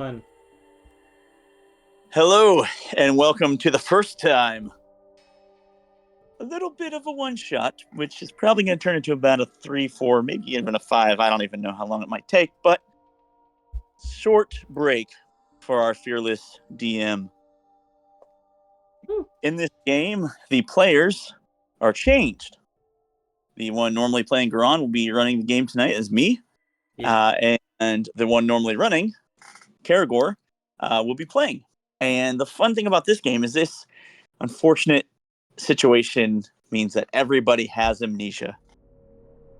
Fun. Hello, and welcome to the first time. A little bit of a one shot, which is probably going to turn into about a 3, 4, maybe even a 5. I don't even know how long it might take, but short break for our fearless DM. In this game, the players are changed. The one normally playing Garon will be running the game tonight as me, and the one normally running, Karagor, will be playing. And the fun thing about this game is this unfortunate situation means that everybody has amnesia.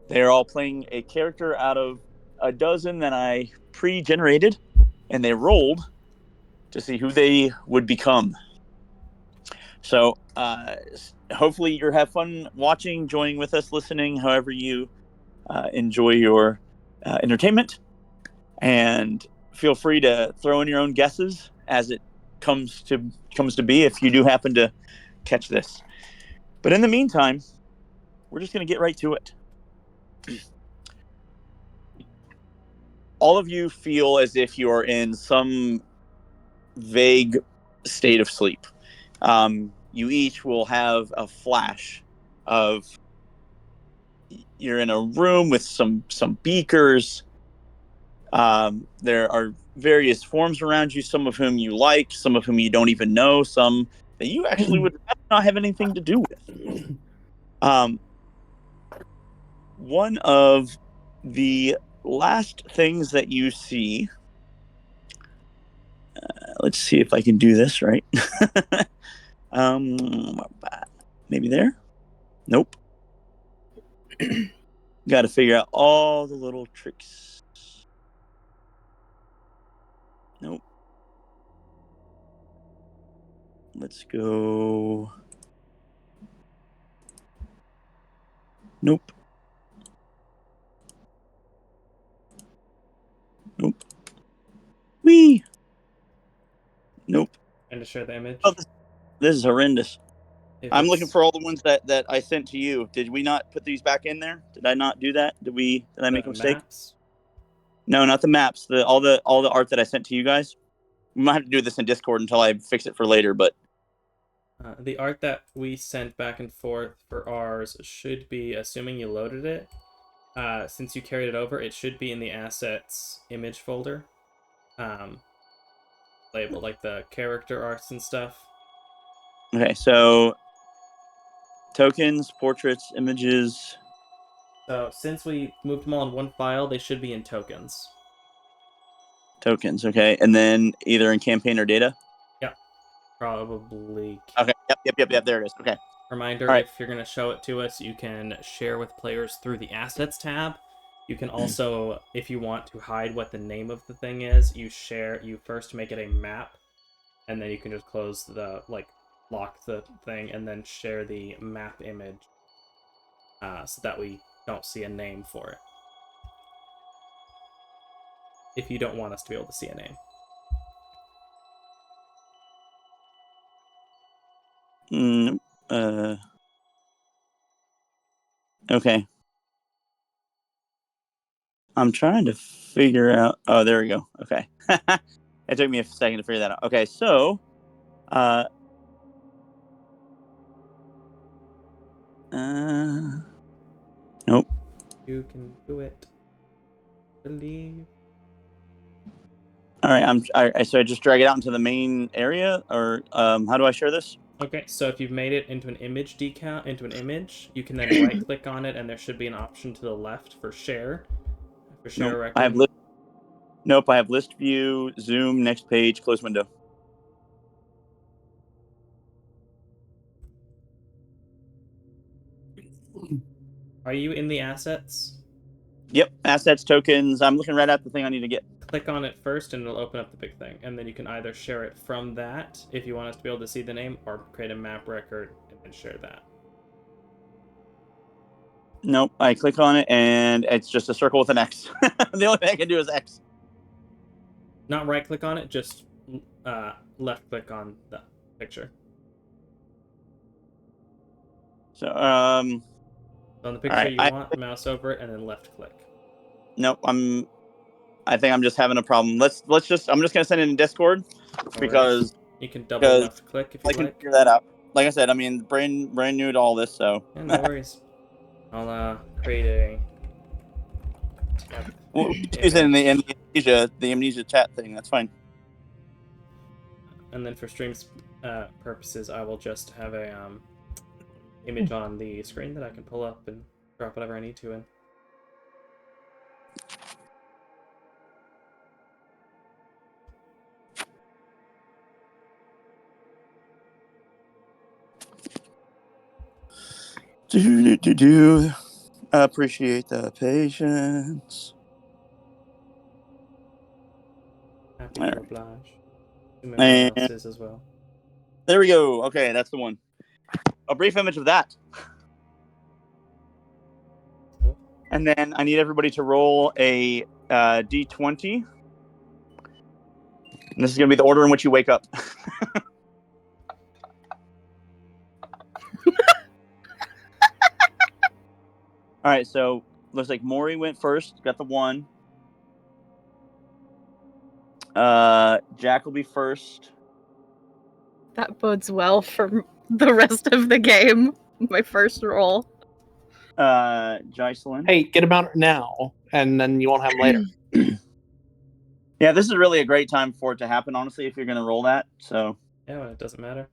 They're all playing a character out of a dozen that I pre-generated, and they rolled to see who they would become. So hopefully you have fun watching, joining with us, listening, however you enjoy your entertainment. And feel free to throw in your own guesses as it comes to be if you do happen to catch this. But in the meantime, we're just going to get right to it. All of you feel as if you are in some vague state of sleep. You each will have a flash of you're in a room with some beakers. There are various forms around you, some of whom you like, some of whom you don't even know, some that you actually would not have anything to do with. One of the last things that you see, let's see if I can do this right. Maybe there? Nope. Got to figure out all the little tricks. Nope. Let's go. Nope. Nope. Wee. Nope. And to share the image. Oh, this is horrendous. If I'm looking for all the ones that I sent to you. Did we not put these back in there? Did I not do that? Did I make a mistake? Maps? No, not the maps. All the art that I sent to you guys. We might have to do this in Discord until I fix it for later, but the art that we sent back and forth for ours should be, assuming you loaded it, since you carried it over, it should be in the assets image folder, labeled like the character arts and stuff. Okay, so tokens, portraits, images. So since we moved them all in one file, they should be in tokens. Tokens, okay, and then either in campaign or data. Yep, probably. Okay, yep. There it is. Okay. Reminder, All right. if you're going to show it to us, you can share with players through the assets tab. You can also, if you want to hide what the name of the thing is, you first make it a map, and then you can just close lock the thing, and then share the map image, so that we don't see a name for it. If you don't want us to be able to see a name. Okay. I'm trying to figure out. Oh, there we go. Okay. It took me a second to figure that out. Okay, so, nope. You can do it. Believe. All right. So I just drag it out into the main area, or how do I share this? Okay, so if you've made it into an image decal, into an image, you can then right-click on it, and there should be an option to the left for share. For share Nope. record. I have list view, zoom, next page, close window. Are you in the assets? Yep, assets, tokens. I'm looking right at the thing I need to get. Click on it first and it'll open up the big thing. And then you can either share it from that, if you want us to be able to see the name, or create a map record and then share that. Nope, I click on it and it's just a circle with an X. The only thing I can do is X. Not right click on it, just left click on the picture. So, So on the picture right, you want, mouse over it and then left click. Nope, I I think I'm just having a problem. I'm just gonna send it in Discord because you can double left click if you I can like. figure that out. Like I said, I mean, brand new to all this, so. Yeah, no worries. I'll create a temp We'll use it in the amnesia chat thing. That's fine. and then for streams purposes, I will just have a image on the screen that I can pull up and drop whatever I need to in. Appreciate the patience. Happy to oblige. Assume everyone And else is as well. there we go. Okay, that's the one. A brief image of that. Cool. And then I need everybody to roll a d20. And this is going to be the order in which you wake up. All right, so looks like Maury went first, got the 1. Jack will be first. That bodes well for the rest of the game. My first roll. Jocelyn. Hey, get him out now, and then you won't have him later. Yeah, this is really a great time for it to happen, honestly, if you're going to roll that. So. Yeah, well, it doesn't matter.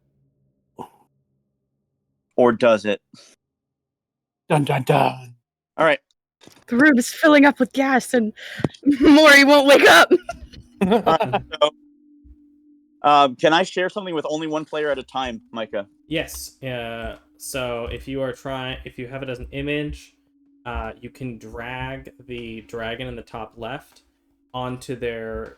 Or does it? Dun dun dun. All right. The room is filling up with gas, and Maury won't wake up. So, can I share something with only one player at a time, Micah? Yes. So if you have it as an image, you can drag the dragon in the top left onto their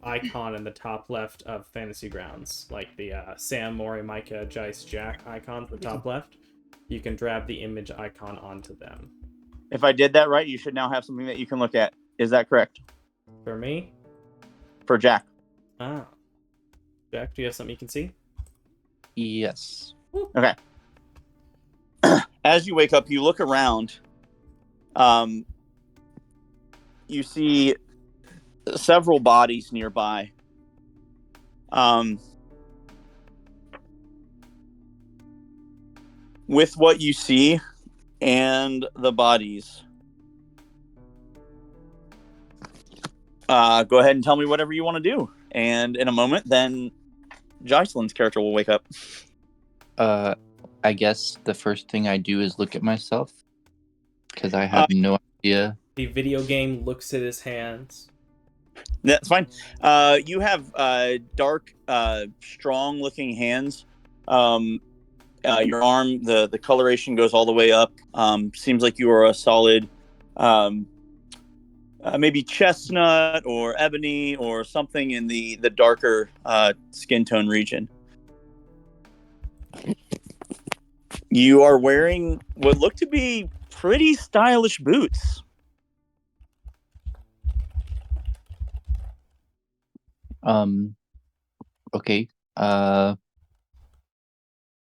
icon in the top left of Fantasy Grounds, like the Sam, Maury, Micah, Jice, Jack icons in the top left. You can drag the image icon onto them. If I did that right, you should now have something that you can look at. Is that correct? For me? For Jack. Ah. Jack, do you have something you can see? Yes. Okay. As you wake up, you look around. You see several bodies nearby. With what you see and the bodies, go ahead and tell me whatever you want to do. And in a moment, then Jocelyn's character will wake up. I guess the first thing I do is look at myself, because I have no idea. The video game looks at his hands. That's fine. You have dark, strong-looking hands. Your arm, the coloration goes all the way up. Seems like you are a solid, maybe chestnut or ebony or something in the darker skin tone region. You are wearing what look to be pretty stylish boots. Okay.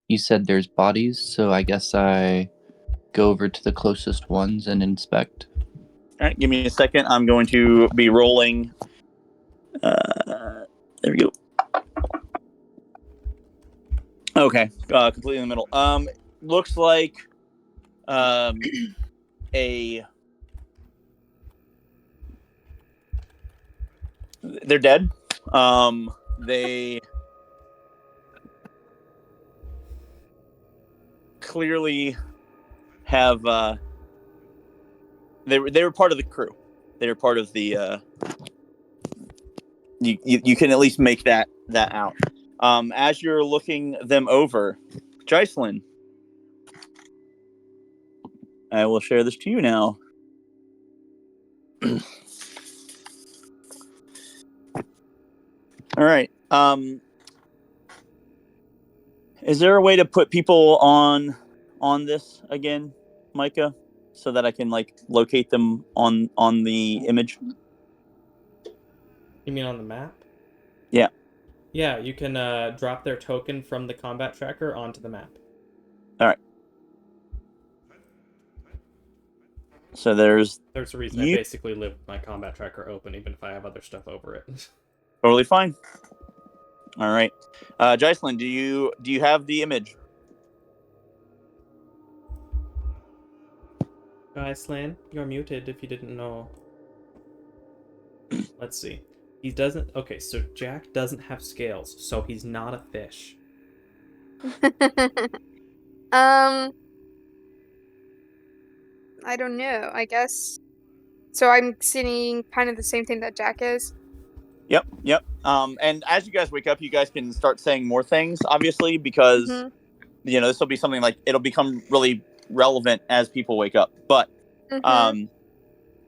You said there's bodies, so I guess I go over to the closest ones and inspect. All right, give me a second. I'm going to be rolling. There we go. Okay, completely in the middle. Looks like they're dead. They clearly have they were part of the crew. They were part of the you can at least make that out. As you're looking them over, Jocelyn, I will share this to you now. All right. Is there a way to put people on this again, Micah, so that I can like locate them on the image? You mean on the map? Yeah. Yeah, you can drop their token from the combat tracker onto the map. All right. So there's There's a reason You- I basically live with my combat tracker open, even if I have other stuff over it. totally fine. All right, Jocelyn, do you have the image? Slan, you're muted if you didn't know. Let's see. He doesn't. Okay, so Jack doesn't have scales, so he's not a fish. I don't know. I guess. So I'm seeing kind of the same thing that Jack is. Yep. And as you guys wake up, you guys can start saying more things, obviously, because Mhm. this will be something like it'll become really relevant as people wake up. But Mhm.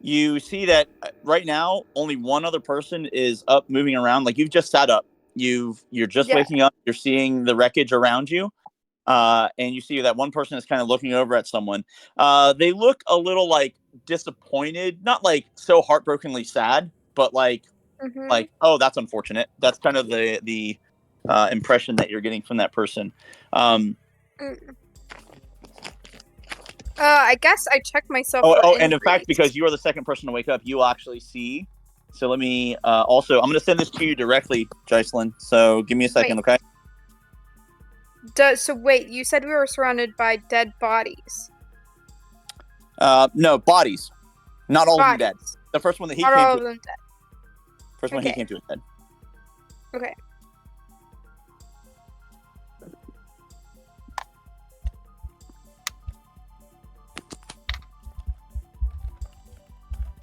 you see that right now only one other person is up, moving around. Like you've just sat up. You're just Yeah. waking up. You're seeing the wreckage around you. And you see that one person is kind of looking over at someone. They look a little like disappointed, not like so heartbrokenly sad, but like Mhm. oh, that's unfortunate. That's kind of the impression that you're getting from that person. Um, Mm. I guess I checked myself for and in fact, injuries. because you are the second person to wake up, you will actually see. So let me also, I'm going to send this to you directly, Jocelyn. So give me a second, Wait. okay? So wait, you said we were surrounded by dead bodies. No, bodies. Not all of them dead. Bodies. The first one that he Not came all to. of them dead. First one he Okay. came to is dead. Okay.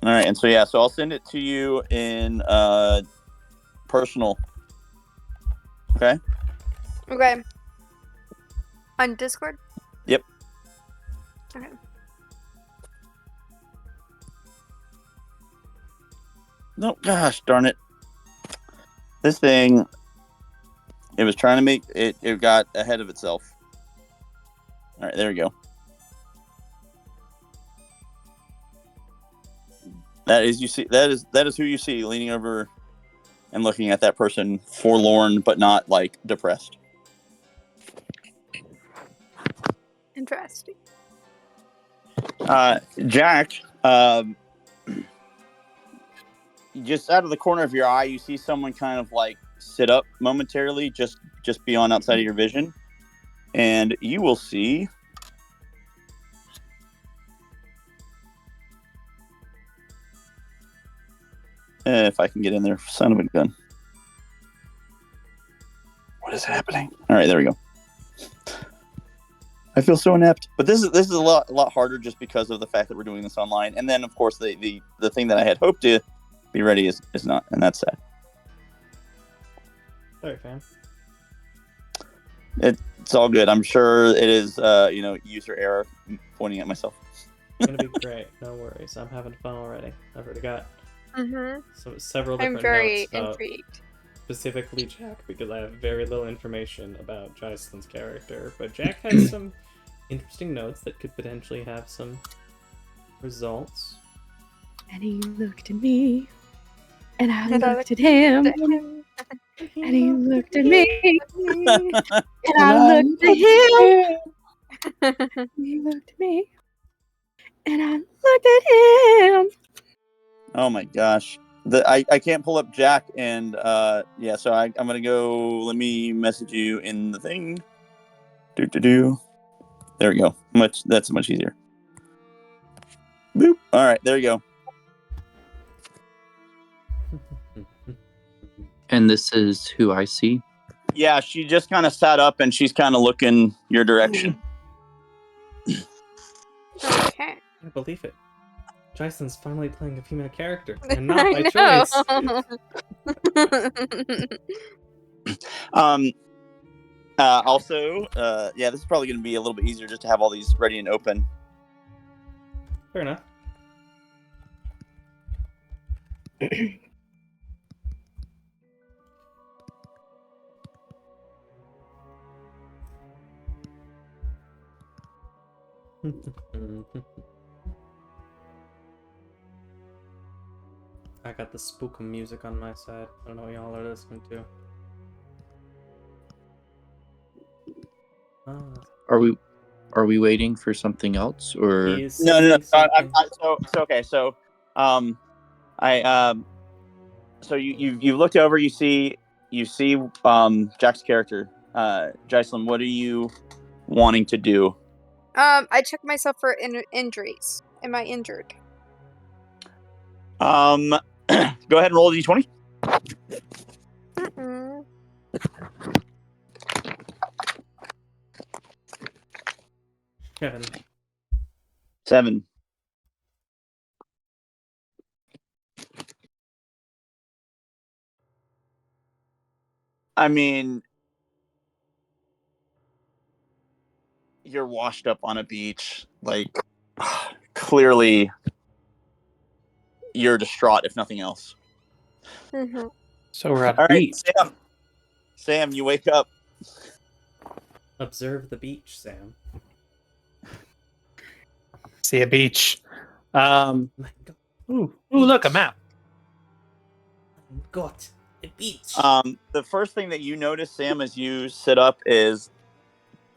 All right, and so yeah, so I'll send it to you in personal. Okay. Okay. On Discord? Yep. Okay. No, gosh darn it. This thing, it was trying to make it. It got ahead of itself. All right, there we go. That is who you see leaning over and looking at that person, forlorn but not like depressed. Interesting. Jack, just out of the corner of your eye, you see someone kind of like sit up momentarily, just beyond outside of your vision, and you will see. If I can get in there, son of a gun. What is happening? All right, there we go. I feel so inept, but this is a lot harder just because of the fact that we're doing this online, and then of course the thing that I had hoped to be ready is not, and that's sad. Sorry, fam. It's all good. I'm sure it is user error pointing at myself. It's gonna be great. No worries. I'm having fun already. I've already got several I'm different very notes about intrigued. specifically Jack because I have very little information about Jocelyn's character, but Jack has some interesting notes that could potentially have some results. And he looked at me, and I looked at him, and he looked at me, and I looked at him. He looked at me, and I looked at him. Oh my gosh. I can't pull up Jack, and so I'm gonna go. Let me message you in the thing. There we go. That's much easier. Boop. All right, there you go. And this is who I see. Yeah, she just kind of sat up and she's kind of looking your direction. Okay. I can't believe it. Jocelyn's finally playing a female character, and not by I choice. know. Also, this is probably going to be a little bit easier just to have all these ready and open. Fair enough. I got the spook music on my side. I don't know what y'all are listening to. Are we are we waiting for something else, or He is No. sending something. Okay. So, I so you looked over. You see Jack's character. Jocelyn, what are you wanting to do? I check myself for injuries. Am I injured? Go ahead and roll a d20. Mm-mm. Kevin. 7. I mean, you're washed up on a beach. Like, clearly, you're distraught, if nothing else. Mm-hmm. So we're at a All right, beach. Sam, you wake up. Observe the beach, Sam. See a beach. My God. Ooh, look, a map. My God. A beach. The first thing that you notice, Sam, as you sit up, is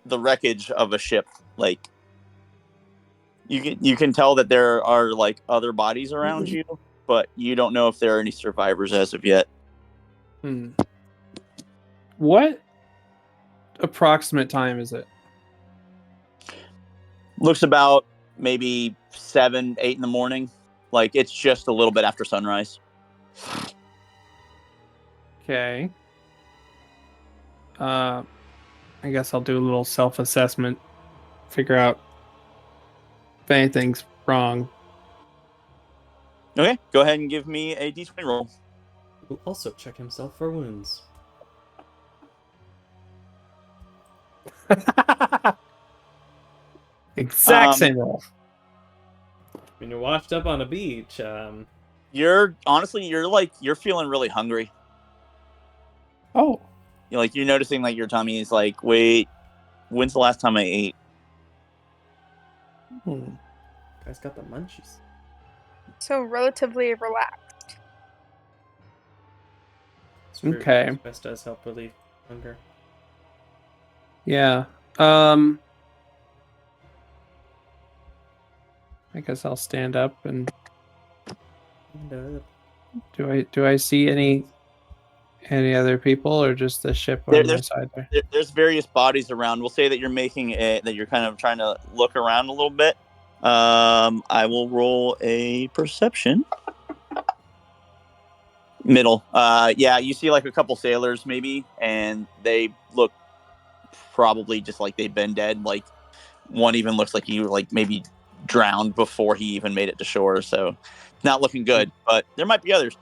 the wreckage of a ship. Like, you can tell that there are like other bodies around you, but you don't know if there are any survivors as of yet. What approximate time is it? Looks about maybe 7, 8 in the morning. Like, it's just a little bit after sunrise. Okay. I guess I'll do a little self-assessment. Figure out if anything's wrong. Okay, go ahead and give me a d20 roll. He will also check himself for wounds. Exact same roll. When you're washed up on a beach, You're feeling really hungry. Oh. You're noticing like your tummy is like, wait, when's the last time I ate? guy's got the munchies. So relatively relaxed. It's true. Okay. Stress does help relieve hunger. Yeah. I guess I'll stand up and do I see any other people or just the ship on my side there? There's various bodies around. We'll say that you're kind of trying to look around a little bit. I will roll a perception. Middle. Yeah, you see like a couple sailors maybe, and they look probably just like they've been dead. Like, one even looks like he like maybe drowned before he even made it to shore. So not looking good, but there might be others.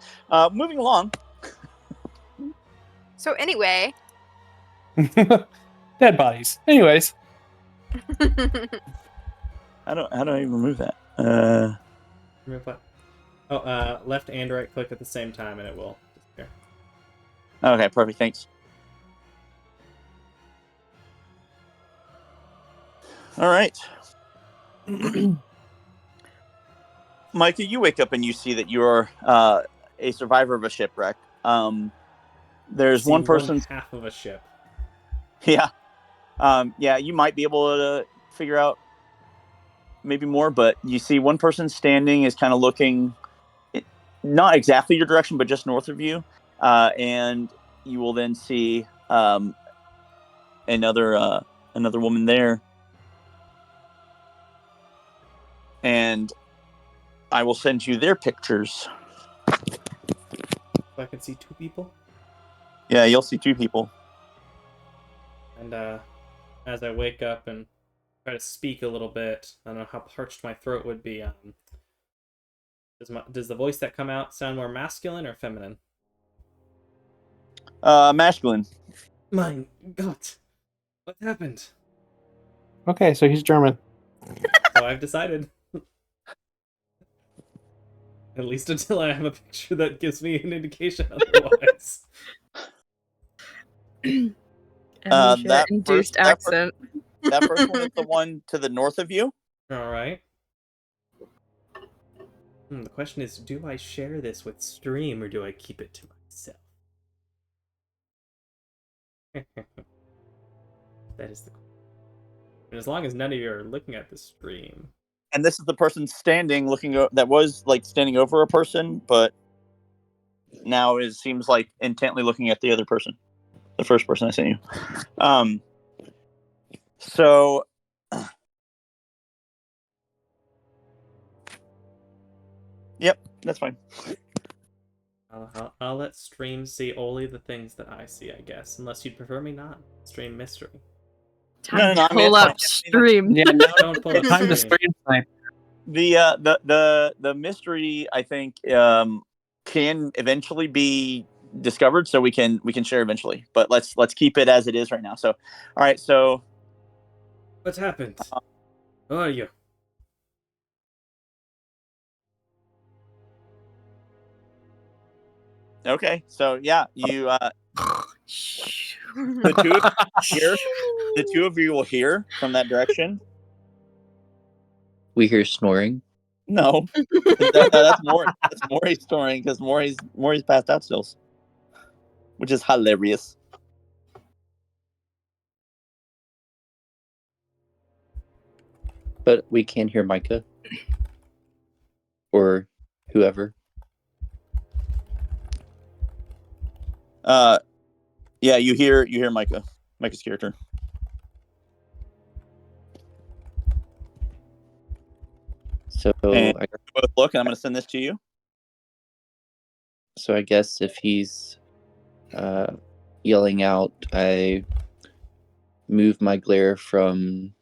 Moving along. So anyway. Dead bodies. Anyways. How do I even remove that? Remove what? Oh, left and right click at the same time and it will disappear. Okay, perfect. Thanks. All right. Micah, you wake up and you see that you're a survivor of a shipwreck. There's one person. Half of a ship. Yeah. Yeah, you might be able to figure out maybe more, but you see one person standing is kind of looking not exactly your direction, but just north of you. And you will then see another woman there. And I will send you their pictures. So I can see two people? Yeah, you'll see two people. And as I wake up and try to speak a little bit, I don't know how parched my throat would be. Does the voice that come out sound more masculine or feminine? Masculine. My God. What happened? Okay, so he's German. So I've decided. At least until I have a picture that gives me an indication otherwise. Amnesia induced accent. That first one is the one to the north of you. All right. The question is, do I share this with stream or do I keep it to myself? That is the question. And as long as none of you are looking at the stream. And this is the person standing, that was like standing over a person, but now it seems like intently looking at the other person, the first person I sent you. So. Yep, that's fine. I'll let stream see only the things that I see, I guess. Unless you'd prefer me not. Stream mystery. Time No, to pull up stream. Yeah, no, Don't pull up time to stream. stream snipe. The mystery, I think, can eventually be discovered, so we can share eventually. But let's keep it as it is right now. So, all right. So, What happened? Who are you? okay. So yeah, you the two of you will hear from that direction. We hear snoring. No, that's Maury's snoring because Maury's passed out still, which is hilarious. But we can hear Micah. Or whoever. Yeah, you hear Micah's character. So And both look, and I'm going to send this to you. So I guess if he's yelling out, I move my glare from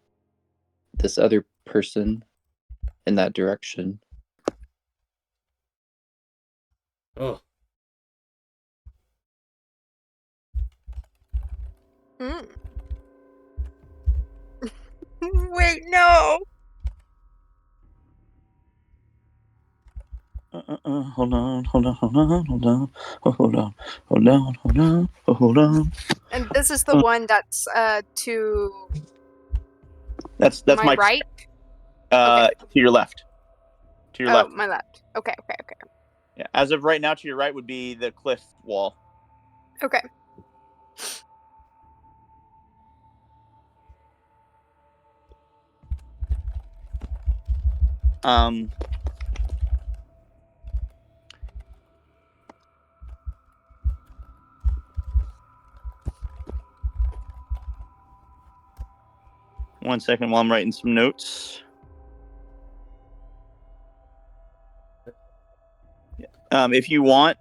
this other person in that direction. Oh. Wait, no. Hold on. And this is the one that's to That's my my right. to your left. To your left. My left. Okay. Yeah. As of right now, to your right would be the cliff wall. Okay. One second while I'm writing some notes. If you want,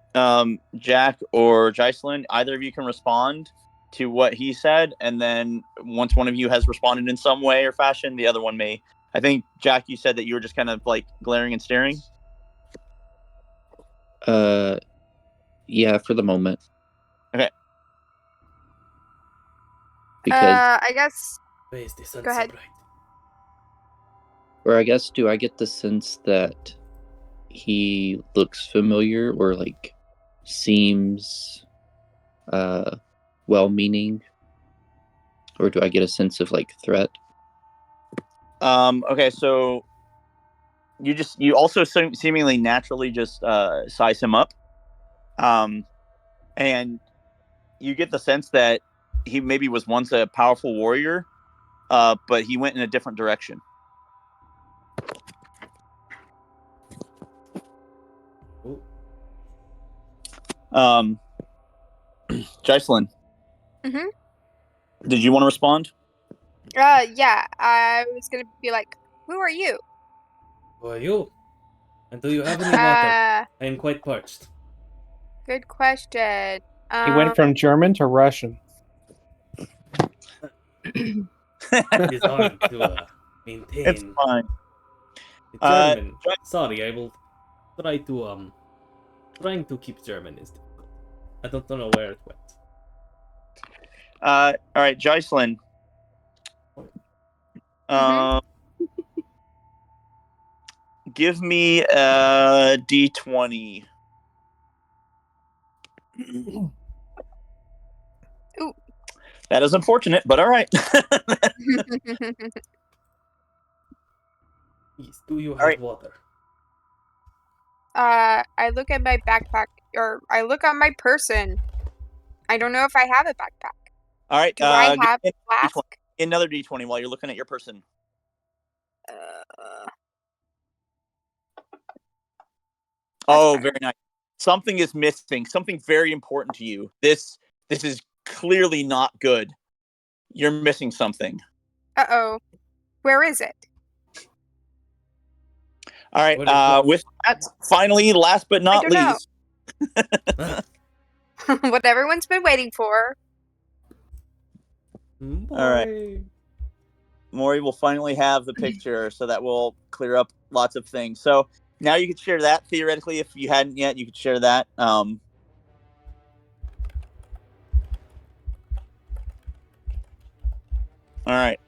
Jack or Jocelyn, either of you can respond to what he said, and then once one of you has responded in some way or fashion, the other one may. I think, Jack, you said that you were just kind of like glaring and staring. Yeah, for the moment. Okay. Because I guess. Why is the sun Go so ahead. bright? or I guess do I get the sense that he looks familiar or like seems well-meaning, or do I get a sense of like threat? Okay, so you also seemingly naturally just size him up, and you get the sense that he maybe was once a powerful warrior, but he went in a different direction. Ooh. Jocelyn. Mhm. Did you want to respond? Yeah. I was gonna be like, who are you? Who are you? And do you have any water? I am quite parched. Good question. He went from German to Russian. It's hard to maintain. It's fine. The German. Sorry, I will try to trying to keep German is difficult. I don't know where it went. All right, Jocelyn. Give me a D20. Ooh. That is unfortunate, but all right. Yes, do you have right. water? I look at my backpack, or I look on my person. I don't know if I have a backpack. All right. Do I have a flask? another d20 while you're looking at your person. Oh, very nice. Something is missing. Something very important to you. This is clearly not good. You're missing something. Uh-oh. Where is it? All right. What- With that, finally, last but not don't know. least, What everyone's been waiting for. all right. Maury will finally have the picture, so that will clear up lots of things. So now you could share that. Theoretically, if you hadn't yet, you could share that. All right.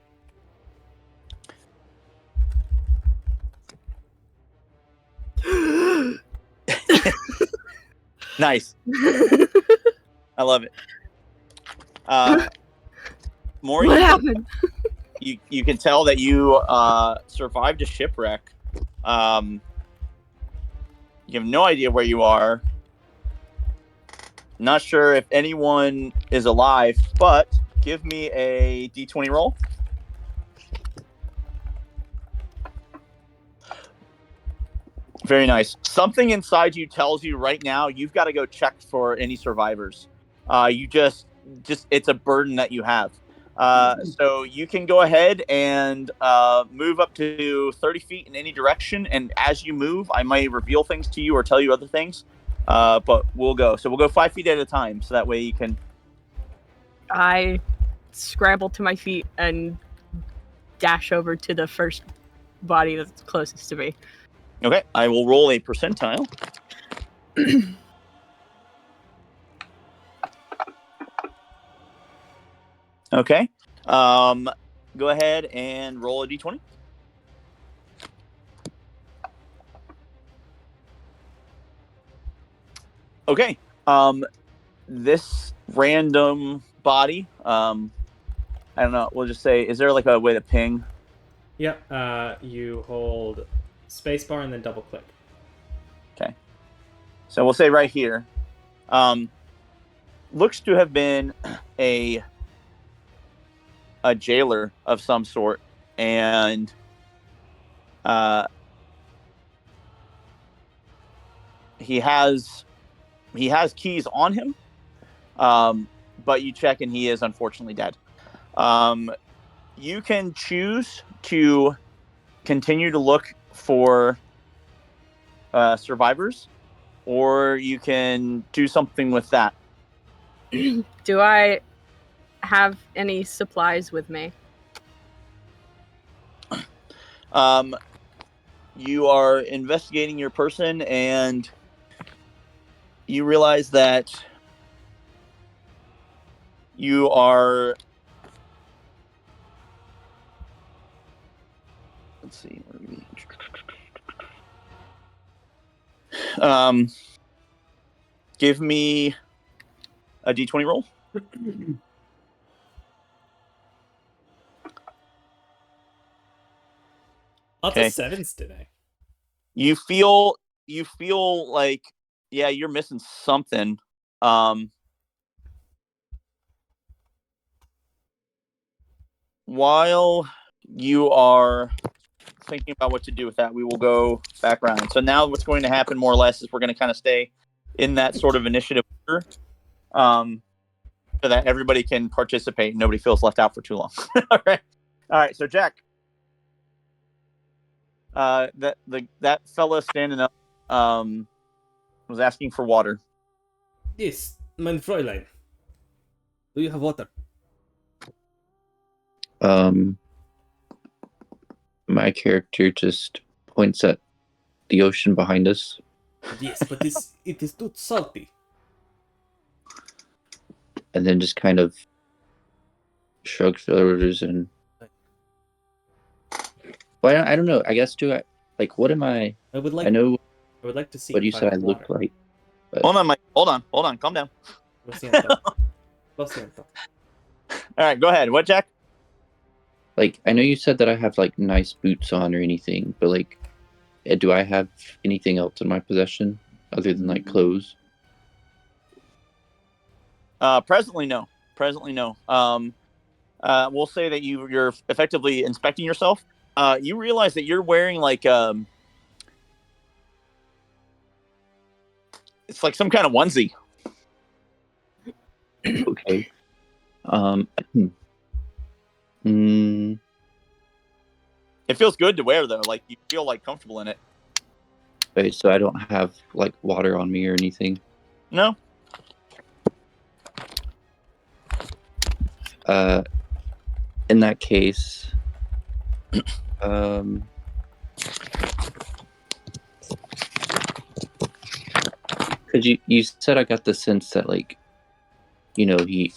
Nice. I love it. Maury, What happened? you can tell that you survived a shipwreck. You have no idea where you are. Not sure if anyone is alive, but give me a d20 roll. Very nice. Something inside you tells you right now you've got to go check for any survivors. You just it's a burden that you have. So you can go ahead and move up to 30 feet in any direction. And as you move, I might reveal things to you or tell you other things. But we'll go. So we'll go 5 feet at a time. So that way you can. I scramble to my feet and dash over to the first body that's closest to me. Okay. I will roll a percentile. Okay. Go ahead and roll a d20. Okay. This random body, I don't know, we'll just say, is there like a way to ping? Yep. You hold spacebar and then double click. Okay. So we'll say right here. Looks to have been a jailer of some sort, and he has keys on him, but you check and he is unfortunately dead. You can choose to continue to look for survivors, or you can do something with that. Do I have any supplies with me? You are investigating your person, and you realize that you are. Let's see. Give me a d20 roll. Lots of sevens today. You feel like, yeah, you're missing something. While you are thinking about what to do with that, we will go back around. So now what's going to happen more or less is we're going to kind of stay in that sort of initiative order, so that everybody can participate and nobody feels left out for too long. All right. So Jack, that fella standing up was asking for water. Yes, mein Fräulein. Do you have water? My character just points at the ocean behind us. Yes, but it is too salty. And then just kind of shrugs shoulders and. Well, I don't know. I guess what am I? I would like to see what you said I look like. But... Hold on, Mike. Hold on. Calm down. Lo siento. Lo siento. All right, go ahead. What, Jack? I know you said that I have nice boots on or anything, but do I have anything else in my possession other than clothes? Presently, no. we'll say that you're effectively inspecting yourself. You realize that you're wearing like it's like some kind of onesie. Okay. mm, It feels good to wear though. Like you feel like comfortable in it. wait, so I don't have like water on me or anything. No. In that case, because you said I got the sense that like, he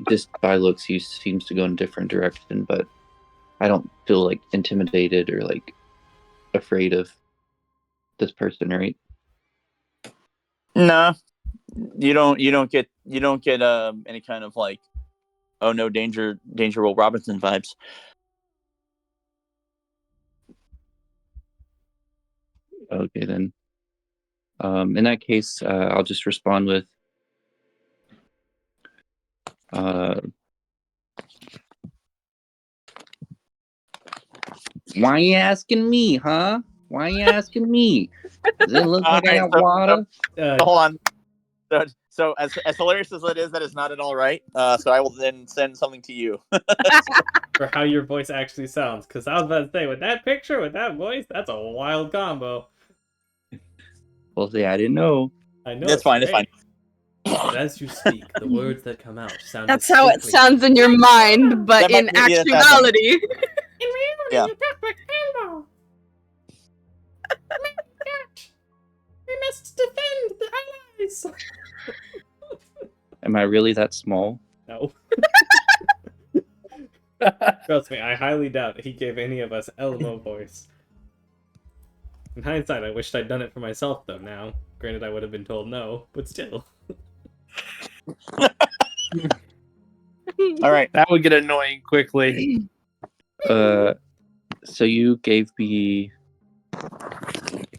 just by looks he seems to go in a different direction, but I don't feel like intimidated or like afraid of this person, right? No. You don't get any kind of like, oh no, danger Will Robinson vibes. Okay, then. In that case, I'll just respond with, why you asking me, huh? Why you asking me? Does it look like I got water? Hold on. So as hilarious as it is, that is not at all right. So I will then send something to you. For how your voice actually sounds. Because I was about to say, with that picture, with that voice, that's a wild combo. Well, see, I didn't know. I know That's fine. It's fine. But as you speak, the words that come out sound. That's how it sounds in your mind, but in actuality. Yeah. We must defend the allies. Am I really that small? No. Trust me, I highly doubt he gave any of us Elmo voice. In hindsight, I wished I'd done it for myself, though, now. Granted, I would have been told no, but still. All right. That would get annoying quickly. So you gave me...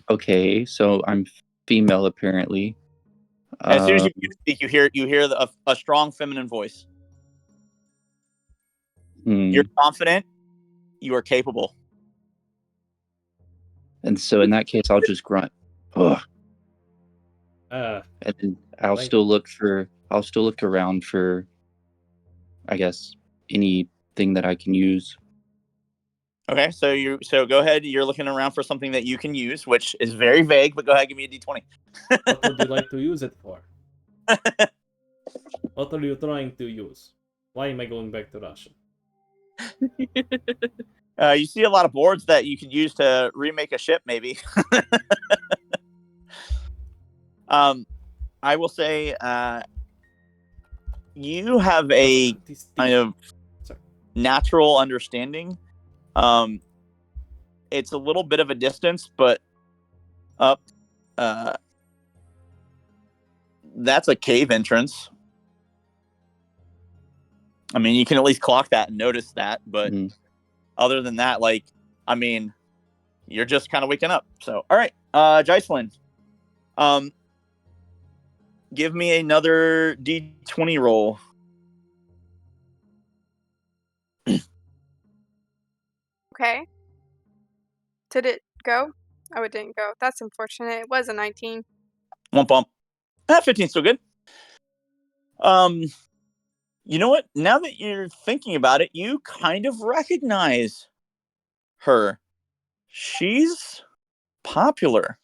Okay, so I'm female, apparently. As soon as you speak, you hear a strong feminine voice. You're confident. You are capable. And so in that case, I'll just grunt. Ugh. And then I'll still look around for, I guess, anything that I can use. Okay, so go ahead. You're looking around for something that you can use, which is very vague. But go ahead, give me a d20. What would you like to use it for? What are you trying to use? Why am I going back to Russia? You see a lot of boards that you could use to remake a ship, maybe. I will say, you have a kind of natural understanding. It's a little bit of a distance, but up, that's a cave entrance. I mean, you can at least clock that and notice that, but other than that, like, I mean, you're just kind of waking up. So, all right, Jocelyn, give me another D20 roll. Okay. Did it go? Oh, it didn't go. That's unfortunate. It was a 19. One bump. 15's still good. You know what? Now that you're thinking about it, you kind of recognize her. She's popular.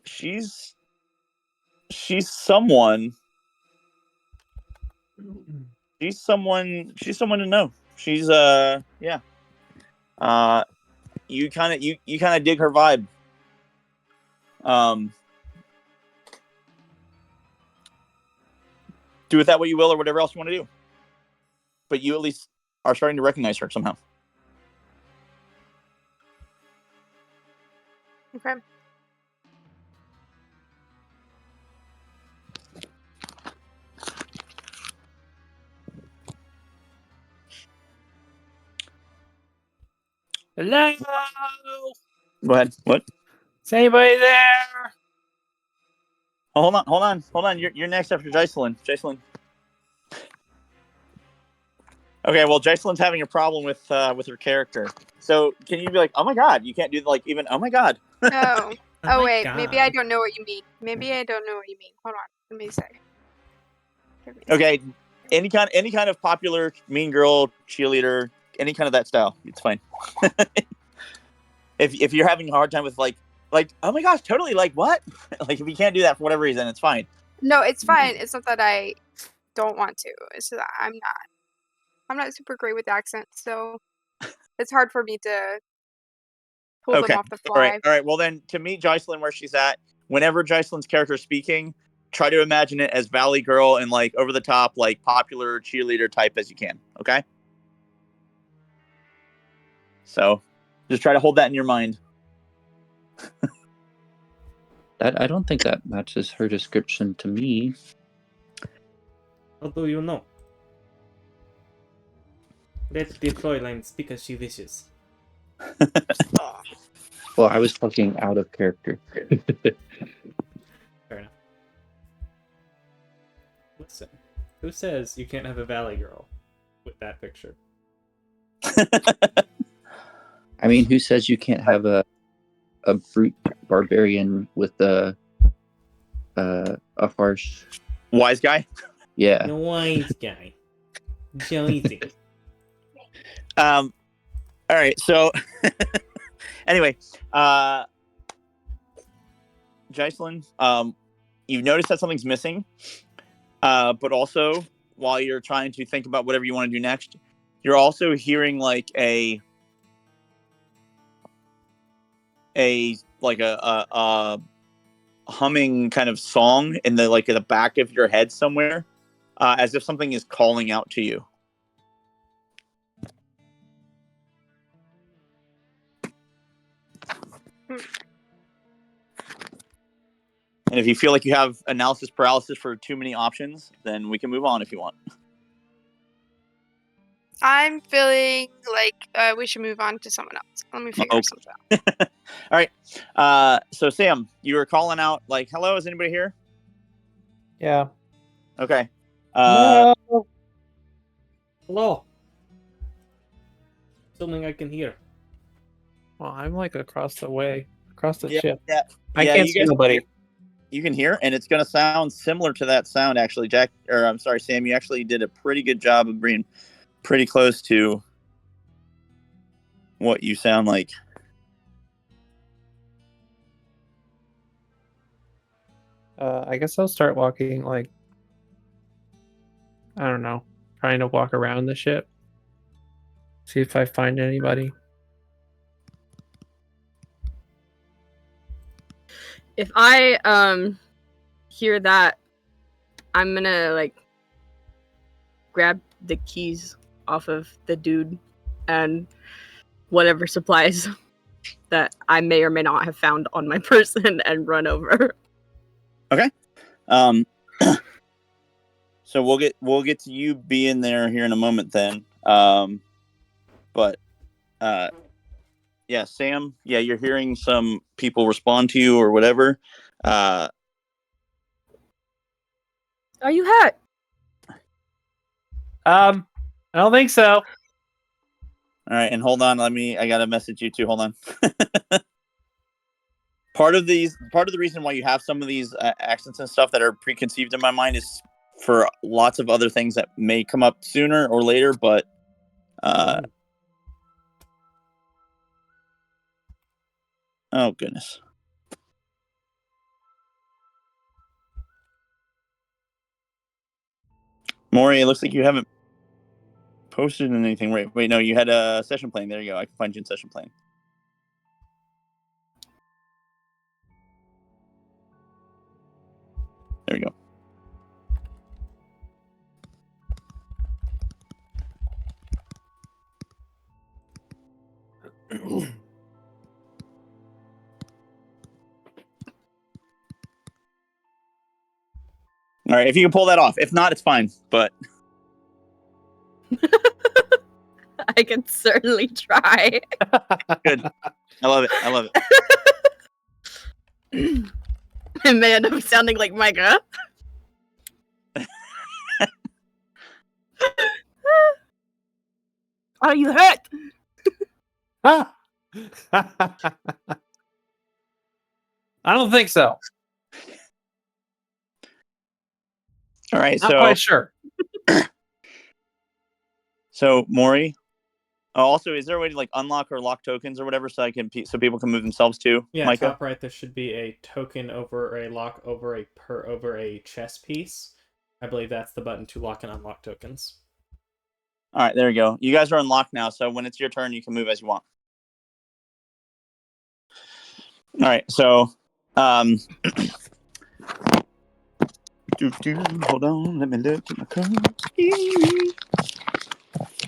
She's someone. She's someone to know. She's yeah. You kind of dig her vibe. Do with that what you will, or whatever else you want to do. But you at least are starting to recognize her somehow. Okay. Hello? Go ahead. What? Is anybody there? Oh, hold on. You're next after Jocelyn. Jocelyn. Okay, well, Jocelyn's having a problem with her character. So can you be like, oh my god, you can't do like even oh my god. Oh. Oh Oh my wait, maybe I God. don't know what you mean. Maybe I don't know what you mean. Hold on, let me say. Give me a Okay, any kind of popular mean girl cheerleader, any kind of that style, it's fine. if you're having a hard time with like oh my gosh, totally like what? Like if you can't do that for whatever reason, it's fine. No, it's fine. It's not that I don't want to. It's just that I'm not super great with accents, so it's hard for me to pull them Okay, off the all right, fly. all right. Well then, to meet Jocelyn where she's at, whenever Jocelyn's character is speaking, try to imagine it as Valley Girl and like over the top, like popular cheerleader type as you can. Okay. So, just try to hold that in your mind. That I don't think that matches her description to me. How do you know? Let the Fräulein speak as she wishes. Oh. Well, I was talking out of character. Fair enough. Listen, who says you can't have a Valley Girl with that picture? I mean, who says you can't have a brute barbarian with a harsh? Wise guy. Yeah. The wise guy. Joyzy. All right. So, anyway, Jocelyn, you've noticed that something's missing, but also while you're trying to think about whatever you want to do next, you're also hearing like a humming kind of song in the back of your head somewhere, as if something is calling out to you. And if you feel like you have analysis paralysis for too many options, then we can move on if you want. I'm feeling like we should move on to someone else. Let me figure something out. All right. So Sam, you were calling out like, "Hello, is anybody here?" Yeah. Okay. No. Hello. Something I can hear. Well, I'm like across the way, across the ship. Yeah. I Yeah, can't you see guys- nobody. You can hear, and it's going to sound similar to that sound, actually. Jack, or I'm sorry, Sam, you actually did a pretty good job of being pretty close to what you sound like. I guess I'll start walking, like, I don't know, trying to walk around the ship. See if I find anybody. If I hear that, I'm gonna like grab the keys off of the dude and whatever supplies that I may or may not have found on my person and run over. So we'll get to you being there here in a moment then. But yeah, Sam, yeah, you're hearing some people respond to you or whatever. Are you hurt? I don't think so. All right, and hold on, I gotta message you too. Hold on. Part of the reason why you have some of these accents and stuff that are preconceived in my mind is for lots of other things that may come up sooner or later, but oh goodness. Maury, it looks like you haven't posted anything. Wait, no, you had a session playing. There you go. I can find you in session playing. There we go. All right, if you can pull that off. If not, it's fine. But I can certainly try. good. I love it. I love it. It may end up sounding like Micah. Are you hurt? Ah! I don't think so. All right, Not quite sure. so Maury. Also, is there a way to like unlock or lock tokens or whatever so so people can move themselves too? Yeah, Micah? top right there should be a token over a lock over a chess piece. I believe that's the button to lock and unlock tokens. All right, there you go. You guys are unlocked now, so when it's your turn, you can move as you want. All right, so hold on, let me look at my cards.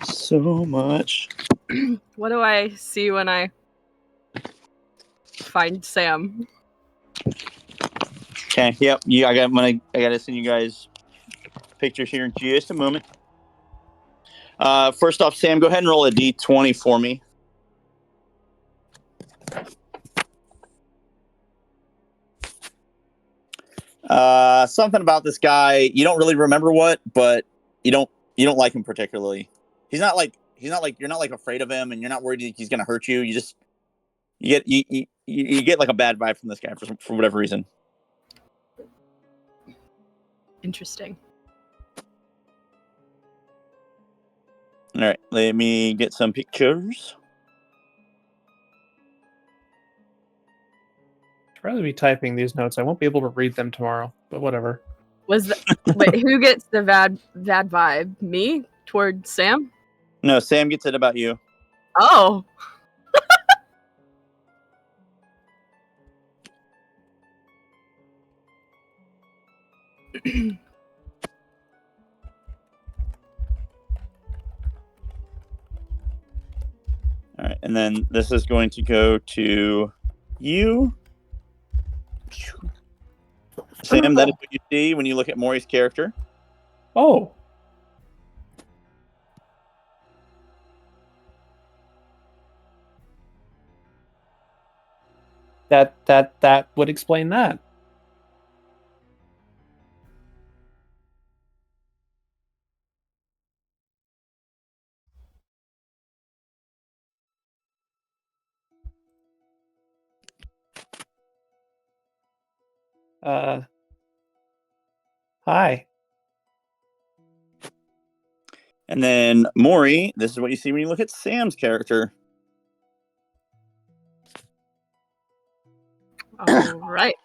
So much. What do I see when I find Sam? Okay, yep. I gotta send you guys pictures here in just a moment. First off, Sam, go ahead and roll a d20 for me. Something about this guy, you don't really remember what, but you don't like him particularly. You're not like afraid of him, and you're not worried he's gonna hurt you. You just you get like a bad vibe from this guy for whatever reason. Interesting. All right, let me get some pictures. I'd rather be typing these notes. I won't be able to read them tomorrow, but whatever. Wait, who gets the bad vibe? Me toward Sam? No, Sam gets it about you. Oh. All right, and then this is going to go to you. Sam, that is what you see when you look at Maury's character. Oh. That would explain that. Hi. And then Maury, this is what you see when you look at Sam's character. All right.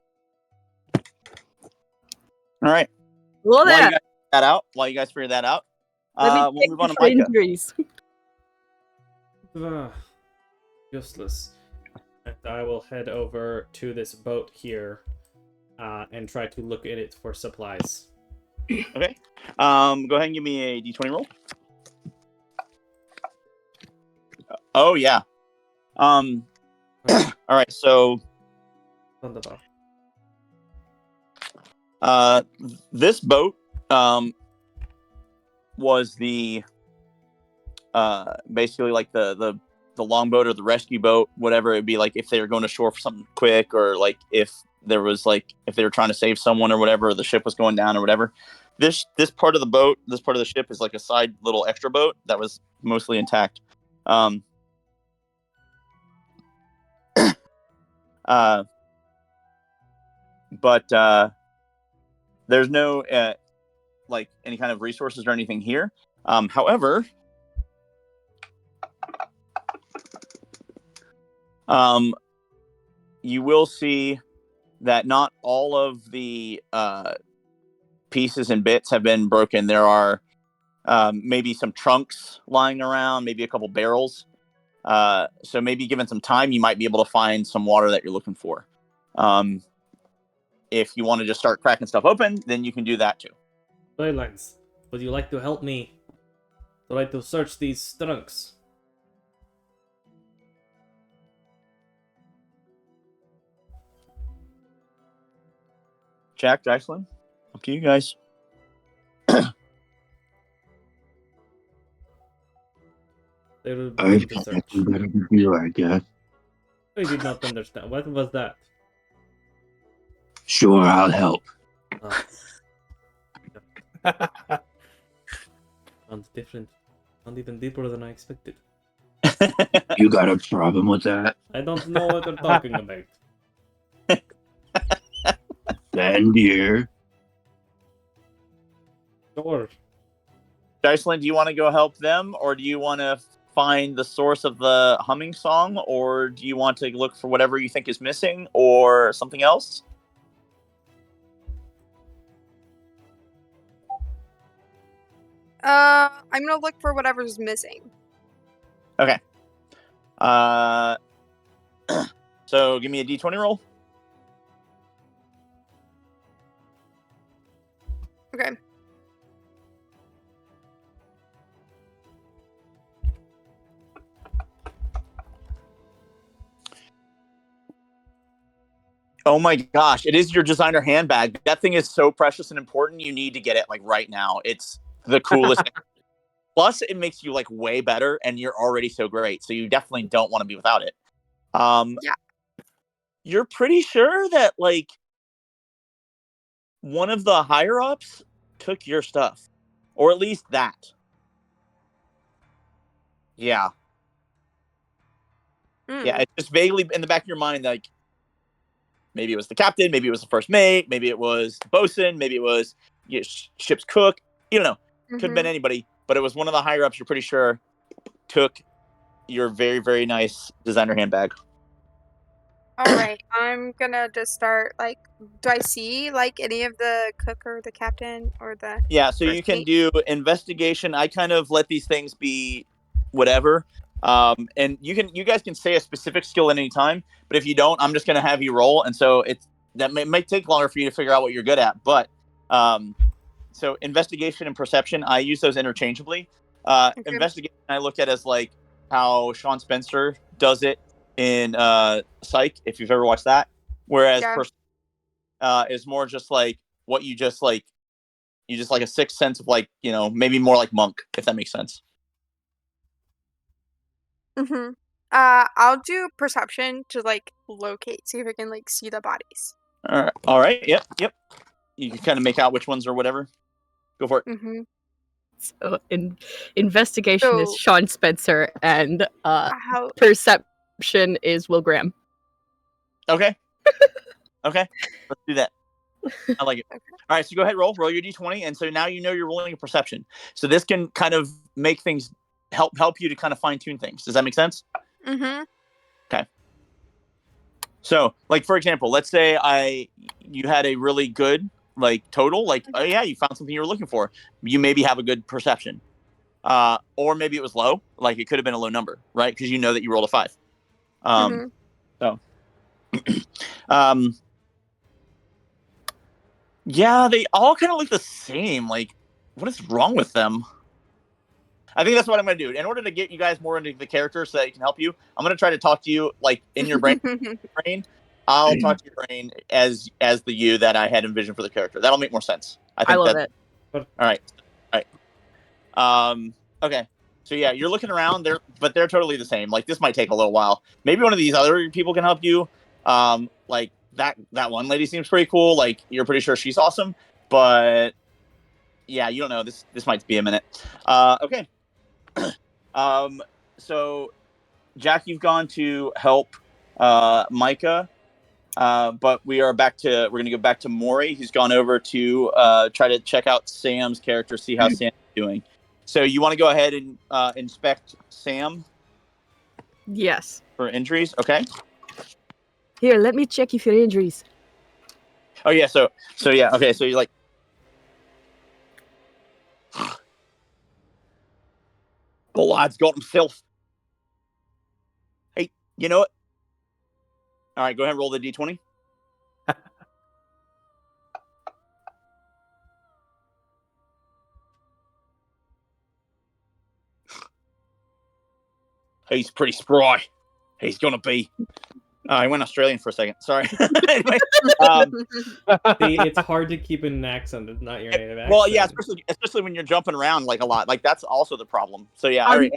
All right. Well, While then. you guys figure that out, Let me we'll move on to for Micah. injuries. Useless. And I will head over to this boat here and try to look at it for supplies. Okay. Go ahead and give me a d20 roll. Oh yeah. All right. So, Wunderbar. this boat was the basically like the longboat or the rescue boat, whatever it'd be, like if they were going ashore for something quick, or like if there was like if they were trying to save someone or whatever, or the ship was going down or whatever. This part of the boat, this part of the ship is like a side little extra boat that was mostly intact. But there's no like any kind of resources or anything here. However, you will see that not all of the pieces and bits have been broken. There are maybe some trunks lying around, maybe a couple barrels. So maybe given some time, you might be able to find some water that you're looking for. If you want to just start cracking stuff open, then you can do that too. Leylands, would you like to help me try to search these trunks? Jack, Dyson, up to you guys. They will I begin to search. better than you, I guess. I did not understand. What was that? Sure, I'll help. Sounds different. Not even deeper than I expected. You got a problem with that? I don't know what they're talking about. Stand here. Sure. Dyceland, do you want to go help them, or do you want to find the source of the humming song, or do you want to look for whatever you think is missing, or something else? I'm gonna look for whatever's missing. Okay. So give me a d20 roll. Okay. Oh my gosh, it is your designer handbag. That thing is so precious and important. You need to get it like right now. It's the coolest thing. Plus, it makes you like way better, and you're already so great. So you definitely don't want to be without it. Yeah. You're pretty sure that like one of the higher ups took your stuff, or at least that. Yeah, yeah. It's just vaguely in the back of your mind, like maybe it was the captain, maybe it was the first mate, maybe it was the bosun, maybe it was ship's cook. You don't know. Could have been anybody, but it was one of the higher ups. You're pretty sure took your very, very nice designer handbag. All right, I'm gonna just start. Like, do I see like any of the cook or the captain or the Yeah, so you first can mate? do investigation. I kind of let these things be whatever. And you guys can say a specific skill at any time, but if you don't, I'm just gonna have you roll. And so might take longer for you to figure out what you're good at. But so investigation and perception, I use those interchangeably. Okay. Investigation I look at as like how Sean Spencer does it in Psych, if you've ever watched that. Whereas Yeah. is more just like what you just like a sixth sense of like, maybe more like Monk, if that makes sense. Mm-hmm. I'll do perception to like locate, see if I can like see the bodies. All right. Yep. You can kind of make out which ones or whatever. Go for it. Mm-hmm. So investigation is So Sean Spencer, and how? perception is Will Graham. Okay. Okay. Let's do that. I like it. Okay. All right. So go ahead, roll your d20, and so now you're rolling a perception. So this can kind of make things help you to kind of fine tune things. Does that make sense? Mm-hmm. Okay. So, like for example, let's say you had a really good like total, like oh yeah, you found something you were looking for. You maybe have a good perception, or maybe it was low, like it could have been a low number, right? Because you know that you rolled a 5. So, yeah, they all kind of look the same. Like, what is wrong with them? I think that's what I'm going to do. In order to get you guys more into the character so that it can help you, I'm going to try to talk to you like in your brain. I'll talk to your brain as the you that I had envisioned for the character. That'll make more sense. I love it. All right. Okay. So yeah, you're looking around there, but they're totally the same. Like this might take a little while. Maybe one of these other people can help you. Like that one lady seems pretty cool. Like you're pretty sure she's awesome, but yeah, you don't know. This might be a minute. Okay. So Jack, you've gone to help Micah. But we're going to go back to Maury. He's gone over to try to check out Sam's character, see how Sam's doing. So you want to go ahead and inspect Sam? Yes. For injuries? Okay. Here, let me check if your injuries. Oh yeah, so yeah, okay, so you're like the lad's got himself. Hey, you know what? All right, go ahead and roll the d20. He's pretty spry. He's gonna be. I went Australian for a second. Sorry. Anyway, See, it's hard to keep an accent that's not your native accent. well, yeah, especially when you're jumping around like a lot. Like that's also the problem. So yeah, all right.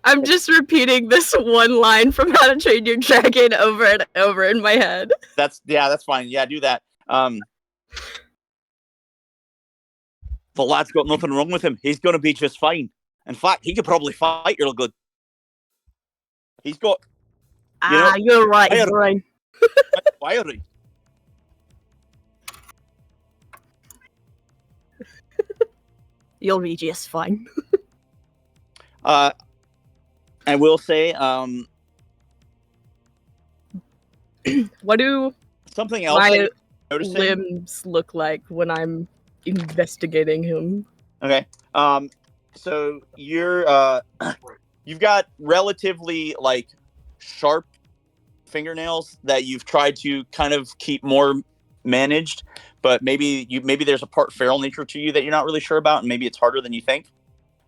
I'm just repeating this one line from How to Train Your Dragon over and over in my head. That's fine. Yeah, do that. The lad's got nothing wrong with him. He's gonna be just fine. In fact, he could probably fight real good. He's got, you know, you're right, fire- Brian. fiery. You'll be just fine. I will say, What do something else my that you're noticing. limbs look like when I'm investigating him? Okay. So you're you've got relatively like sharp fingernails that you've tried to kind of keep more managed, but maybe there's a part feral nature to you that you're not really sure about, and maybe it's harder than you think.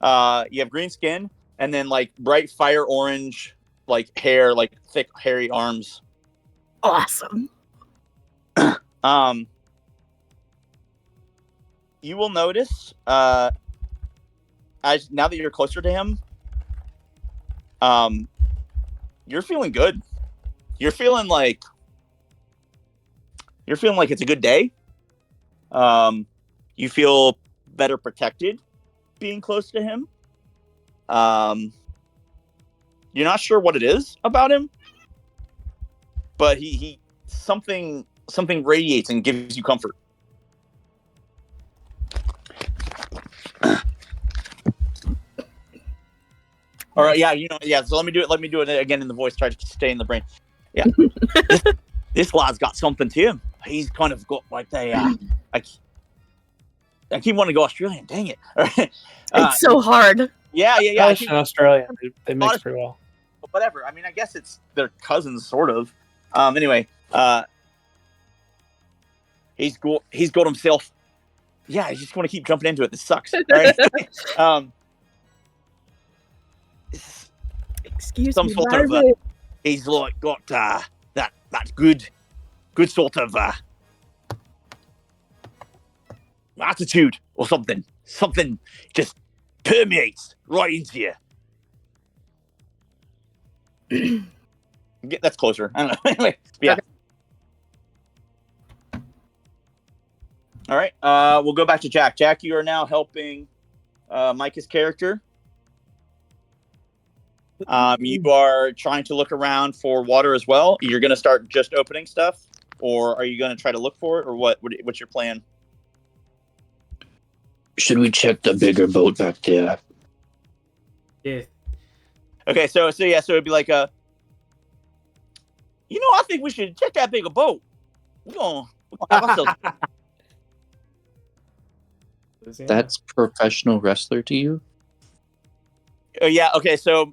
You have green skin, and then like bright fire orange like hair, like thick hairy arms. Awesome. You will notice as now that you're closer to him, you're feeling good. You're feeling like it's a good day. You feel better protected being close to him. You're not sure what it is about him, but he something radiates and gives you comfort. All right, yeah, so let me do it again in the voice. Try to stay in the brain. Yeah, this lad's got something to him. He's kind of got like I keep wanting to go Australian. Dang it! It's so hard. Yeah. Scottish and Australian, they mix Scottish- pretty well. Whatever. I mean, I guess it's their cousins, sort of. Anyway, he's got himself. Yeah, I just want to keep jumping into it. This sucks. Right? Excuse some me, sort of Margaret. he's like got that good sort of attitude or something just permeates right into you. That's closer. I don't know. Anyway, yeah. Okay. All right, we'll go back to Jack. Jack, you are now helping Micah's character. You are trying to look around for water as well. You're going to start just opening stuff, or are you going to try to look for it, or what? What's your plan? Should we check the bigger boat back there? Yeah. Okay, so it'd be like I think we should check that bigger boat. We're gonna have ourselves. That's professional wrestler to you? Yeah. Okay. So,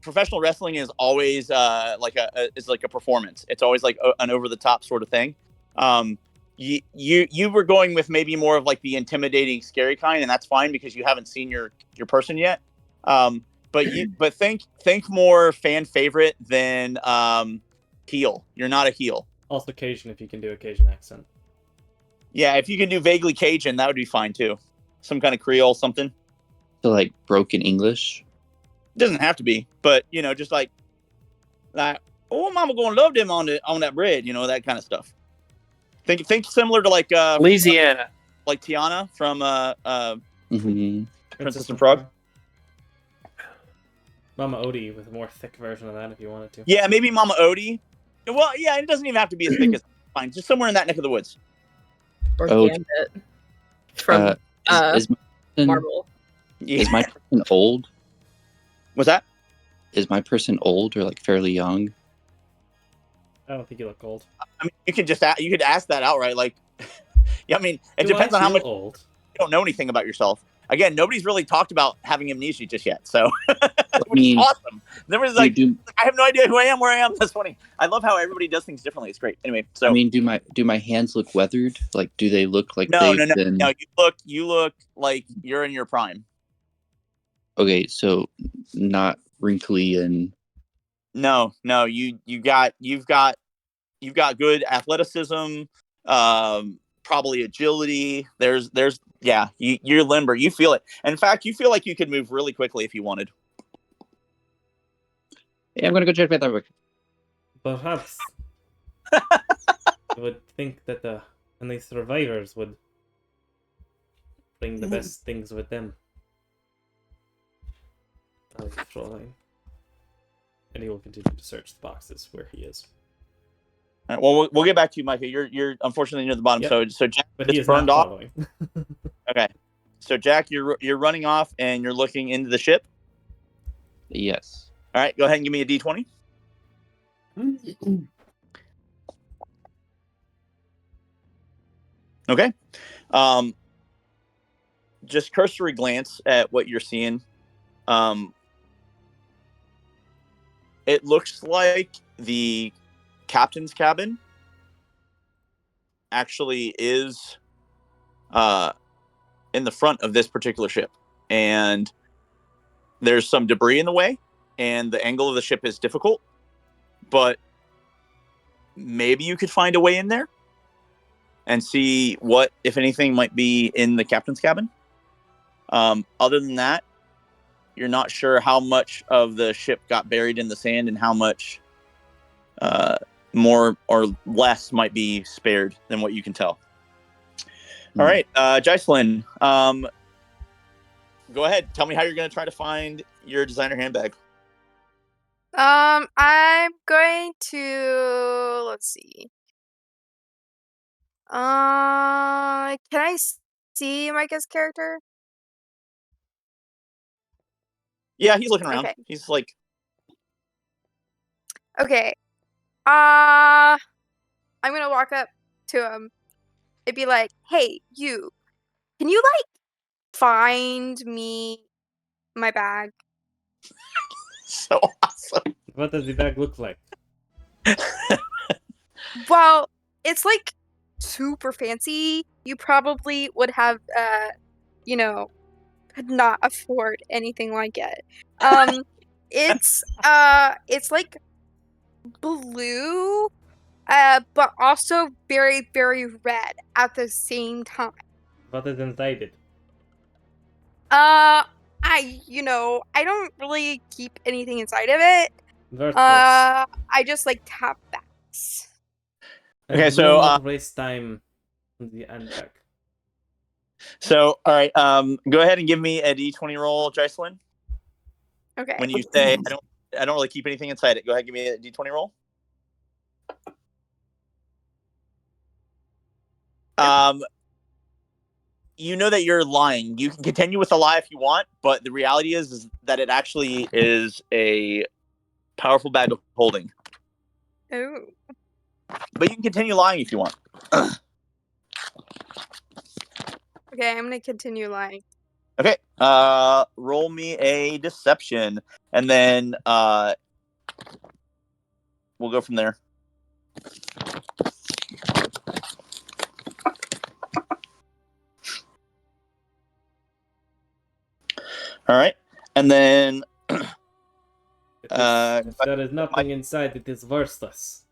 professional wrestling is always like a performance. It's always like an over the top sort of thing. You were going with maybe more of like the intimidating, scary kind, and that's fine because you haven't seen your person yet. But think more fan favorite than heel. You're not a heel. Also Cajun, if you can do a Cajun accent. Yeah, if you can do vaguely Cajun, that would be fine too. Some kind of Creole, something. So like broken English? It doesn't have to be, but just like, oh, mama gonna love them on that bread, that kind of stuff. Think similar to like Louisiana, like Tiana from Mm-hmm. Princess and Frog. Mama Odie with a more thick version of that if you wanted to. Yeah, maybe Mama Odie. Well, yeah, it doesn't even have to be as thick as fine. Just somewhere in that neck of the woods. Or Oh, Gambit from Is my person, Marvel. Yeah. is my person old? What's that? Is my person old or like fairly young? I don't think you look old. I mean, you could ask that outright. Like, yeah, I mean, it Do depends I on how feel much old. you don't know anything about yourself. Again, nobody's really talked about having amnesia just yet, so which mean, is awesome. Nobody's like, do I have no idea who I am, where I am. That's funny. I love how everybody does things differently. It's great. Anyway, so I mean, do my hands look weathered? Like, do they look like no. been... You look like you're in your prime. Okay, so not wrinkly and No, you've got good athleticism, probably agility. You're limber. You feel it. In fact, you feel like you could move really quickly if you wanted. Hey, I'm gonna go check that out. Perhaps I would think that the survivors would bring the best things with them. Fräulein. And he will continue to search the boxes where he is. All right, well, we'll get back to you, Micah. You're unfortunately near the bottom. Yep. So Jack But he just is not burned off. following. Okay. So Jack, you're running off and you're looking into the ship. Yes. All right, go ahead and give me a d20. Okay. Just cursory glance at what you're seeing. It looks like the captain's cabin actually is in the front of this particular ship. And there's some debris in the way, and the angle of the ship is difficult. But maybe you could find a way in there and see what, if anything, might be in the captain's cabin. Other than that, you're not sure how much of the ship got buried in the sand and how much more or less might be spared than what you can tell. All right, Jocelyn, go ahead. Tell me how you're going to try to find your designer handbag. I'm going to, let's see. Can I see Micah's character? Yeah, he's looking around. Okay. He's like, Okay. I'm gonna walk up to him and be like, "Hey, you, can you like find me my bag?" so awesome. What does the bag look like? Well, it's like super fancy. You probably would have, you know, could not afford anything like it. It's like blue, but also very, very red at the same time. What is inside it? I don't really keep anything inside of it. Worthless. I just like tap backs. Okay, I so, will not waste time on the handbag. So, all right, go ahead and give me a d20 roll, Jocelyn. Okay. When you say I don't really keep anything inside it, go ahead and give me a d20 roll. You know that you're lying. You can continue with the lie if you want, but the reality is that it actually is a powerful bag of holding. Oh. But you can continue lying if you want. Okay, I'm gonna continue lying. Okay. Roll me a deception, and then we'll go from there. All right, and then If there is nothing inside, it is worthless.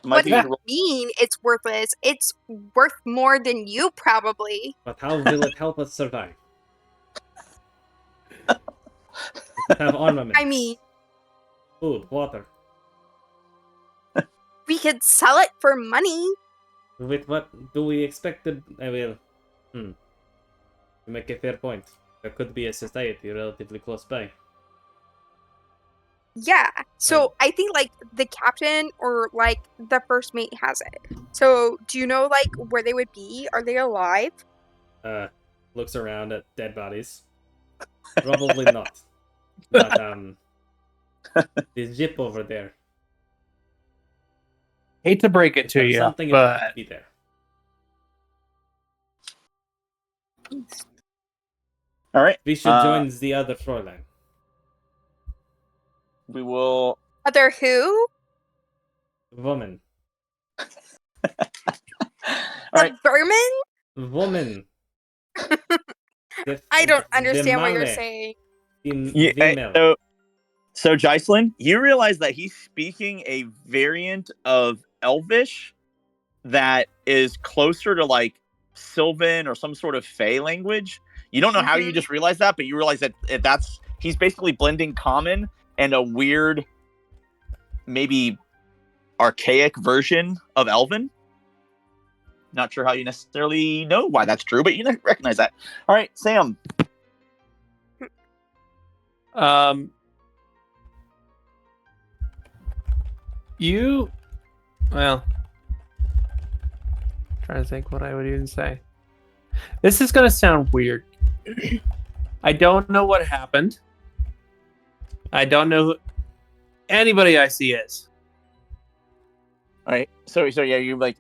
What does Mikey, that mean? It's worthless. It's worth more than you probably. But how will it help us survive? We could have armaments. I mean, Food, water. we could sell it for money. With what do we expect to... You make a fair point. There could be a society relatively close by. Yeah. So I think like the captain or like the first mate has it. So do you know like where they would be? Are they alive? Looks around at dead bodies. Probably not. But, the ship over there. Hate to break it to There's you, something but could be there. all right. We should join the other Fräulein. We will. Other who? Woman. All right. Vermin? Woman. I don't understand what you're male. saying. Female. So Jocelyn, you realize that he's speaking a variant of Elvish that is closer to like Sylvan or some sort of Fey language. You don't know how you just realized that, but you realize that he's basically blending common and a weird, maybe archaic version of Elven. Not sure how you necessarily know why that's true, but you recognize that. All right, Sam. Well, trying to think what I would even say. This is going to sound weird. I don't know what happened. I don't know who anybody I see is. All right. So yeah, you're like,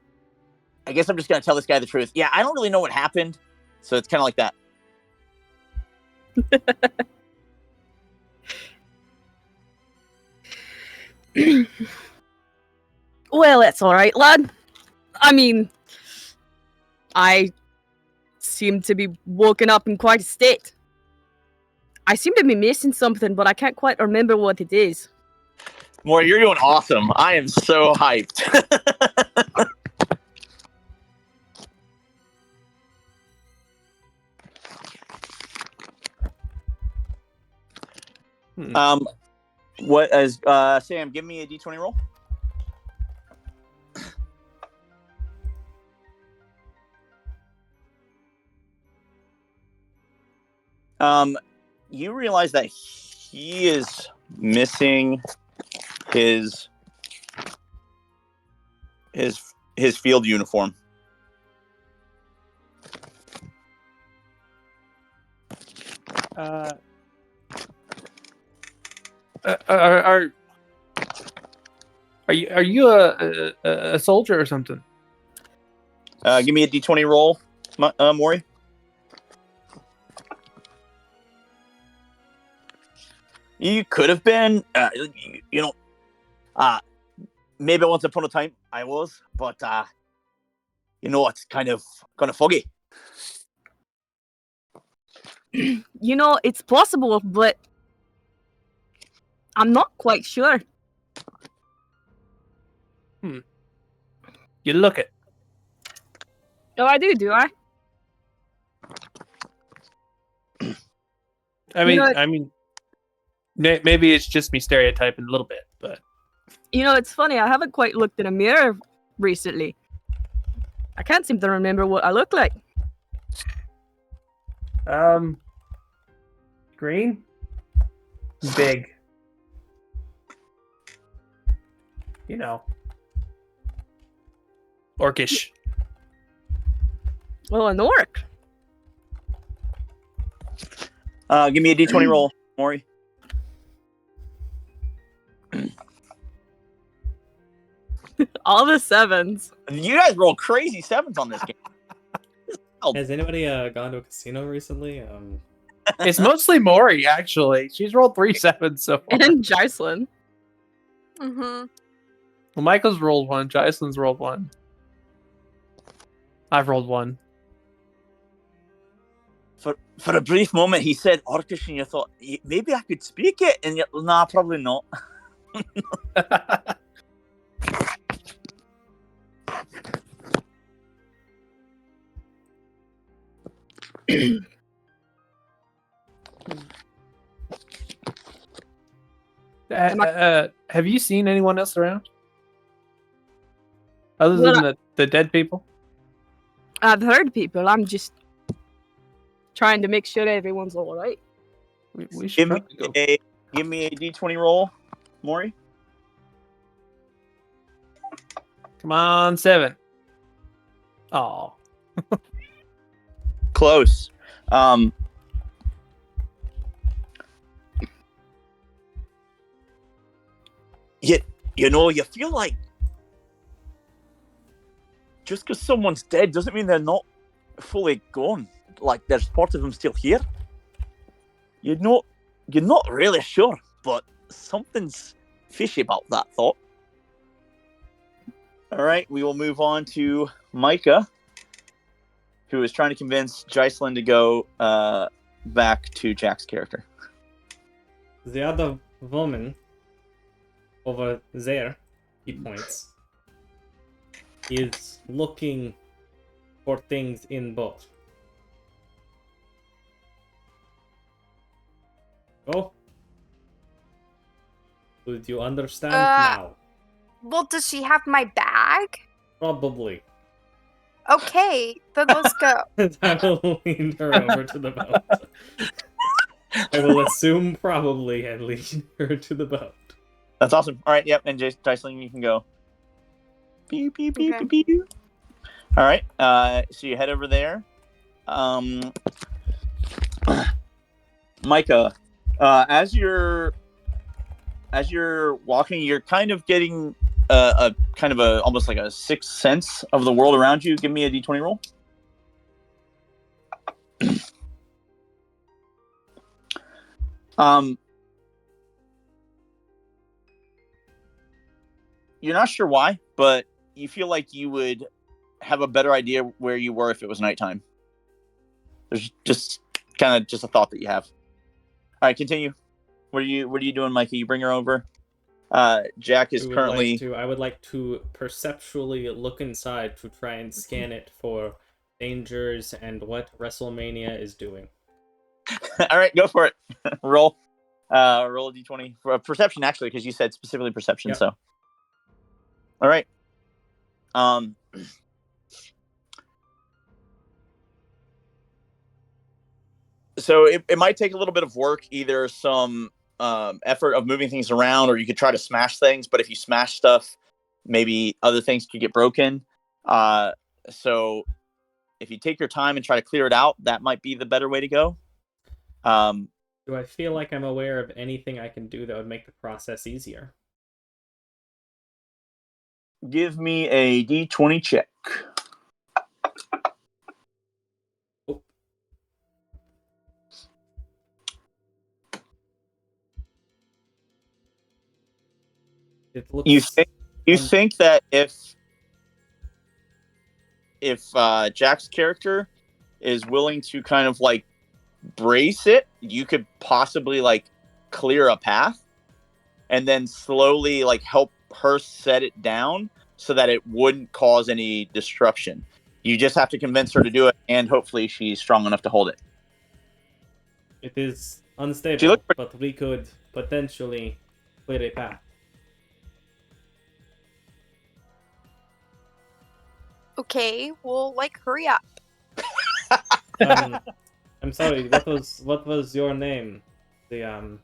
I guess I'm just gonna tell this guy the truth. Yeah, I don't really know what happened, so it's kind of like that. Well, that's all right, lad. I mean, I seem to be woken up in quite a state. I seem to be missing something, but I can't quite remember what it is. Maury, you're doing awesome. I am so hyped. What as Sam? Give me a d20 roll. You realize that he is missing his field uniform. Are you a soldier or something? Give me a d20 roll, Maury. You could have been, maybe once upon a time I was, but it's kind of foggy. It's possible, but I'm not quite sure. You look it. Oh, I do I? I mean, maybe it's just me stereotyping a little bit, but it's funny. I haven't quite looked in a mirror recently. I can't seem to remember what I look like. Green, big, orcish. Well, an orc. Give me a d20 roll, Maury. All the sevens. You guys roll crazy sevens on this game. Has anybody gone to a casino recently? It's mostly Maury, actually. She's rolled 3 sevens so far. And Jocelyn. Mm-hmm. Well, Michael's rolled 1. Jocelyn's rolled 1. I've rolled 1. For a brief moment, he said Orcish, and you thought maybe I could speak it, and you're, nah, probably not. Have you seen anyone else around? Other than the dead people? I've heard people. I'm just trying to make sure everyone's all right. We should give me a d20 roll, Maury. Come on, 7. Oh. Close. You feel like just because someone's dead doesn't mean they're not fully gone. Like there's part of them still here. You're not really sure, but something's fishy about that thought. All right, we will move on to Micah, who is trying to convince Jocelyn to go back to Jack's character. The other woman over there, he points, is looking for things in both. Oh. Would you understand now? Well, does she have my bag? Probably. Okay, then let's go. I will lean her over to the boat. I will assume probably and lead her to the boat. That's awesome. All right, yep. And Jocelyn, you can go. Pew, pew, pew, Okay. pew, pew. All right. So you head over there. Micah, as you're walking, you're kind of getting a kind of almost like a sixth sense of the world around you. Give me a d20 roll. You're not sure why, but you feel like you would have a better idea where you were if it was nighttime. There's just kind of just a thought that you have. All right, continue. What are you doing, Mikey? You bring her over. Jack is currently. I would like to perceptually look inside to try and scan it for dangers and what WrestleMania is doing. All right, go for it. Roll a d20 for perception, actually, because you said specifically perception. Yep. So, all right. So it might take a little bit of work, either some effort of moving things around, or you could try to smash things. But if you smash stuff, maybe other things could get broken. So if you take your time and try to clear it out, that might be the better way to go. Do I feel like I'm aware of anything I can do that would make the process easier? Give me a d20 check. Oh. It looks. You think that if Jack's character is willing to kind of like brace it, you could possibly like clear a path and then slowly like help her set it down so that it wouldn't cause any disruption. You just have to convince her to do it, and hopefully she's strong enough to hold it. It is unstable, pretty- but we could potentially clear a path. Okay, well, like, hurry up. I'm sorry. What was your name? The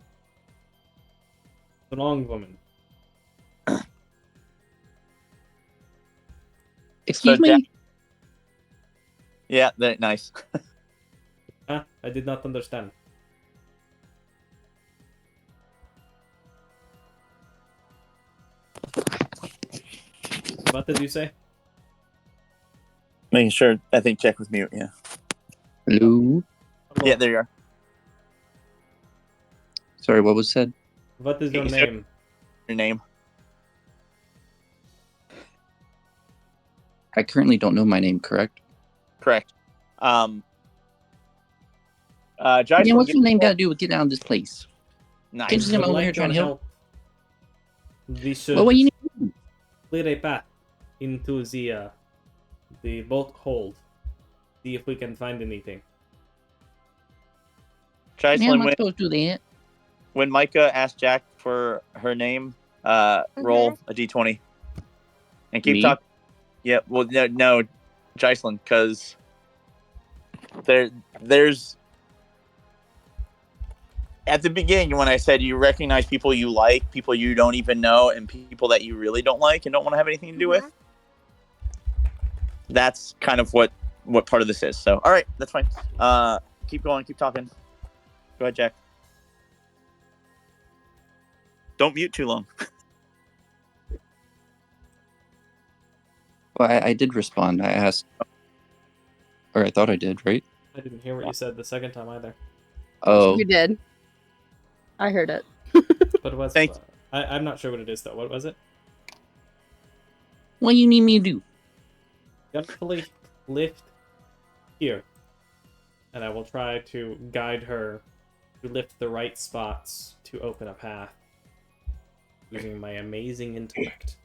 wrong woman. Excuse me? Yeah, nice. Huh? I did not understand. What did you say? Making sure. I think check with mute. Yeah. Hello? Yeah, there you are. Sorry, what was said? What is your Hey, sir. name? Your name. I currently don't know my name, correct? Correct. Man, Jason, what's your name got to do with getting out of this place? Nice. Can't you see I'm Would over like here trying to your help? We should Well, what do you need? clear a path into the boat hold. See if we can find anything. How am Jason, I supposed to do that? when Micah asked Jack for her name, roll a d20 and keep Me? talking. Yeah, well, no, Jocelyn, because there's at the beginning when I said you recognize people you like, people you don't even know, and people that you really don't like and don't want to have anything to do with. That's kind of what part of this is. So, all right, that's fine. Keep going, keep talking. Go ahead, Jack. Don't mute too long. Well, I did respond. I asked, or I thought I did, right? I didn't hear what you said the second time either. Oh, You did. I heard it. But what's Thanks. I'm not sure what it is though. What was it? what do you need me to do? Gently lift here, and I will try to guide her to lift the right spots to open a path using my amazing intellect.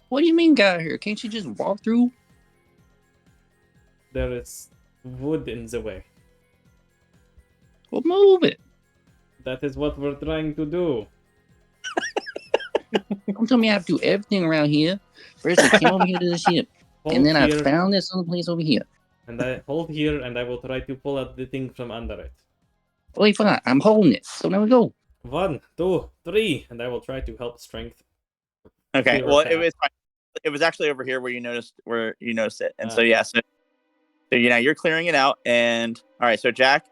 What do you mean, guy here? Can't you just walk through? There is wood in the way. Well, move it. That is what we're trying to do. Don't tell me I have to do everything around here. First, I came over here to the ship, Hold and then I here, found this other place over here. and I hold here, and I will try to pull out the thing from under it. Wait, fine. I'm holding it. So now we go. 1, 2, 3, and I will try to help strength. Okay. Clear Well, a path. it was actually over here where you noticed it, and Ah. so yeah, so you're clearing it out, and all right. So Jack,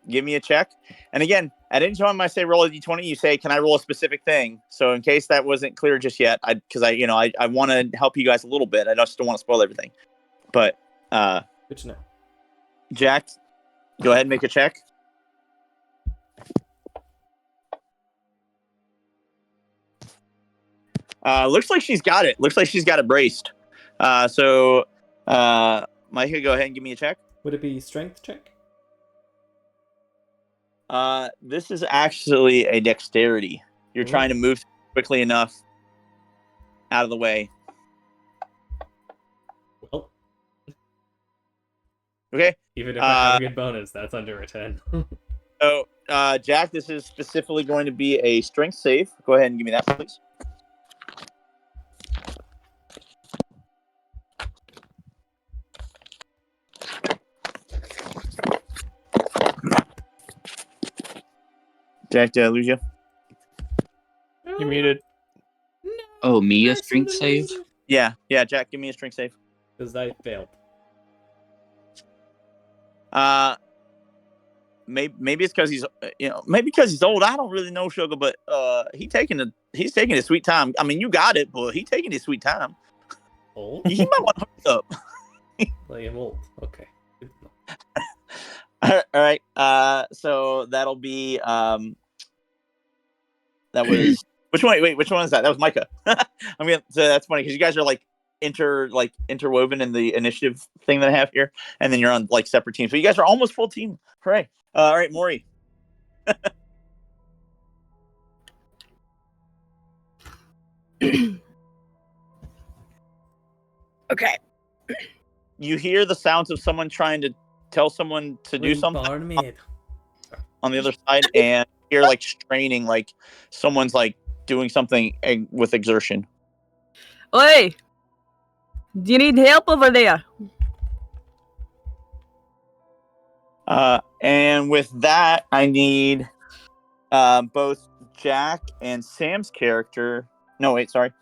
give me a check, and again, at any time I say roll a d20, you say, "Can I roll a specific thing?" So in case that wasn't clear just yet, because I want to help you guys a little bit. I just don't want to spoil everything, but Good to know. Jack, go ahead and make a check. Looks like she's got it. Looks like she's got it braced. So, Micah, go ahead and give me a check. Would it be strength check? This is actually a dexterity. You're Ooh. trying to move quickly enough out of the way. Well, Okay. even if I have a good bonus, that's under a 10. So, Jack, this is specifically going to be a strength save. Go ahead and give me that, please. Jack, did I lose you? You muted. Oh, me a strength save? Yeah, Jack, give me a strength save. Because I failed. Maybe it's because maybe because he's old. I don't really know, Sugar, but he's taking his sweet time. I mean, you got it, but he's taking his sweet time. Old? He might want to hook up. Like I'm old. Okay. All right. So that'll be that was which one? Wait, which one is that? That was Micah. I mean, so that's funny because you guys are interwoven in the initiative thing that I have here, and then you're on separate teams. So you guys are almost full team. Hooray! All right, Maury. Okay. You hear the sounds of someone trying to tell someone to do something on the other side, and you're straining, like someone's doing something with exertion. Oi! Do you need help over there? And with that, I need both Jack and Sam's character. No, wait, sorry.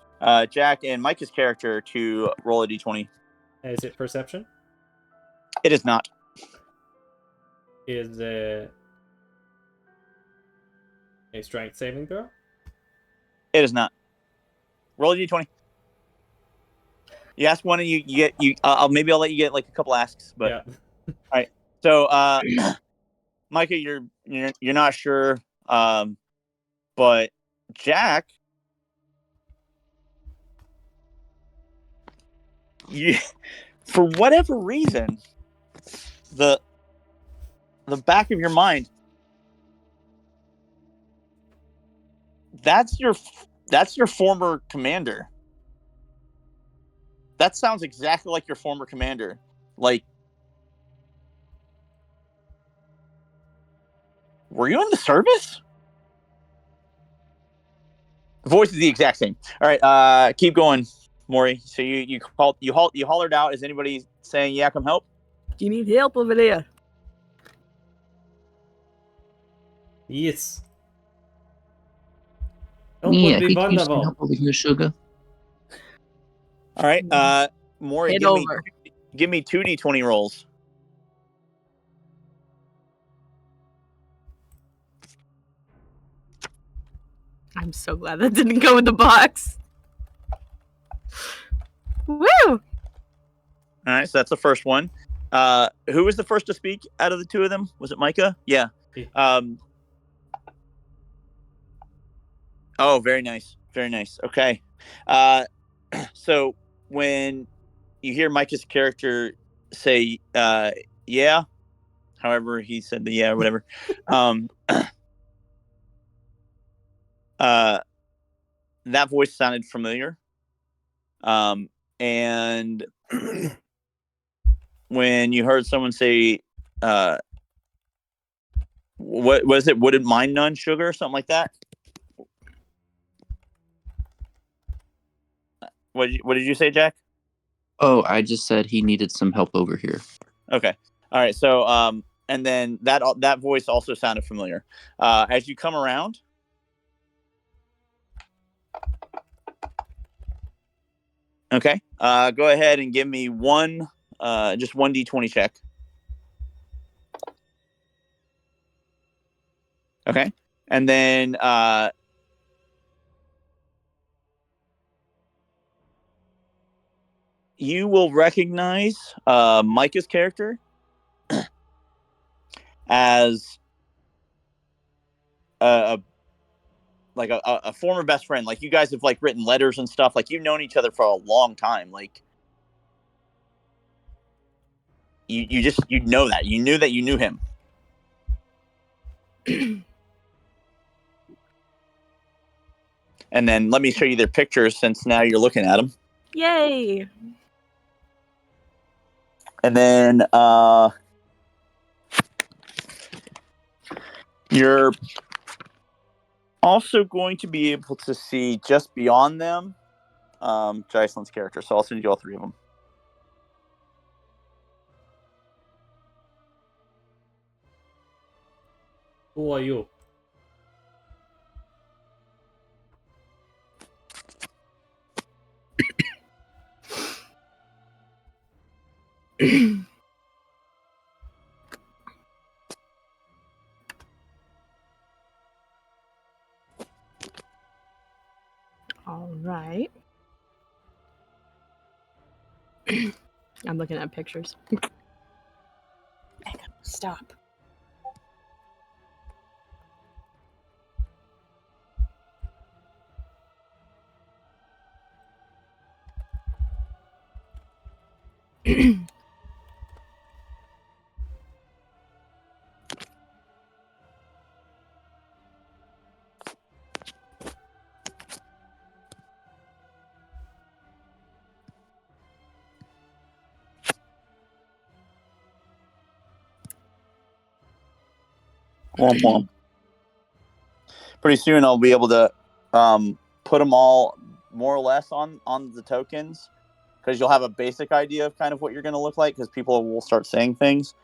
Jack and Micah's character to roll a d20. Is it perception? It is not. Is it a strength saving throw? It is not. Roll a d20. You ask one, and you get maybe I'll let you get a couple asks, but yeah. All right. So, Micah, you're not sure, but Jack, for whatever reason, the back of your mind, that's your former commander. That sounds exactly like your former commander. Were you in the service? The voice is the exact same. All right, keep going, Maury. So you hollered out. Is anybody saying, "Yeah, come help"? Do you need help over there? Yes. Help Yeah, would be could you use some wonderful. help over here, Sugar? All right, Maury, Head give over. me 2d20 rolls. I'm so glad that didn't go in the box. Woo! All right, so that's the first one. Who was the first to speak out of the two of them? Was it Micah? Yeah. Oh, very nice. Very nice. Okay. So when you hear Micah's character say, yeah, however he said the yeah or whatever, that voice sounded familiar. And when you heard someone say, what was it? Wouldn't mind none, Sugar, or something like that? What did you say, Jack? Oh, I just said he needed some help over here. Okay. All right. So and then that voice also sounded familiar. As you come around, okay. Go ahead and give me just one d20 check. Okay, and then you will recognize Micah's character as a former best friend. Like, you guys have like written letters and stuff. Like, you've known each other for a long time. Like, you know that you knew him. And then let me show you their pictures, since now you're looking at them. Yay! And then you're also going to be able to see just beyond them Jocelyn's character. So I'll send you all three of them. Who are you? All right. I'm looking at pictures. Stop. Womp womp. Pretty soon I'll be able to put them all more or less on the tokens, because you'll have a basic idea of kind of what you're going to look like, because people will start saying things.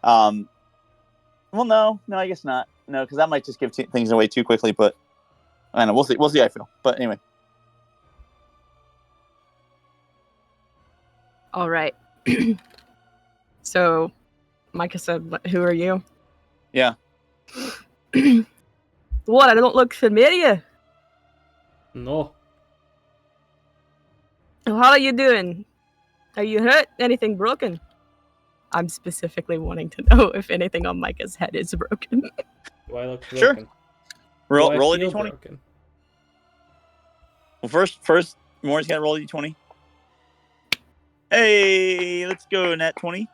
Well, no, I guess not. No, because that might just give things away too quickly. But I don't know. We'll see how I feel. But anyway. All right. So, Micah said, "Who are you?" Yeah. What? I don't look familiar. No. How are you doing? Are you hurt? Anything broken? I'm specifically wanting to know if anything on Micah's head is broken. Do I look Sure. broken? Roll Do I a feel d20. broken? Well, first, Maury's got to roll a d20. Hey, let's go, nat 20.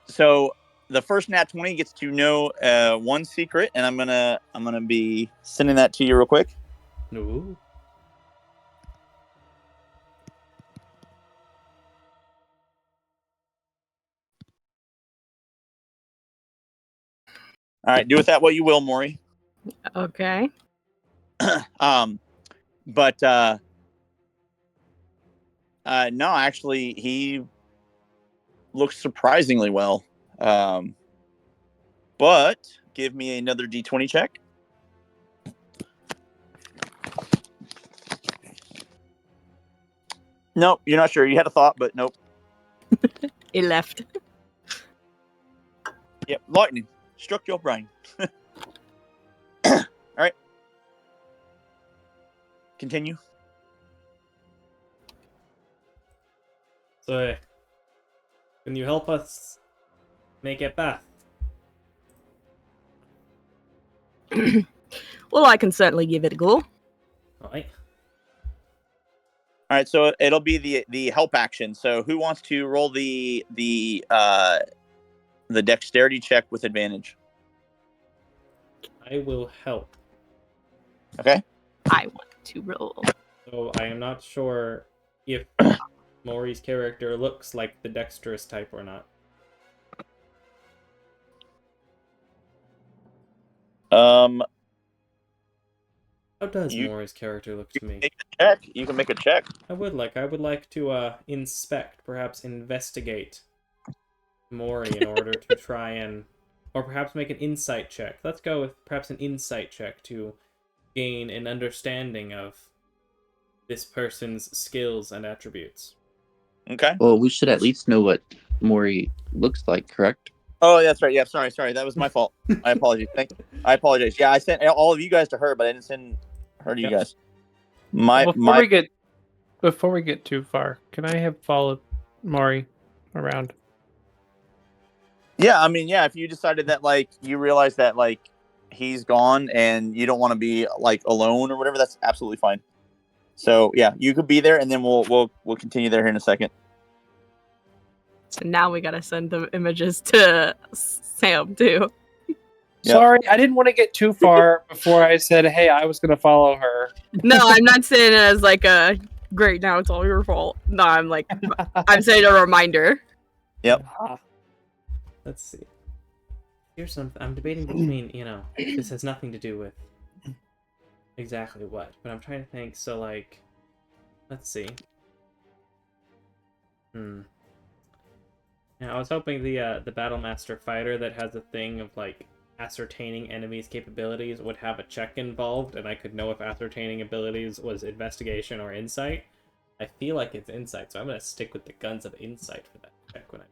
So the first nat 20 gets to know one secret, and I'm gonna be sending that to you real quick. No. All right, do with that what you will, Maury. Okay. But no, actually, he looks surprisingly well. But give me another d20 check. Nope, you're not sure. You had a thought, but nope. It left. Yep, lightning struck your brain. All right. Continue. So, can you help us make it back? Well, I can certainly give it a go. Alright. All right, so it'll be the help action. So who wants to roll the dexterity check with advantage? I will help. Okay. I want to roll. So I am not sure if Maury's character looks like the dexterous type or not. How does Maury's character look to me? Make a check. You can make a check. I would like to inspect, perhaps investigate Mori in order to try and, or perhaps make an insight check. Let's go with perhaps an insight check to gain an understanding of this person's skills and attributes. Okay. Well, we should at least know what Mori looks like, correct? Oh, that's right. Yeah, sorry. That was my fault. I apologize. I apologize. Yeah, I sent all of you guys to her, but I didn't send her to you guys. Before we get too far, can I have followed Mari around? Yeah, I mean, yeah, if you decided that like you realize that like he's gone and you don't want to be like alone or whatever, that's absolutely fine. So yeah, you could be there, and then we'll continue there here in a second. So now we gotta send the images to Sam too. Yep. Sorry, I didn't want to get too far before I said, hey, I was going to follow her. No, I'm not saying it as like a great. Now it's all your fault. No, I'm like I'm saying a reminder. Yep. Let's see. Here's something. I'm debating between, this has nothing to do with exactly what, but I'm trying to think. So, like, let's see. Yeah, I was hoping the Battlemaster fighter that has a thing of like ascertaining enemies' capabilities would have a check involved, and I could know if ascertaining abilities was investigation or insight. I feel like it's insight, so I'm gonna stick with the guns of insight for that check when I.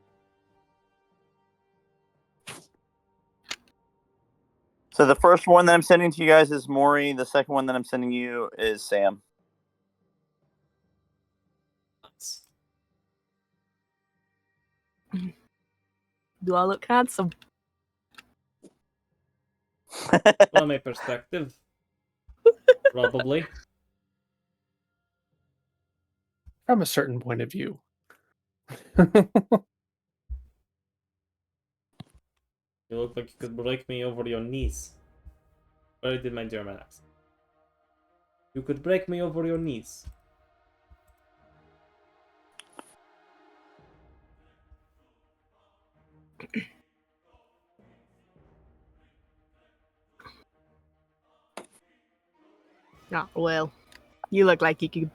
So the first one that I'm sending to you guys is Maury. The second one that I'm sending you is Sam. Do I look handsome? From my perspective, probably. From a certain point of view. You look like you could break me over your knees. But I did my German accent. You could break me over your knees. Oh, well, you look like you could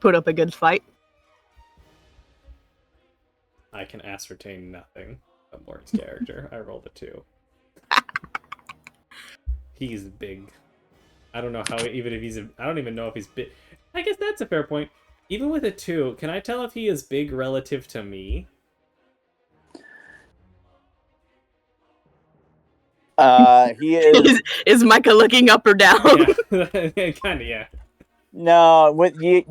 put up a good fight. I can ascertain nothing of Morgan's character. I rolled a 2. He's big. I don't know how, even if he's, I don't even know if he's big. I guess that's a fair point. Even with a 2, can I tell if he is big relative to me? He is. Is Micah looking up or down? Yeah, kind of, yeah. No, with you,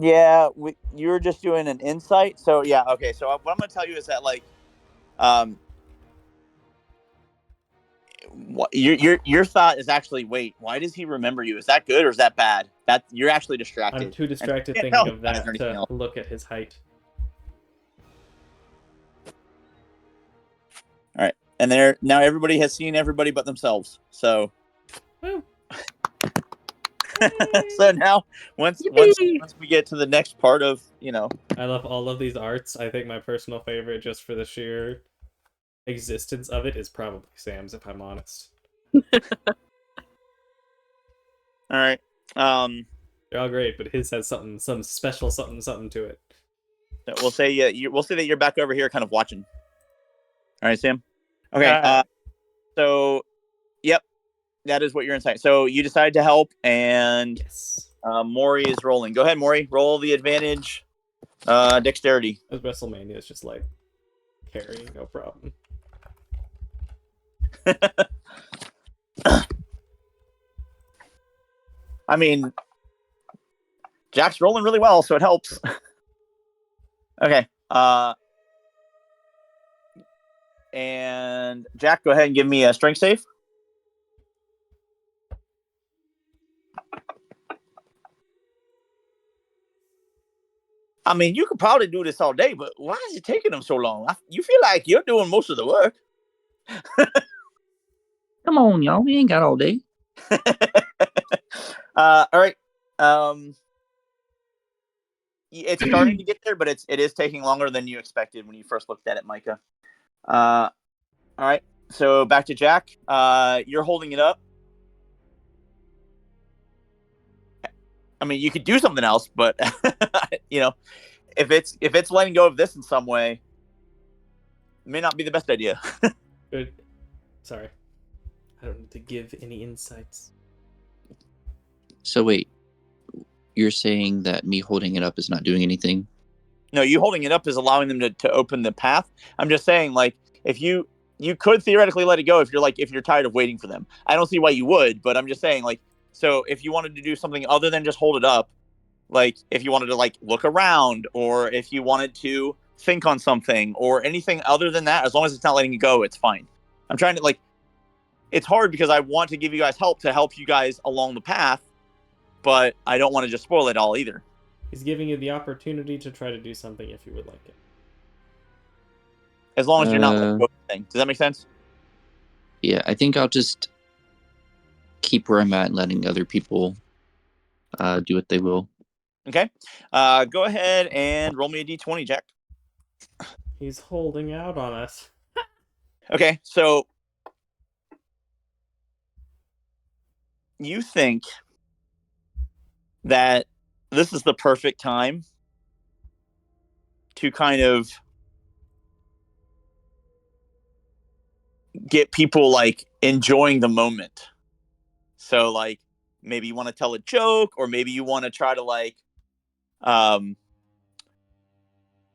you're just doing an insight. So yeah, okay. So what I'm gonna tell you is that like, what your thought is actually, wait, why does he remember you? Is that good or is that bad? That you're actually distracted. I'm too distracted thinking thinking of that to look at his height. All right, and there now everybody has seen everybody but themselves. So. So now, once we get to the next part of, I love all of these arts. I think my personal favorite, just for the sheer existence of it, is probably Sam's, if I'm honest. All right. They're all great, but his has some special something to it. We'll say we'll say that you're back over here, kind of watching. All right, Sam. Okay. So, yep. That is what you're inside. So you decide to help, and yes. Maury is rolling. Go ahead, Maury. Roll the advantage. Dexterity. As WrestleMania is just like carrying, no problem. I mean, Jack's rolling really well, so it helps. Okay. And Jack, go ahead and give me a strength save. I mean, you could probably do this all day, but why is it taking them so long? You feel like you're doing most of the work. Come on, y'all. We ain't got all day. All right. It's starting to get there, but it is taking longer than you expected when you first looked at it, Micah. All right. So back to Jack. You're holding it up. I mean, you could do something else, but if it's letting go of this in some way, may not be the best idea. Good. Sorry. I don't need to give any insights. So wait, you're saying that me holding it up is not doing anything? No, you holding it up is allowing them to open the path. I'm just saying, like, if you could theoretically let it go if you're tired of waiting for them. I don't see why you would, but I'm just saying, like, so if you wanted to do something other than just hold it up, like if you wanted to like look around, or if you wanted to think on something, or anything other than that, as long as it's not letting you go, it's fine. I'm trying to like, it's hard because I want to give you guys help to help you guys along the path, but I don't want to just spoil it all either. He's giving you the opportunity to try to do something if you would like it. As long as you're not letting go of the thing. Does that make sense? Yeah, I think I'll just keep where I'm at and letting other people do what they will. Okay. Go ahead and roll me a d20, Jack. He's holding out on us. Okay, so you think that this is the perfect time to kind of get people like enjoying the moment. So like maybe you want to tell a joke, or maybe you want to try to like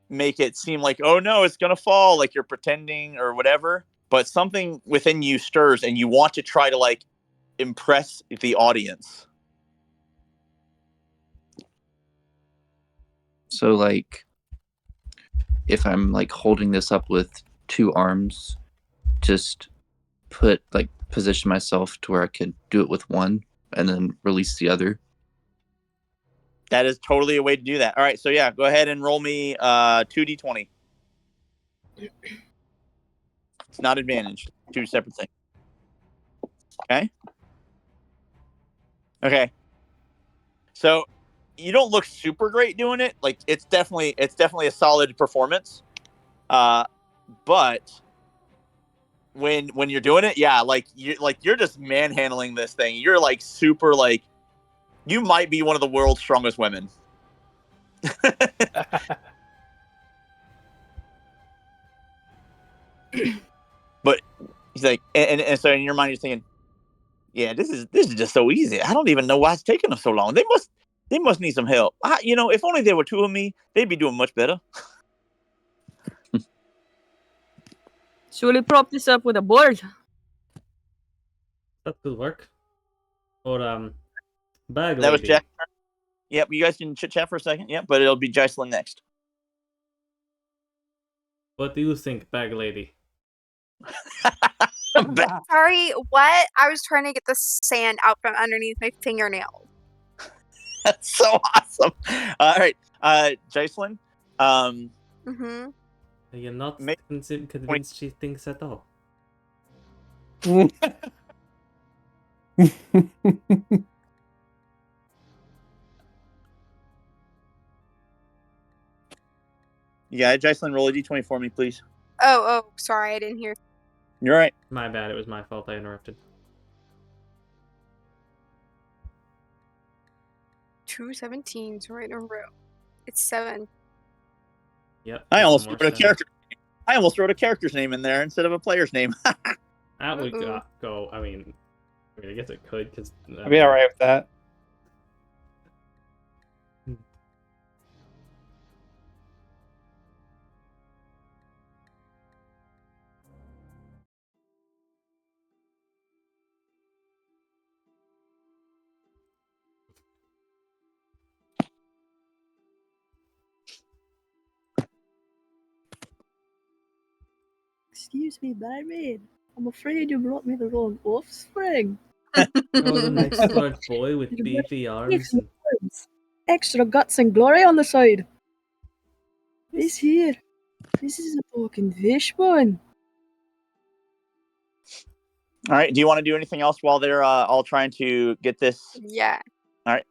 make it seem like, oh no, it's gonna fall, like you're pretending or whatever, but something within you stirs and you want to try to like impress the audience. So like, if I'm like holding this up with 2 arms, just position myself to where I could do it with one and then release the other. That is totally a way to do that. All right, so yeah, go ahead and roll me 2d20. It's not advantage. 2 separate things. Okay. So you don't look super great doing it. Like it's definitely a solid performance. But when you're doing it, yeah, like you're just manhandling this thing. You're like super like, you might be one of the world's strongest women. But he's like, and so in your mind you're thinking, yeah, this is just so easy. I don't even know why it's taking them so long. They must need some help. If only there were 2 of me, they'd be doing much better. Should we prop this up with a board? That could work. Or bag That was lady. Jack. Yep, you guys can chit chat for a second. Yep, but it'll be Jocelyn next. What do you think, bag lady? Sorry, what? I was trying to get the sand out from underneath my fingernails. That's so awesome. All right, Jocelyn. Mm-hmm. You're not Make- convinced she thinks at all. Yeah, Jocelyn, roll a d20 for me, please. Oh, sorry, I didn't hear. You're right. My bad, it was my fault I interrupted. 2 17s right in a row. It's 7. Yep. I there's almost more wrote a seven. character. I almost wrote a character's name in there instead of a player's name. That would Uh-oh. go. I mean, I guess it could, because I'd be alright with that. Excuse me, barmaid. I'm afraid you brought me the wrong offspring. Oh, the next large boy with You're beefy arms. And... Extra guts and glory on the side. This here. This is a talking fish one. All right. Do you want to do anything else while they're all trying to get this? Yeah. All right.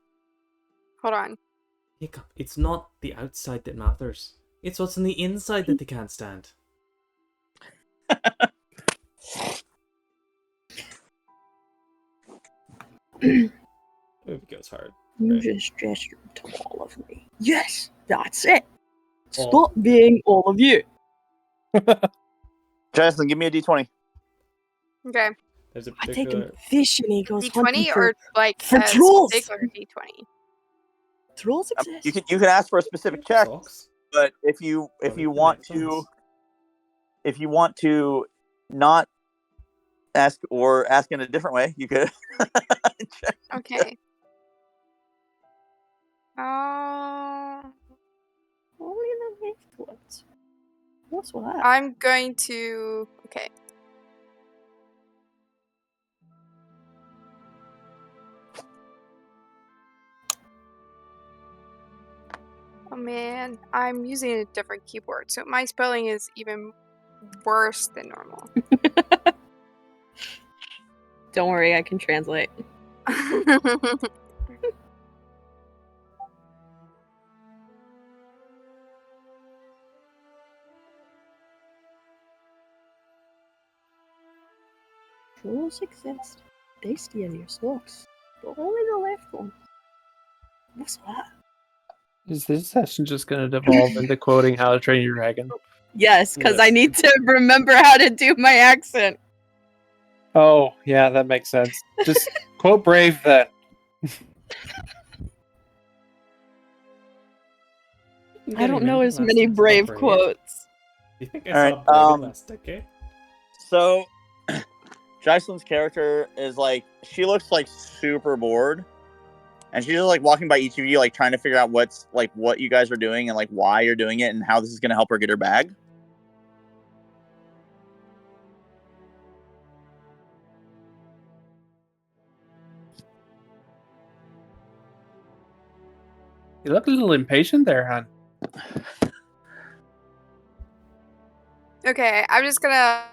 Hold on. Hiccup, it's not the outside that matters. It's what's on the inside that they can't stand. Movie goes hard. You Right. just gestured to all of me. Yes, that's it. All. Stop being all of you. Justin, give me a D20. Okay. There's a I take particular. him fishing. He goes hunting D20 for or like for a trolls. particular D20? trolls exist. You can ask for a specific check, Socks? but if you That want makes to sense. not ask or ask in a different way, you could. Okay. Only the left ones. What's that? I'm going to. Okay. Oh man, I'm using a different keyboard, so my spelling is even worse than normal. Don't worry, I can translate. Trolls exist. They steal your socks, but only the left one. What's that? Is this session just going to devolve into quoting How to Train Your Dragon? Yes, because I Yes. need to remember how to do my accent. Oh, yeah, that makes sense. Just quote Brave then. I don't know as many Last brave Brave. quotes. Do you think I All saw right, Brave in last decade? So, Jocelyn's character is like, she looks like super bored, and she's just like walking by each of you, like trying to figure out what you guys are doing and like why you're doing it and how this is going to help her get her bag. You look a little impatient there, hon. Okay, I'm just gonna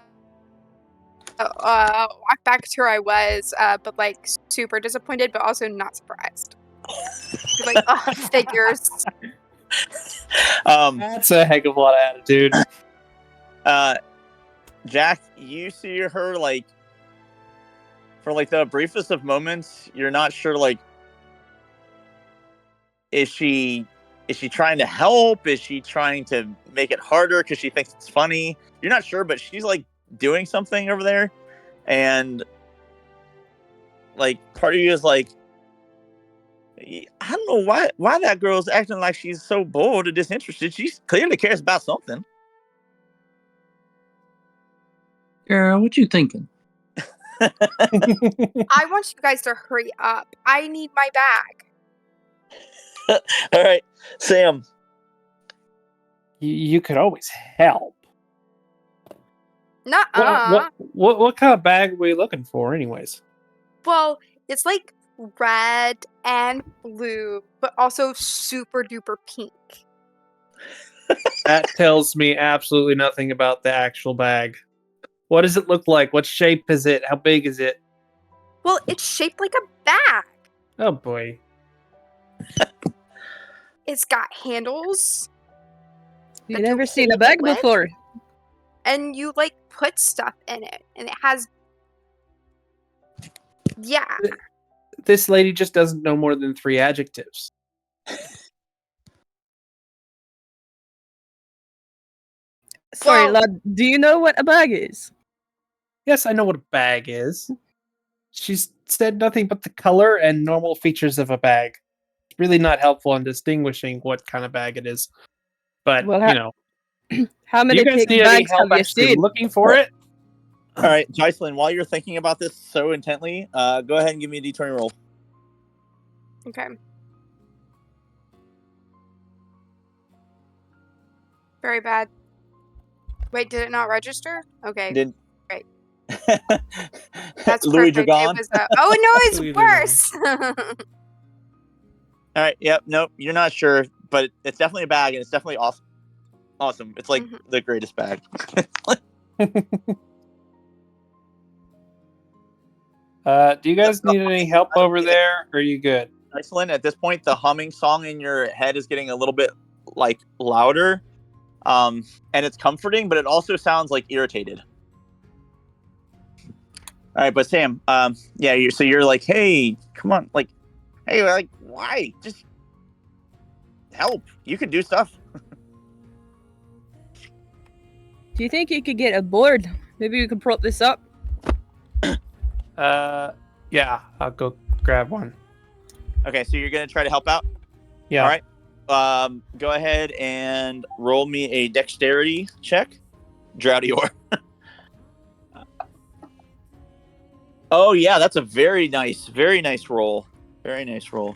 walk back to where I was, but like super disappointed, but also not surprised. Like, oh, figures. That's a heck of a lot of attitude. Jack, you see her like for like the briefest of moments, you're not sure like is she trying to help? Is she trying to make it harder because she thinks it's funny? You're not sure, but she's like doing something over there, and like part of you is like, I don't know why that girl's acting like she's so bored or disinterested. She clearly cares about something. Girl, what you thinking? I want you guys to hurry up. I need my bag. All right, Sam. You could always help. Nuh-uh. What kind of bag were you looking for, anyways? Well, it's like red and blue, but also super duper pink. That tells me absolutely nothing about the actual bag. What does it look like? What shape is it? How big is it? Well, it's shaped like a bag. Oh boy. It's got handles. You that never you seen a hold bag it with, before. And you like put stuff in it, and it has. Yeah. This lady just doesn't know more than 3 adjectives. Sorry, Well- lad. Do you know what a bag is? Yes, I know what a bag is. She's said nothing but the color and normal features of a bag. It's really not helpful in distinguishing what kind of bag it is. But, Well, you know. How Do many you guys pink need any bags help have you actually seen? looking for it? All right, Jocelyn, while you're thinking about this so intently, go ahead and give me a D20 roll. Okay. Very bad. Wait, did it not register? Okay. Did Great. That's Louis perfect. Dragon? It was. Oh no, Louis it's worse. All right, yep, nope, you're not sure, but it's definitely a bag, and it's definitely awesome. Awesome. It's like the greatest bag. Do you guys need any help over there? Or are you good? Excellent. At this point, the humming song in your head is getting a little bit like louder, and it's comforting, but it also sounds like irritated. All right, but Sam, yeah, you're like, hey, come on, like, hey, like, why? Just help. You can do stuff. Do you think you could get a board? Maybe we could prop this up. Yeah, I'll go grab one. Okay, so you're gonna try to help out. Yeah. All right. Go ahead and roll me a dexterity check. Droughtior. Oh yeah, that's a very nice roll. Very nice roll.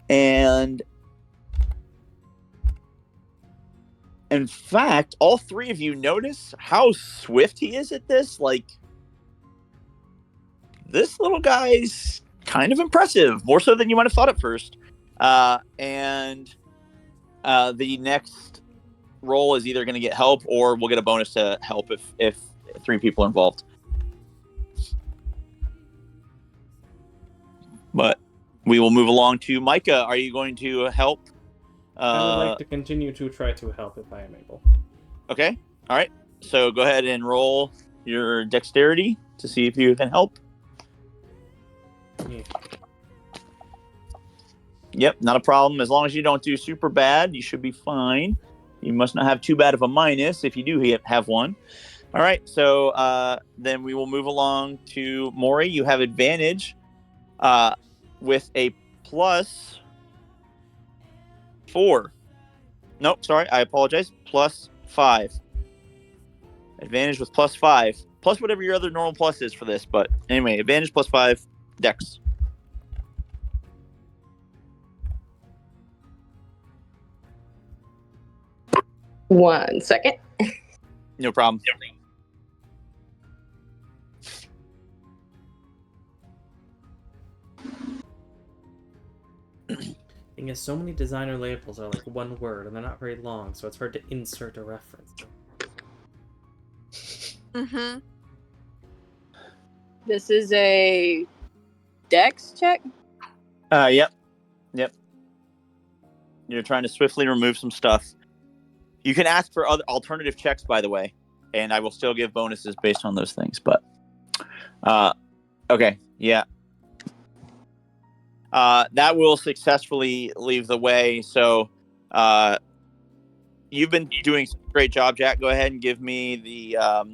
And in fact, all three of you notice how swift he is at this. Like, this little guy's kind of impressive, more so than you might have thought at first. And the next roll is either going to get help or we'll get a bonus to help if three people are involved. But we will move along to Micah. Are you going to help? I would like to continue to try to help if I am able. Okay. All right. So go ahead and roll your dexterity to see if you can help. Yeah. Yep, not a problem. As long as you don't do super bad, you should be fine. You must not have too bad of a minus if you do have one. All right. So then we will move along to Maury. You have advantage with a +4. Nope, sorry. I apologize. +5. Advantage with +5. Plus whatever your other normal plus is for this. But anyway, advantage +5. Dex. One second. No problem. Thing is, so many designer labels are like one word, and they're not very long, so it's hard to insert a reference. Mm-hmm. This is a dex check? Yep. You're trying to swiftly remove some stuff. You can ask for other alternative checks, by the way, and I will still give bonuses based on those things. But, okay, yeah. That will successfully leave the way. So, you've been doing a great job, Jack. Go ahead and give me a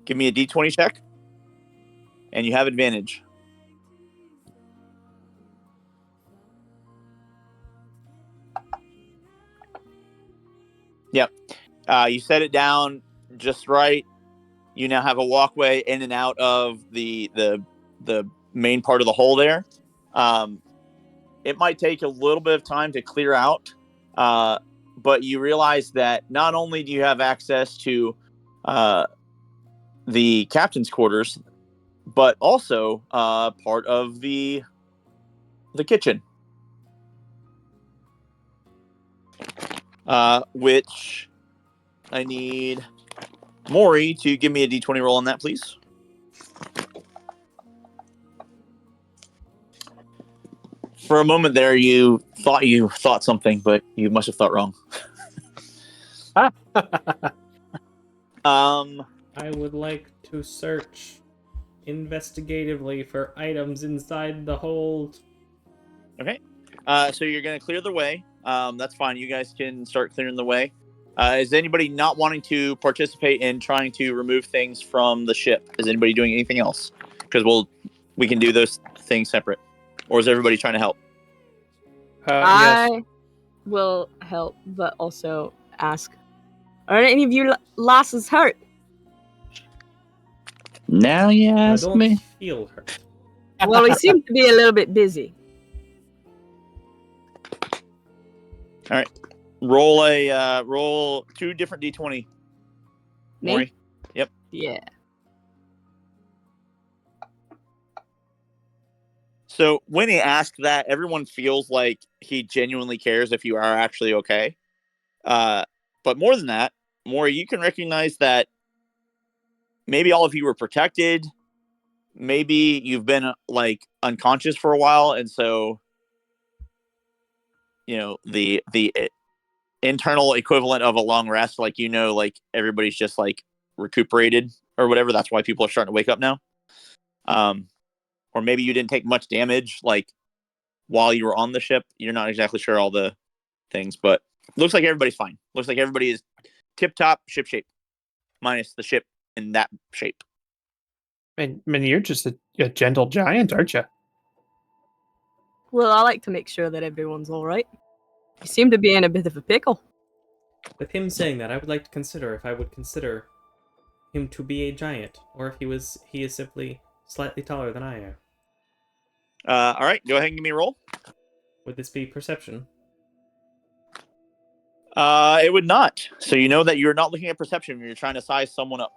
D20 check, and you have advantage. Yep. You set it down just right. You now have a walkway in and out of the main part of the hole there. It might take a little bit of time to clear out, but you realize that not only do you have access to the captain's quarters, but also part of the kitchen, which I need Maury to give me a D20 roll on that, please. For a moment there, you thought something, but you must have thought wrong. I would like to search investigatively for items inside the hold. Okay. So you're going to clear the way. That's fine. You guys can start clearing the way. Is anybody not wanting to participate in trying to remove things from the ship? Is anybody doing anything else? Because we can do those things separate. Or is everybody trying to help? Yes. I will help, but also ask, are any of you lasses hurt? Now you I ask don't me. feel hurt. Well, we seem to be a little bit busy. All right. Roll 2 different D20. Me? Maury. Yep. Yeah. So when he asked that, everyone feels like he genuinely cares if you are actually okay. But more than that, Maury, you can recognize that maybe all of you were protected. Maybe you've been like unconscious for a while, and so the internal equivalent of a long rest, like like everybody's just like recuperated or whatever. That's why people are starting to wake up now. Or maybe you didn't take much damage like while you were on the ship. You're not exactly sure all the things, but looks like everybody's fine. Looks like everybody is tip-top ship shape, minus the ship in that shape. I mean, you're just a gentle giant, aren't you? Well, I like to make sure that everyone's all right. You seem to be in a bit of a pickle. With him saying that, I would like to consider if I would consider him to be a giant, or if he is simply slightly taller than I am. All right, go ahead and give me a roll. Would this be perception? It would not. So you know that you're not looking at perception when you're trying to size someone up.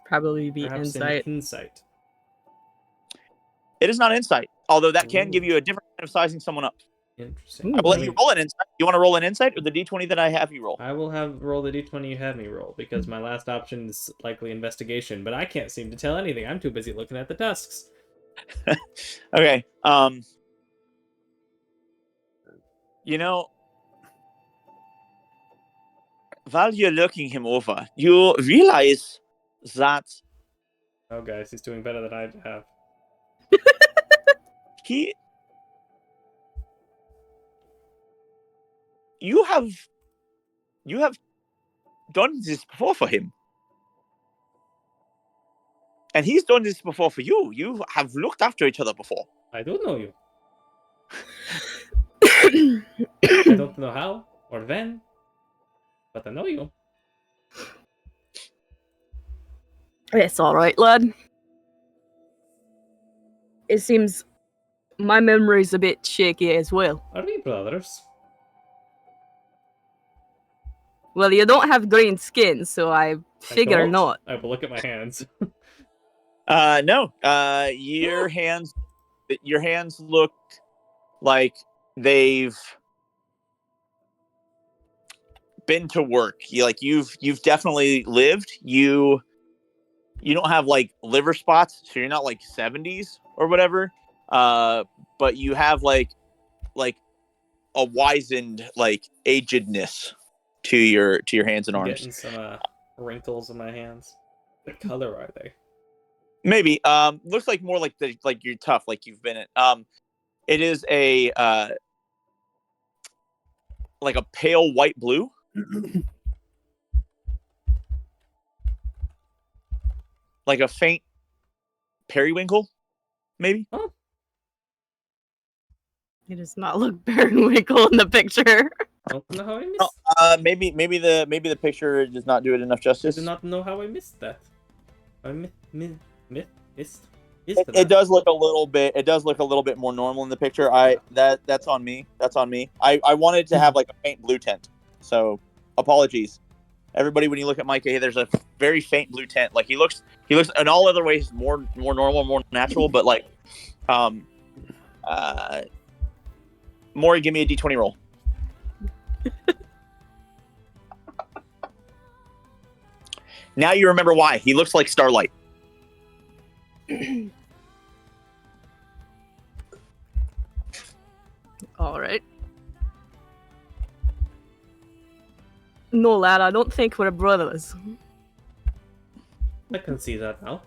Probably be Perhaps insight. an insight. It is not insight, although that can Ooh. give you a different kind of sizing someone up. Interesting. I will let you roll an insight. You want to roll an insight or the d20 that I have you roll? I will roll the d20 you had me roll, because my last option is likely investigation, but I can't seem to tell anything. I'm too busy looking at the tusks. Okay. You know, while you're looking him over, you realize that Oh, guys, he's doing better than I have. you have done this before for him. And he's done this before for you. You have looked after each other before. I do know you. I don't know how or when, but I know you. It's all right, lad. It seems my memory's a bit shaky as well. Are we brothers? Well, you don't have green skin, so I figure don't? not. I will look at my hands. No. Your hands look like they've been to work. You've definitely lived. You don't have like liver spots, so you're not like 70s or whatever. But you have like a wizened, like agedness to your hands and I'm arms. getting some wrinkles in my hands. What color are they? Maybe. Looks like more like you're tough, like you've been it. It is a like a pale white blue. Like a faint periwinkle, maybe. Oh, It does not look periwinkle in the picture. I don't know how I missed. Maybe the picture does not do it enough I justice. do not know how I missed that. I missed. It does look a little bit. It does look a little bit more normal in the picture. That's on me. That's on me. I wanted to have like a faint blue tint. So apologies, everybody. When you look at Micah, there's a very faint blue tint. Like he looks in all other ways more normal, more natural. But like, Maury, give me a d20 roll. Now you remember why he looks like Starlight. All right. No, lad, I don't think we're brothers. I can see that now.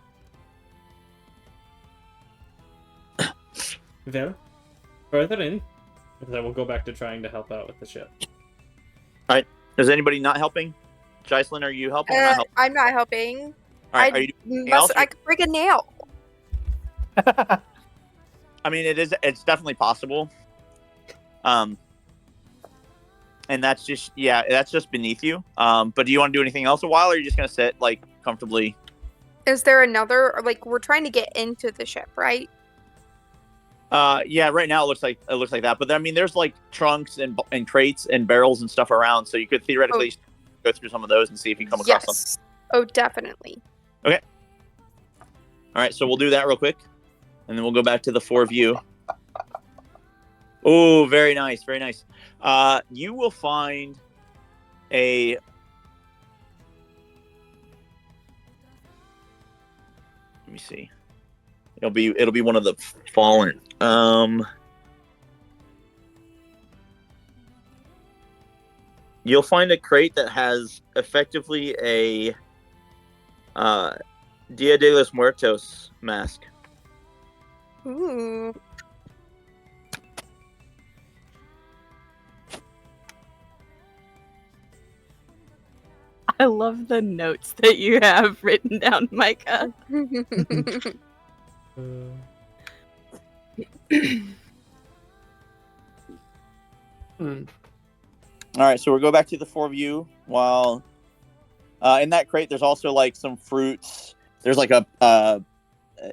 Well, further in, because I will go back to trying to help out with the ship. All right. Is anybody not helping? Jocelyn, are you helping or not helping? I'm not helping. All right. Are you doing anything else? I could break a nail. I mean, it's definitely possible. And that's just beneath you. But do you want to do anything else a while, or are you just gonna sit like comfortably? Is there another, like, we're trying to get into the ship, right? Yeah, right now it looks like that. But I mean, there's like trunks and crates and barrels and stuff around, so you could theoretically go through some of those and see if you come across something. Oh, definitely. Okay. All right, so we'll do that real quick, and then we'll go back to the four of you. Oh, very nice, very nice. You will find a. Let me see. It'll be one of the fallen. You'll find a crate that has effectively a Dia de los Muertos mask. Ooh. I love the notes that you have written down, Micah. Hmm. All right, so we'll go back to the four of you. While in that crate, there's also like some fruits. There's like a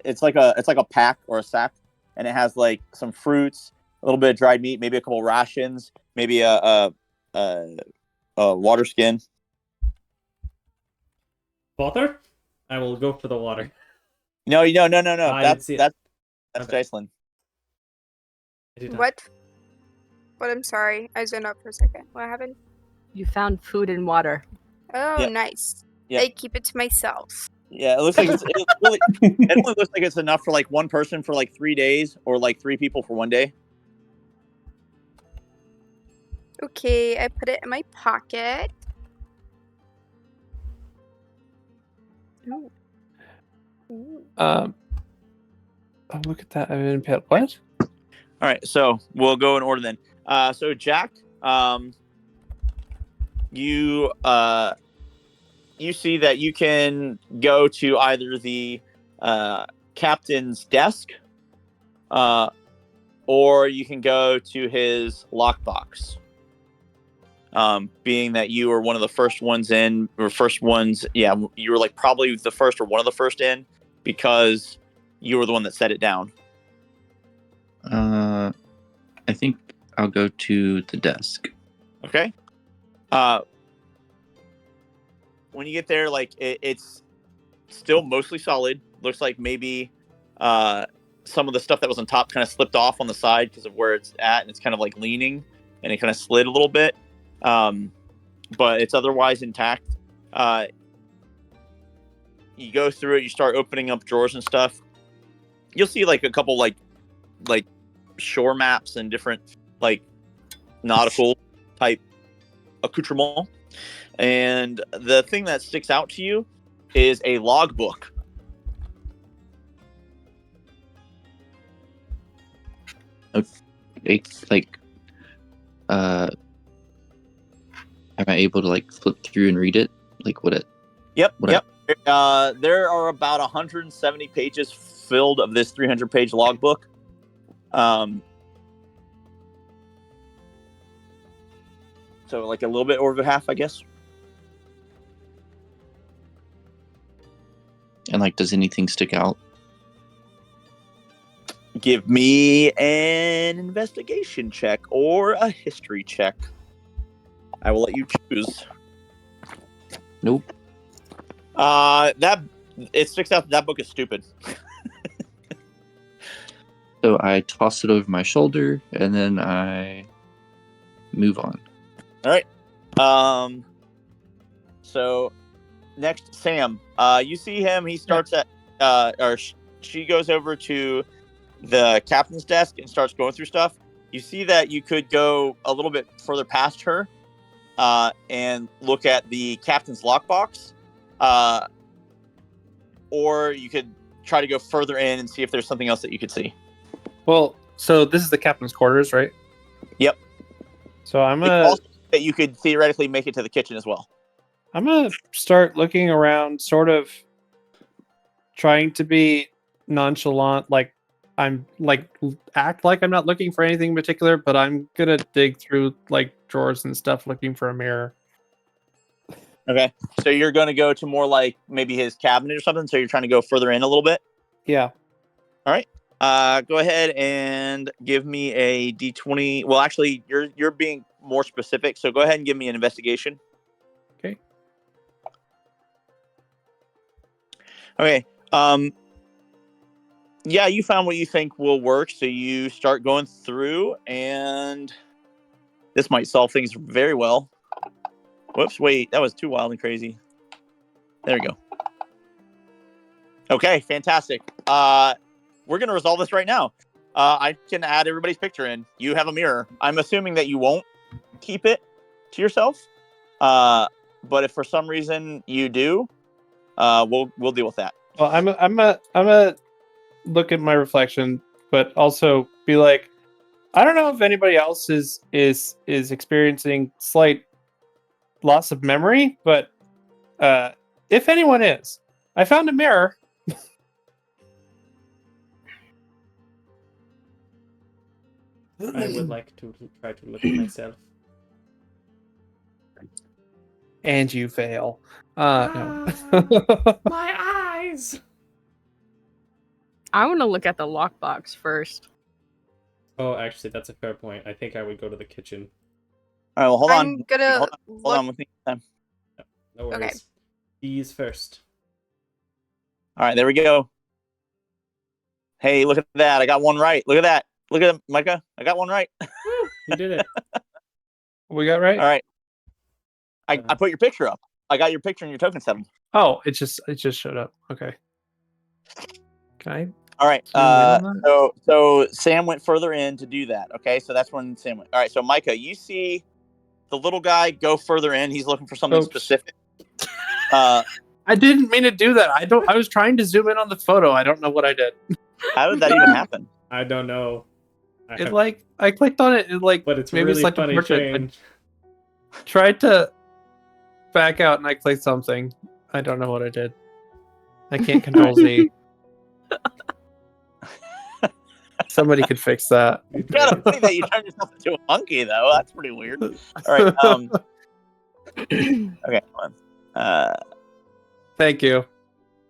it's like a pack or a sack, and it has like some fruits, a little bit of dried meat, maybe a couple rations, maybe a water skin. Water? I will go for the water. No. I didn't That's see it. that's Okay. Jocelyn. I did not. What? What? I'm sorry. I zoned out for a second. What happened? You found food and water. Oh, Yep. nice. Yep. I keep it to myself. Yeah, it looks like it really it only looks like it's enough for like one person for like 3 days, or like 3 people for 1 day. Okay, I put it in my pocket. Ooh. Ooh. Oh, look at that. I didn't pay what? All right, so we'll go in order then. So Jack, you see that you can go to either the captain's desk, or you can go to his lockbox. Being that you were one of the first ones in, or first ones, yeah, you were like probably the first or one of the first in, because you were the one that set it down. I think I'll go to the desk. Okay. When you get there, like it's still mostly solid. Looks like maybe some of the stuff that was on top kind of slipped off on the side because of where it's at, and it's kind of like leaning, and it kind of slid a little bit. But it's otherwise intact. You go through it, you start opening up drawers and stuff. You'll see like a couple like shore maps and different like nautical type accoutrement. And the thing that sticks out to you is a logbook. It's like, am I able to like flip through and read it? Like what it? Yep. What Yep. There are about 170 pages filled of this 300-page logbook. So like a little bit over half, I guess. And like, does anything stick out? Give me an investigation check or a history check. I will let you choose. Nope. That it sticks out that book is stupid. So I toss it over my shoulder and then I move on. All right. So next, Sam. You see him. He starts at she goes over to the captain's desk and starts going through stuff. You see that you could go a little bit further past her, and look at the captain's lockbox, or you could try to go further in and see if there's something else that you could see. Well, so this is the captain's quarters, right? Yep. So I'm It's gonna also that you could theoretically make it to the kitchen as well. start looking around, sort of trying to be nonchalant, like I'm like act like I'm not looking for anything in particular, but I'm gonna dig through like drawers and stuff looking for a mirror. Okay. So you're going to go to more like maybe his cabinet or something. So you're trying to go further in a little bit. Yeah. All right. Go ahead and give me a D20. Well, actually, you're being more specific. So go ahead and give me an investigation. Okay. Okay. Yeah, you found what you think will work. So you start going through, and this might solve things very well. Whoops, wait, that was too wild and crazy. There we go. Okay, fantastic. We're going to resolve this right now. I can add everybody's picture in. You have a mirror. I'm assuming that you won't keep it to yourself. But if for some reason you do, we'll deal with that. Well, I'm a look at my reflection, but also be like, I don't know if anybody else is experiencing slight loss of memory, but If anyone is, I found a mirror. I would like to try to look at myself. And you fail. No. My eyes! I want to look at the lockbox first. Oh, actually, that's a fair point. I think I would go to the kitchen. All right, well, hold on. I'm gonna Hold look. on with me. All No worries. Okay. Bees first. right, there we go. Hey, look at that. I got one right. Look at that. Look at him, Micah. I got one right. Woo, you did it. We got right. All right. I put your picture up. I got your picture and your token settled. Oh, it just showed up. Okay. Can I? All right. zoom in on that? So Sam went further in to do that. Okay, so that's when Sam went. All right. So Micah, you see the little guy go further in. He's looking for something Oops. specific. I didn't mean to do that. I was trying to zoom in on the photo. I don't know what I did. How did that even happen? I don't know. I clicked on it. But it's maybe really like a funny portrait. change. I tried to back out and I clicked something. I don't know what I did. I can't control Z. Somebody could fix that. It's kind of funny that you turned yourself into a monkey, though. That's pretty weird. All right. Okay. Hold on. Thank you.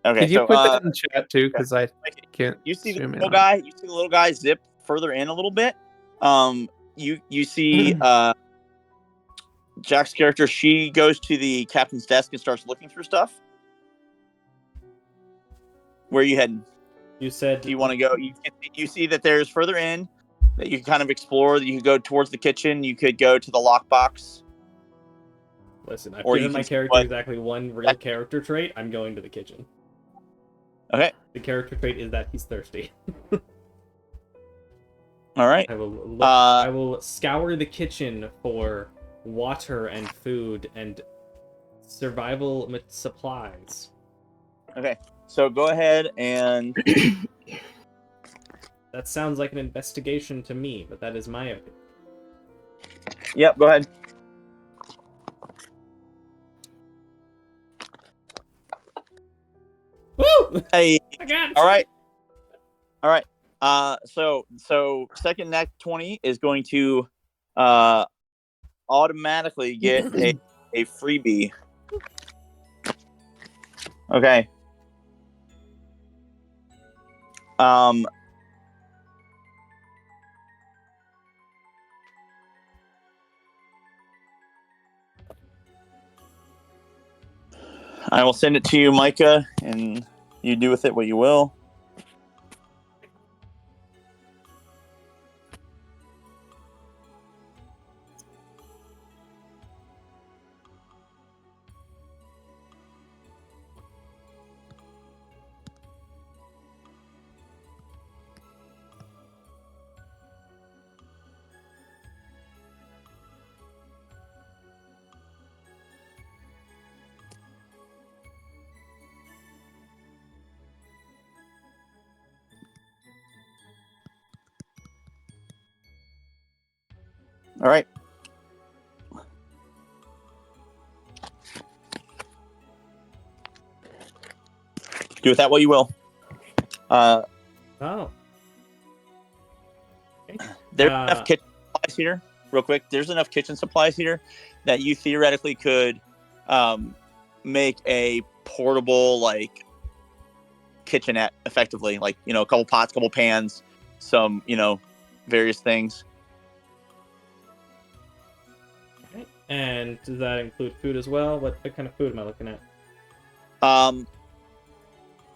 Okay. Could you so put that in the chat too? Because I Mikey, can't. you see the zoom in little on guy. You see the little guy zip further in a little bit. You see Jack's character. She goes to the captain's desk and starts looking through stuff. Where are you heading? You said... Do you want to go? You see that there's further in that you can kind of explore. That you could go towards the kitchen. You could go to the lockbox. Listen, I've Or given you my can see character what- exactly one real character trait. I'm going to the kitchen. Okay. The character trait is that he's thirsty. All right. I will scour the kitchen for water and food and survival supplies. Okay. So go ahead and That sounds like an investigation to me, but that is my opinion. yep. Go ahead. Woo! Hey. I got it. All right. So second nat 20 is going to automatically get a freebie. Okay. I will send it to you, Micah, and you do with it what you will. All right. Do with that what you will. Oh. There's enough kitchen supplies here, real quick. There's enough kitchen supplies here that you theoretically could make a portable, like, kitchenette effectively. Like, a couple pots, couple pans, some, various things. Okay. And does that include food as well? What kind of food am I looking at?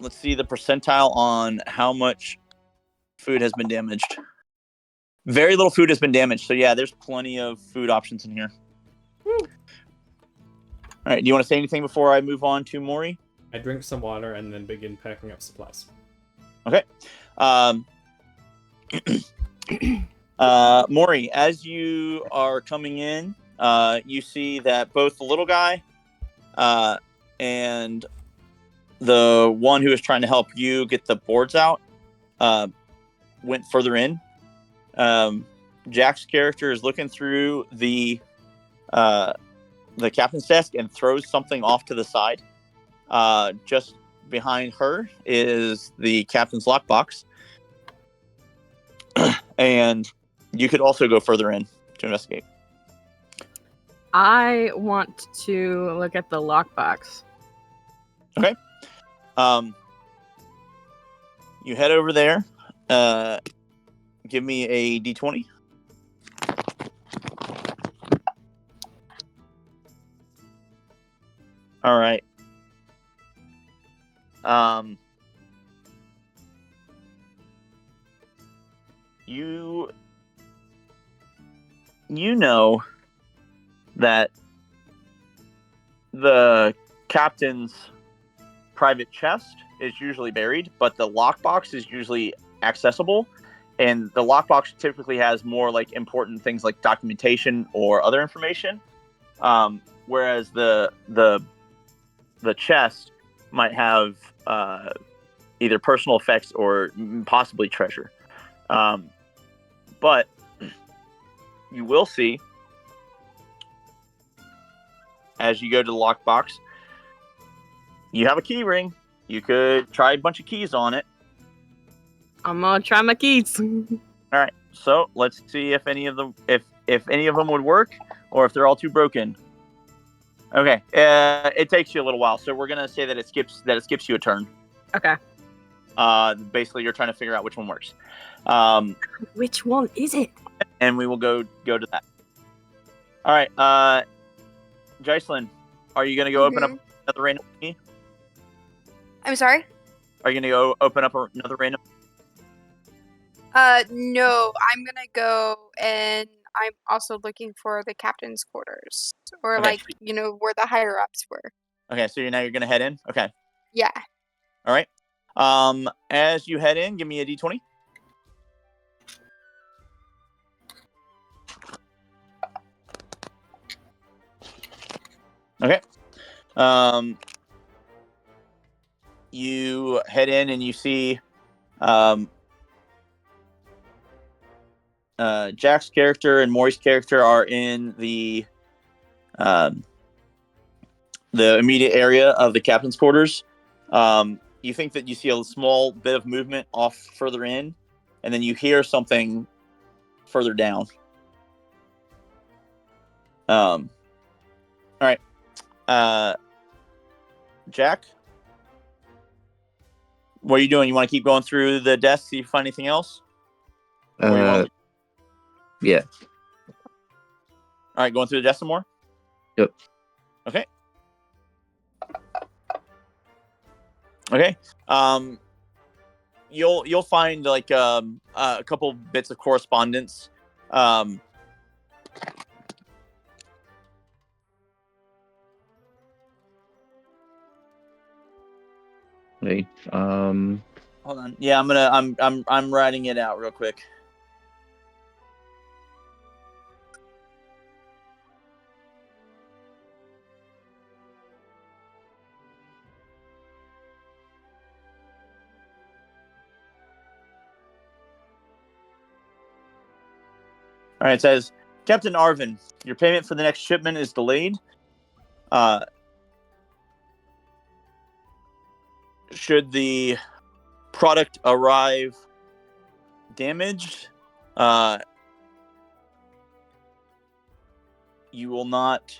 Let's see the percentile on how much food has been damaged. Very little food has been damaged. So yeah, there's plenty of food options in here. Woo. All right. Do you want to say anything before I move on to Maury? I drink some water and then begin packing up supplies. Okay. Maury, as you are coming in, you see that both the little guy and the one who is trying to help you get the boards out went further in. Jack's character is looking through the the captain's desk and throws something off to the side. Just behind her is the captain's lockbox. And you could also go further in to investigate. I want to look at the lockbox. You head over there. Give me a d20. All right. You know that the captain's private chest is usually buried, but the lockbox is usually accessible, and the lockbox typically has more like important things like documentation or other information, whereas the chest might have either personal effects or possibly treasure. But you will see, as you go to the lockbox, you have a key ring. You could try a bunch of keys on it. I'm gonna try my keys. All right. So let's see if any of them would work, or if they're all too broken. Okay. It takes you a little while, so we're gonna say that it skips you a turn. Okay. Basically, you're trying to figure out which one works. Which one is it? And we will go to that. All right. Jocelyn, are you gonna go open up another random key? I'm sorry? Are you gonna go open up another random? No, I'm gonna go, and I'm also looking for the captain's quarters, or Okay. where the higher ups were. Okay, so you're gonna head in. Okay. Yeah. All right. As you head in, give me a d20. Okay. You head in and you see Jack's character and Maury's character are in the immediate area of the captain's quarters. You think that you see a small bit of movement off further in, and then you hear something further down. All right. Jack, what are you doing? You want to keep going through the desk, see if you find anything else? Or you want to... Yeah. All right, going through the desk some more? Yep. Okay. Okay. You'll find like a couple bits of correspondence. Wait. Hold on. Yeah, I'm writing it out real quick. All right, it says, Captain Arvin, your payment for the next shipment is delayed. Should the product arrive damaged, you will not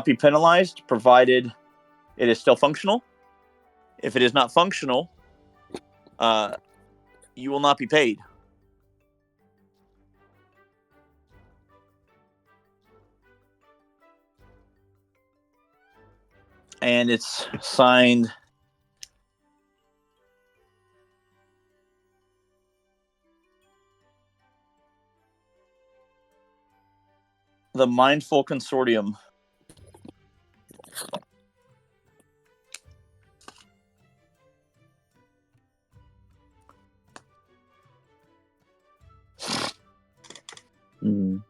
be penalized, provided it is still functional. If it is not functional, you will not be paid. And it's signed the Mindful Consortium. Mm.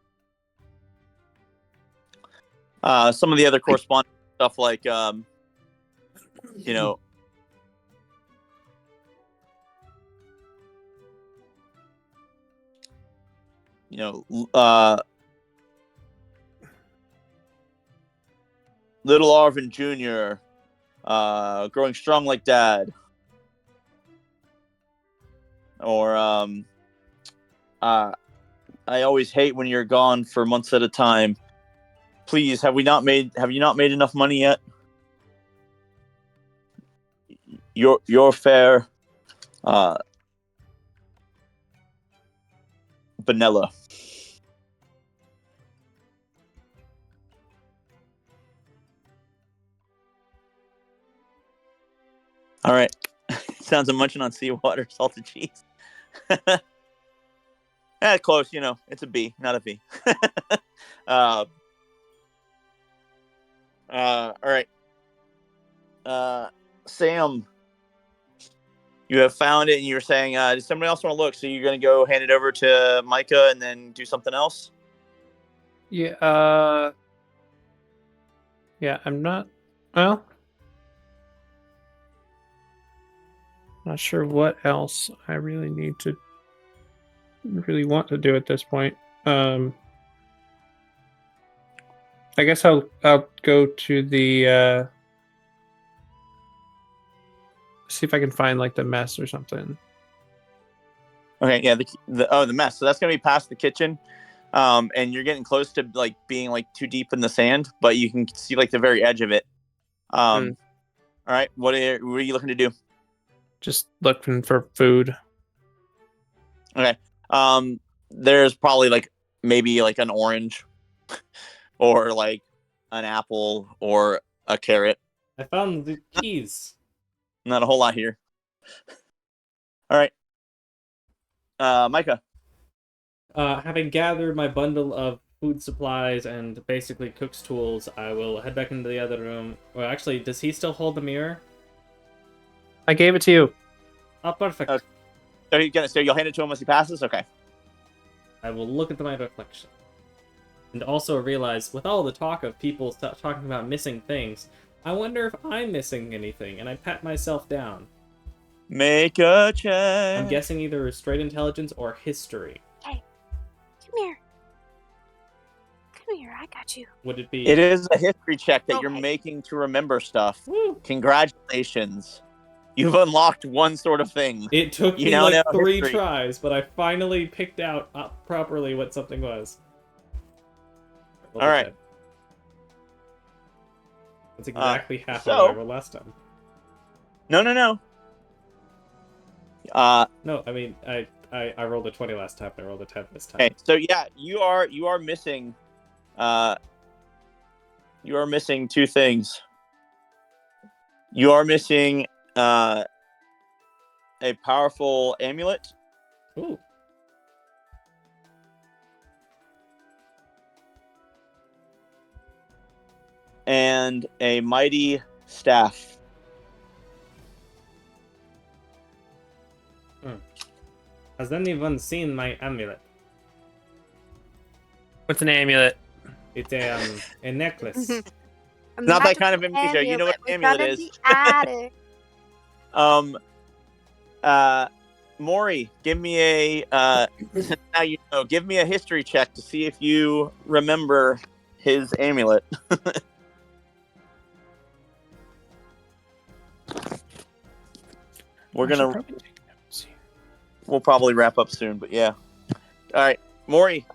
Some of the other correspondence stuff, like Little Arvin Jr., growing strong like dad. Or I always hate when you're gone for months at a time. Please, have you not made enough money yet? Your fare, vanilla. All right. Sounds like munching on seawater, salted cheese. Close. It's a B, not a V. All right. Sam, you have found it, and you're saying, does somebody else want to look? So you're going to go hand it over to Micah and then do something else? Yeah. Yeah, I'm not. Well, not sure what else I really want to do at this point. I guess I'll go to the see if I can find like the mess or something. Okay, yeah, the mess. So that's gonna be past the kitchen, and you're getting close to like being like too deep in the sand, but you can see like the very edge of it. All right, what are you looking to do? Just looking for food. Okay, there's probably like maybe like an orange, or like an apple, or a carrot. I found the keys. Not a whole lot here. All right. Micah. Having gathered my bundle of food supplies and basically cook's tools, I will head back into the other room. Well, actually, does he still hold the mirror? I gave it to you. Oh, perfect. So you'll hand it to him as he passes? Okay. I will look at my reflection. And also realize, with all the talk of people talking about missing things, I wonder if I'm missing anything, and I pat myself down. Make a check. I'm guessing either straight intelligence or history. Hey, come here. Come here, I got you. Would it be... It is a history check that you're Okay. making to remember stuff. Woo. Congratulations. You've unlocked one sort of thing. It took You me now like know 3 history. tries, but I finally picked out properly what something was. All right. That's exactly half so- of what I rolled last time. No. No, I mean, I rolled a 20 last time, I rolled a 10 this time. Okay, so yeah, you are missing two things. You are missing a powerful amulet. Ooh. And a mighty staff. Has anyone seen my amulet? What's an amulet? It's a necklace. Not that kind of amnesia. You know what an amulet is. Maury, give me a now you know. Give me a history check to see if you remember his amulet. We'll probably wrap up soon, but yeah. All right, Maury.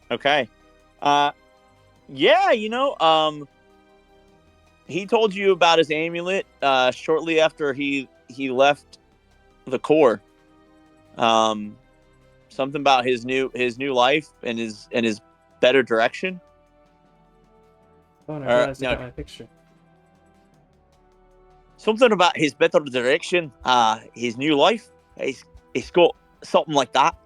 Okay. Yeah, he told you about his amulet shortly after he left the Corps. Something about his new life and his better direction. Oh, and I realized I got my picture. Something about his better direction, his new life. He's got something like that.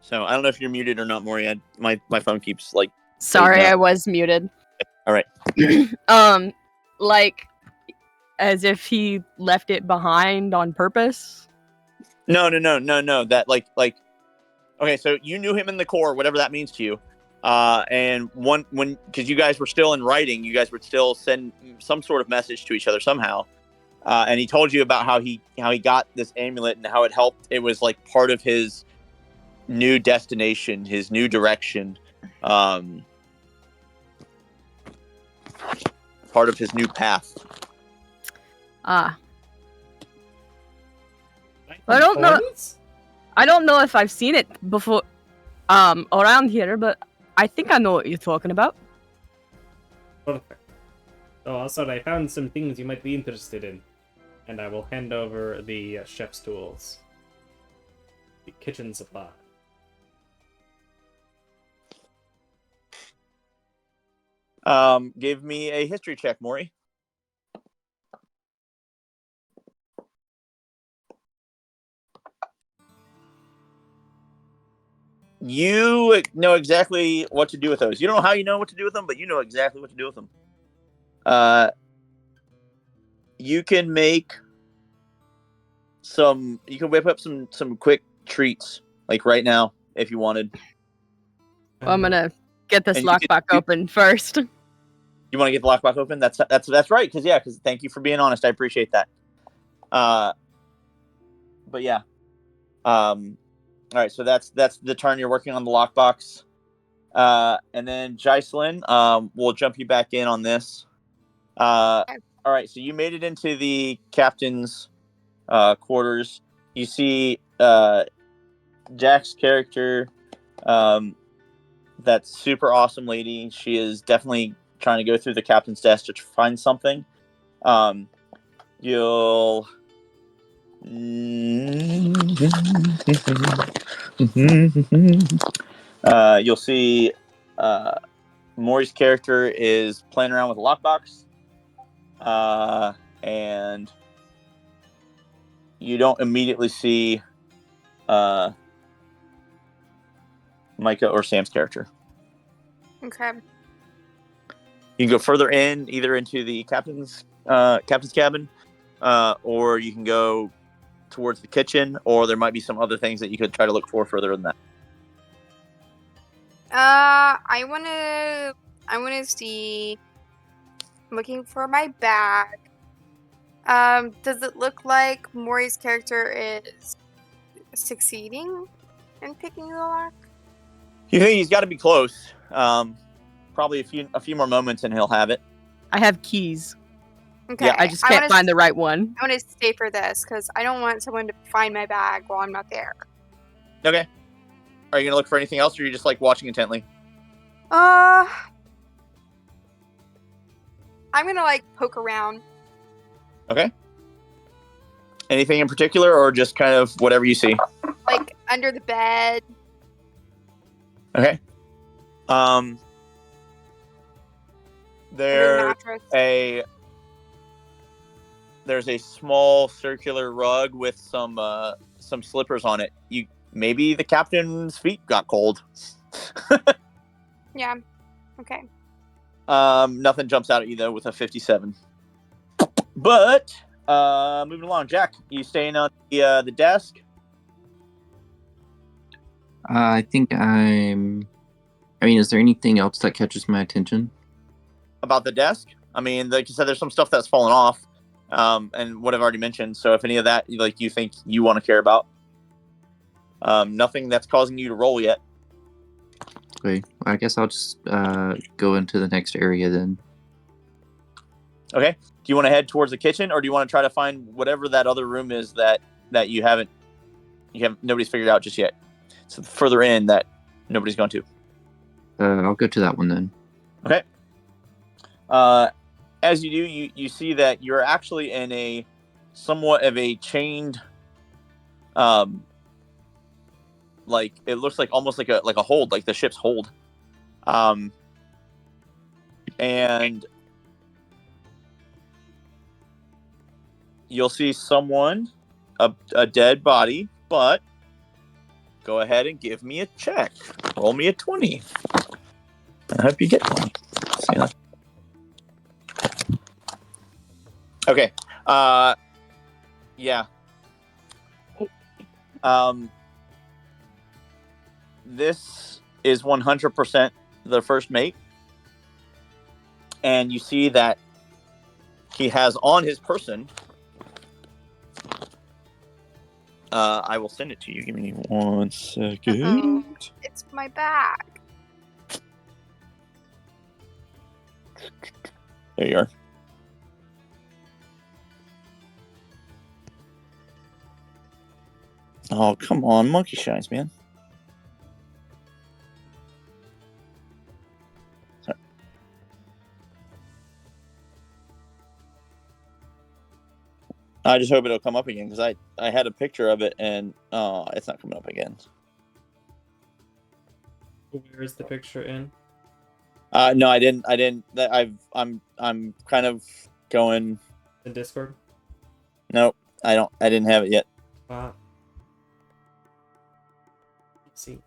So I don't know if you're muted or not, Maury. My phone keeps like. Sorry, no. I was muted. All right. Like, as if he left it behind on purpose. No. That like Okay, so you knew him in the core, whatever that means to you. And because you guys were still in writing, you guys would still send some sort of message to each other somehow. And he told you about how he got this amulet and how it helped. It was like part of his new destination, his new direction, part of his new path. I don't know. I don't know if I've seen it before, around here, but I think I know what you're talking about. Perfect. So also, I found some things you might be interested in, and I will hand over the chef's tools, the kitchen supply. Give me a history check, Maury. You know exactly what to do with those. You don't know how you know what to do with them, but you know exactly what to do with them. You can make some. You can whip up some quick treats, like right now, if you wanted. Well, I'm gonna get this And you lockbox open first. You want to get the lockbox open? That's right. Because thank you for being honest. I appreciate that. But yeah. All right. So that's the turn. You're working on the lockbox. And then Jaislyn, we'll jump you back in on this. All right. So you made it into the captain's quarters. You see Jack's character, that super awesome lady. She is definitely trying to go through the captain's desk to find something. You'll you'll see Maury's character is playing around with a lockbox, and you don't immediately see Micah or Sam's character. Okay. You can go further in, either into the captain's cabin, or you can go towards the kitchen, or there might be some other things that you could try to look for further than that. I wanna see. I'm looking for my bag. Does it look like Maury's character is succeeding in picking the lock? You think he's got to be close? Probably a few more moments, and he'll have it. I have keys. Okay. Yeah. I just can't find the right one. I want to stay for this because I don't want someone to find my bag while I'm not there. Okay. Are you gonna look for anything else, or are you just like watching intently? I'm gonna like poke around. Okay. Anything in particular, or just kind of whatever you see? Like under the bed. Okay. Under the There's a small circular rug with some slippers on it. Maybe the captain's feet got cold. Yeah. Okay. Nothing jumps out at you though with a 57. But moving along, Jack, you staying on the desk? I think I'm. I mean, is there anything else that catches my attention? About the desk? I mean, like you said, there's some stuff that's fallen off, and what I've already mentioned. So if any of that, like, you think you want to care about, nothing that's causing you to roll yet. Okay, I guess I'll just go into the next area then. Okay. Do you want to head towards the kitchen, or do you want to try to find whatever that other room is that nobody's figured out just yet? So further in that nobody's gone to. I'll go to that one then. Okay. As you do, you see that you're actually in a somewhat of a chained, like it looks like almost like a hold, like the ship's hold, and you'll see someone, a dead body, but go ahead and give me a check. Roll me a 20. I hope you get one. Okay. Yeah. this is 100% the first mate, and you see that he has on his person. I will send it to you. Give me 1 second. Uh-oh. It's my bag. There you are. Oh, come on, monkey shines, man. Sorry. I just hope it'll come up again because I had a picture of it and it's not coming up again. Where is the picture in? No, I didn't. I'm kind of going. The Discord? Nope, I didn't have it yet. Let's see.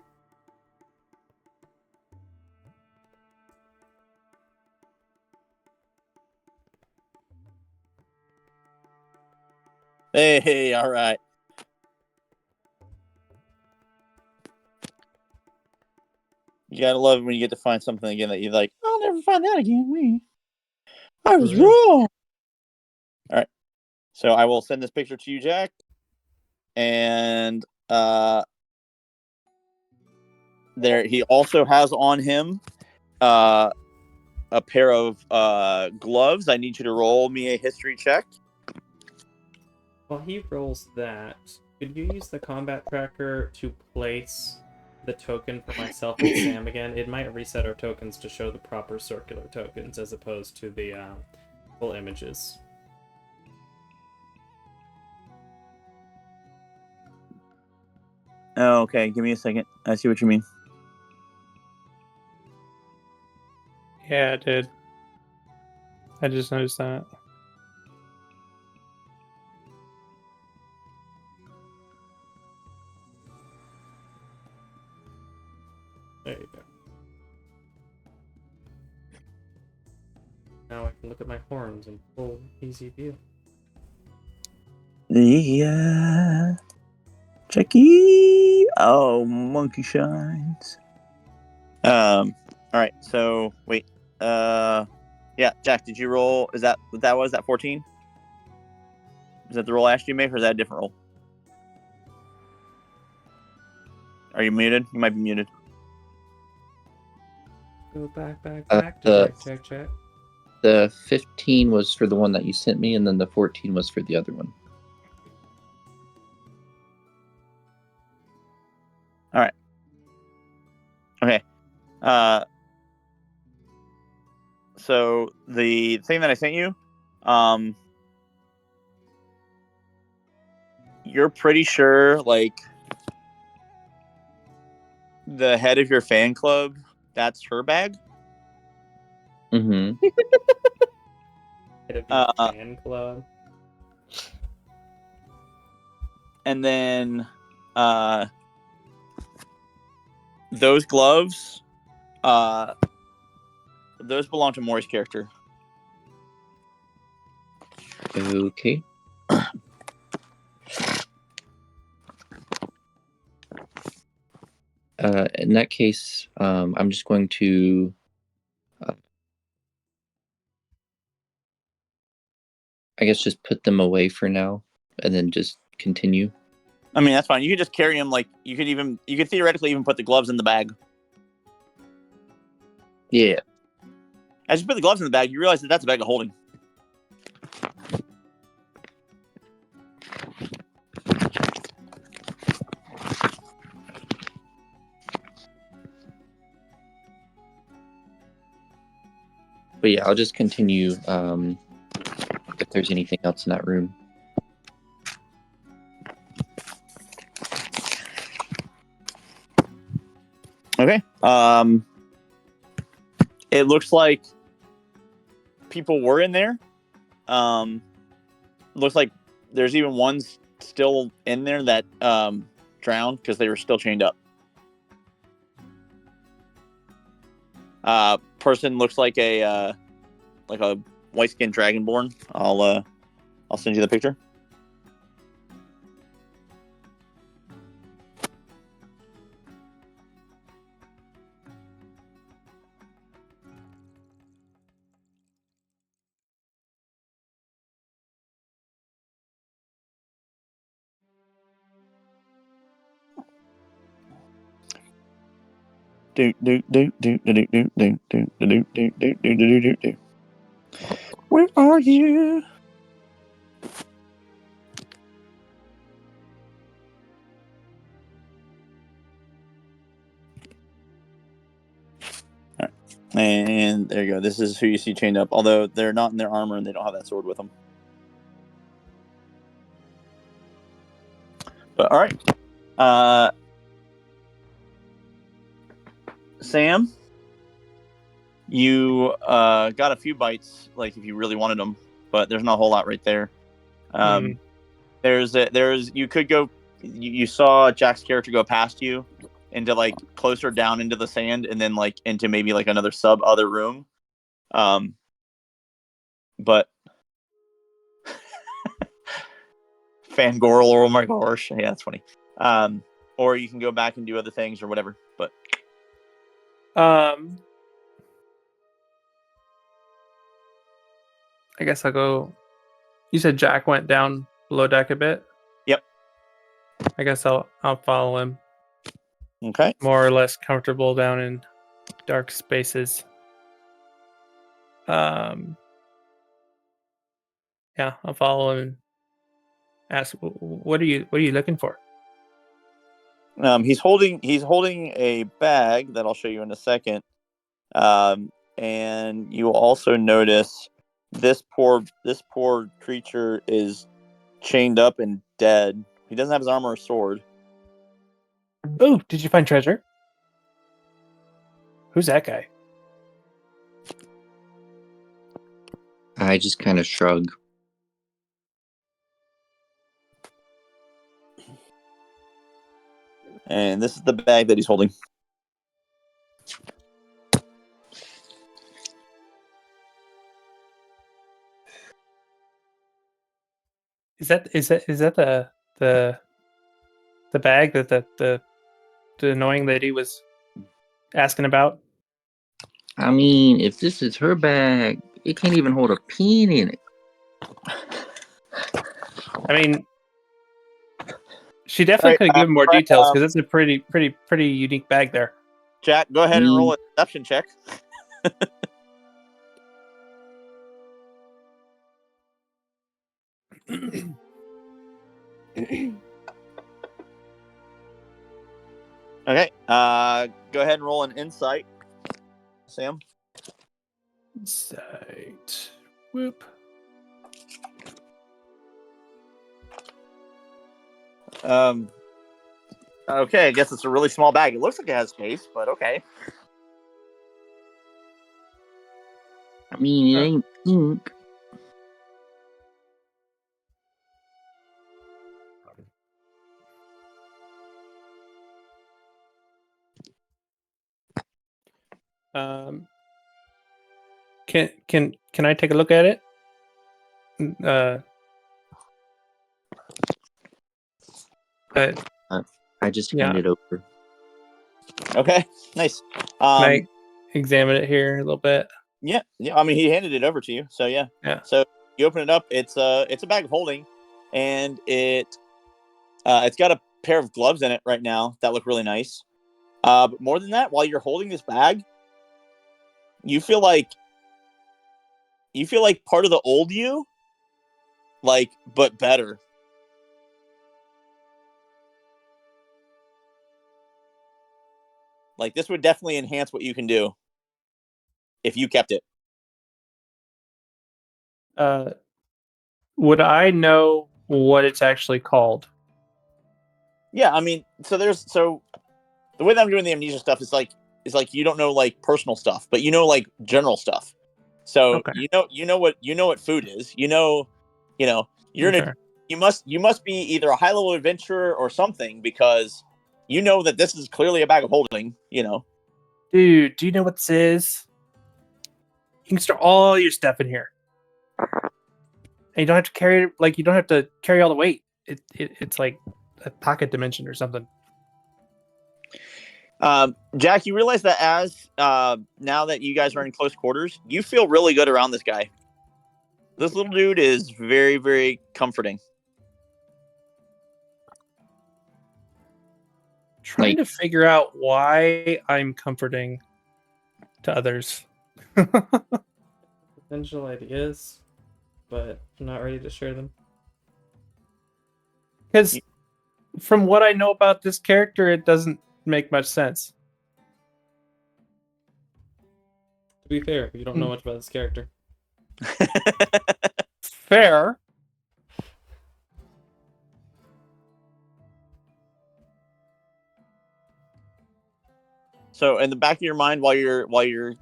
Hey, all right. You gotta love it when you get to find something again that you're like, I'll never find that again. I was wrong. All right. So I will send this picture to you, Jack. And there he also has on him a pair of gloves. I need you to roll me a history check. While he rolls that, could you use the combat tracker to place the token for myself and Sam again? It might reset our tokens to show the proper circular tokens as opposed to the full images. Oh, okay, give me a second. I see what you mean. Yeah, it did. I just noticed that. There you go. Now I can look at my horns in full easy view. Yeah. Checky. Oh, monkey shines. All right. So wait. Yeah, Jack. Did you roll? Is that what that was? That 14? Is that the roll Ash you made, or is that a different roll? Are you muted? You might be muted. Go back to check. The 15 was for the one that you sent me, and then the 14 was for the other one. All right. Okay. So the thing that I sent you, you're pretty sure, like, the head of your fan club, that's her bag. Mm-hmm. Head of your fan club. And then, those gloves, those belong to Maury's character. Okay. In that case, I'm just going to I guess just put them away for now and then just continue. I mean, that's fine. You could just carry them. Like, you could theoretically even put the gloves in the bag. Yeah. As you put the gloves in the bag, you realize that that's a bag of holding. But yeah, I'll just continue if there's anything else in that room. Okay. It looks like people were in there. Looks like there's even ones still in there that drowned because they were still chained up. Person looks like a white-skinned dragonborn. I'll send you the picture. Where are you? And there you go. This is who you see chained up. Although they're not in their armor and they don't have that sword with them. But all right. Sam, you got a few bites, like if you really wanted them, but there's not a whole lot right there. You could go. You saw Jack's character go past you into like closer down into the sand, and then like into maybe like another other room. But Fangirl, oh my gosh, yeah, that's funny. Or you can go back and do other things or whatever. But I guess I'll go. You said Jack went down below deck a bit. Yep. I guess I'll follow him. Okay. More or less comfortable down in dark spaces. Yeah, I'll follow him and ask, what are you looking for? He's holding a bag that I'll show you in a second. And you will also notice this poor creature is chained up and dead. He doesn't have his armor or sword. Oh, did you find treasure? Who's that guy? I just kind of shrug. And this is the bag that he's holding. Is that the bag that the annoying lady was asking about? I mean, if this is her bag, it can't even hold a pin in it. I mean, she definitely could have given more details because it's a pretty unique bag there. Jack, go ahead and roll a deception check. Okay. Go ahead and roll an insight, Sam. Insight. Whoop. Okay, I guess it's a really small bag. It looks like it has space, but okay. I mean, it ain't pink. Can I take a look at it? I just hand it over. Okay, nice. Can I examine it here a little bit? Yeah. I mean, he handed it over to you, so yeah. So you open it up. It's a bag of holding, and it's got a pair of gloves in it right now that look really nice. But more than that, while you're holding this bag, you feel like part of the old you, like, but better. Like, this would definitely enhance what you can do if you kept it. Would I know what it's actually called? Yeah, I mean, so the way that I'm doing the amnesia stuff is like you don't know like personal stuff, but you know like general stuff. So you know what food is. You're you must be either a high level adventurer or something, because you know that this is clearly a bag of holding. Dude, do you know what this is? You can store all your stuff in here. And you don't have to carry all the weight. It's like a pocket dimension or something. Jack, you realize that as now that you guys are in close quarters, you feel really good around this guy. This little dude is very, very comforting. Trying to figure out why I'm comforting to others. Potential ideas, but I'm not ready to share them. Because from what I know about this character, it doesn't make much sense. To be fair, you don't know much about this character. Fair. So, in the back of your mind, while you're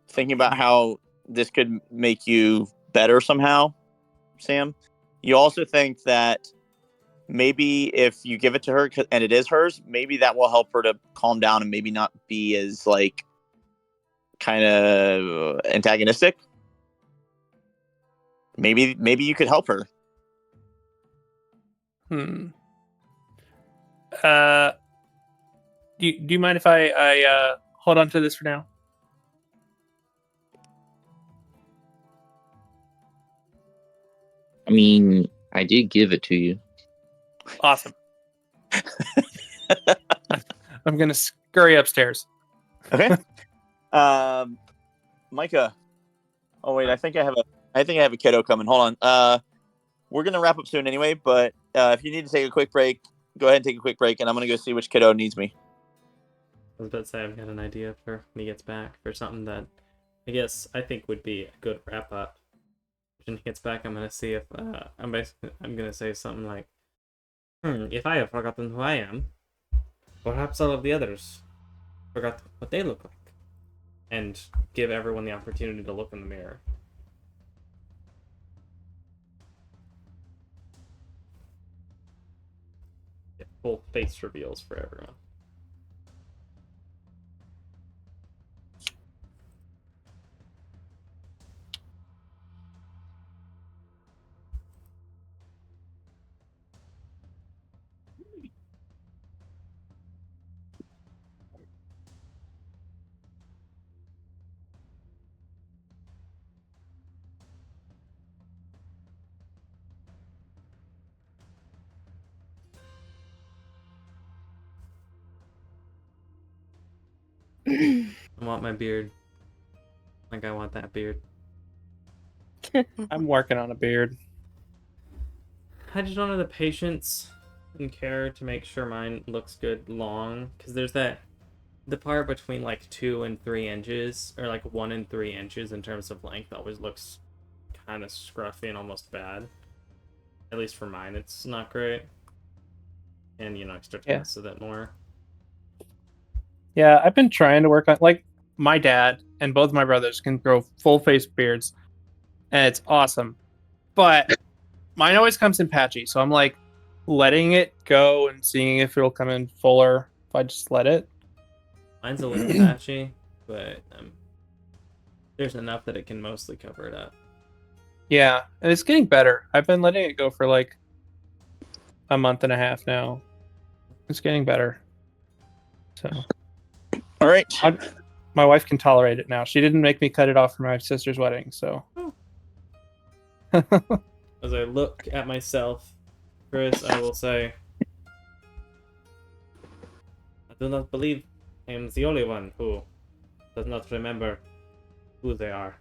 thinking about how this could make you better somehow, Sam, you also think that maybe if you give it to her and it is hers, maybe that will help her to calm down and maybe not be as like kind of antagonistic. Maybe you could help her. Do you mind if I hold on to this for now? I mean, I did give it to you. Awesome. I'm gonna scurry upstairs. Okay. Micah. Oh wait, I think I have a kiddo coming. Hold on. We're gonna wrap up soon anyway, but if you need to take a quick break, go ahead and take a quick break, and I'm gonna go see which kiddo needs me. I was about to say I've got an idea for when he gets back for something that I think would be a good wrap up. When he gets back, I'm gonna see if I'm gonna say something like, if I have forgotten who I am, perhaps all of the others forgot what they look like, and give everyone the opportunity to look in the mirror. Get full face reveals for everyone. I want my beard. Like I want that beard. I'm working on a beard. I just don't have the patience and care to make sure mine looks good long, because there's the part between like 2 and 3 inches, or like 1 and 3 inches in terms of length, always looks kind of scruffy and almost bad. At least for mine, it's not great. And I start to mess with it more. Yeah, I've been trying to work on, like, my dad and both my brothers can grow full face beards, and it's awesome. But mine always comes in patchy, so I'm like letting it go and seeing if it'll come in fuller if I just let it. Mine's a little patchy, but there's enough that it can mostly cover it up. Yeah, and it's getting better. I've been letting it go for like a month and a half now. It's getting better. So, all right. My wife can tolerate it now. She didn't make me cut it off for my sister's wedding, so. As I look at myself, Chris, I will say, I do not believe I am the only one who does not remember who they are.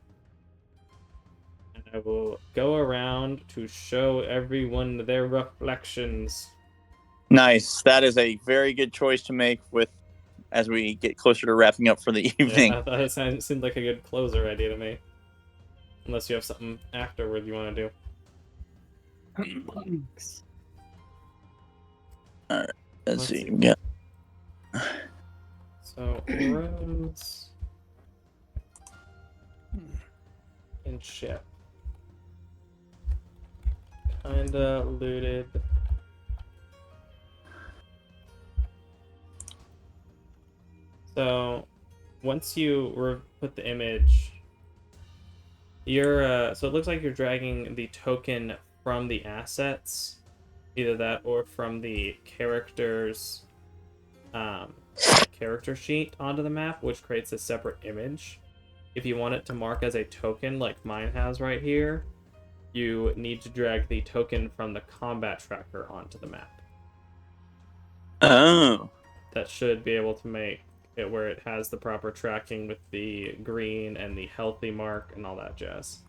And I will go around to show everyone their reflections. Nice. That is a very good choice to make as we get closer to wrapping up for the evening. Yeah, I thought it seemed like a good closer idea to me. Unless you have something afterward you want to do. All right. Let's see. Yeah. So, rooms and ship. Kinda looted. So, once you put the image, so it looks like you're dragging the token from the assets, either that or from the character's character sheet onto the map, which creates a separate image. If you want it to mark as a token like mine has right here, you need to drag the token from the combat tracker onto the map. Oh. That should be able to make it where it has the proper tracking with the green and the healthy mark and all that jazz.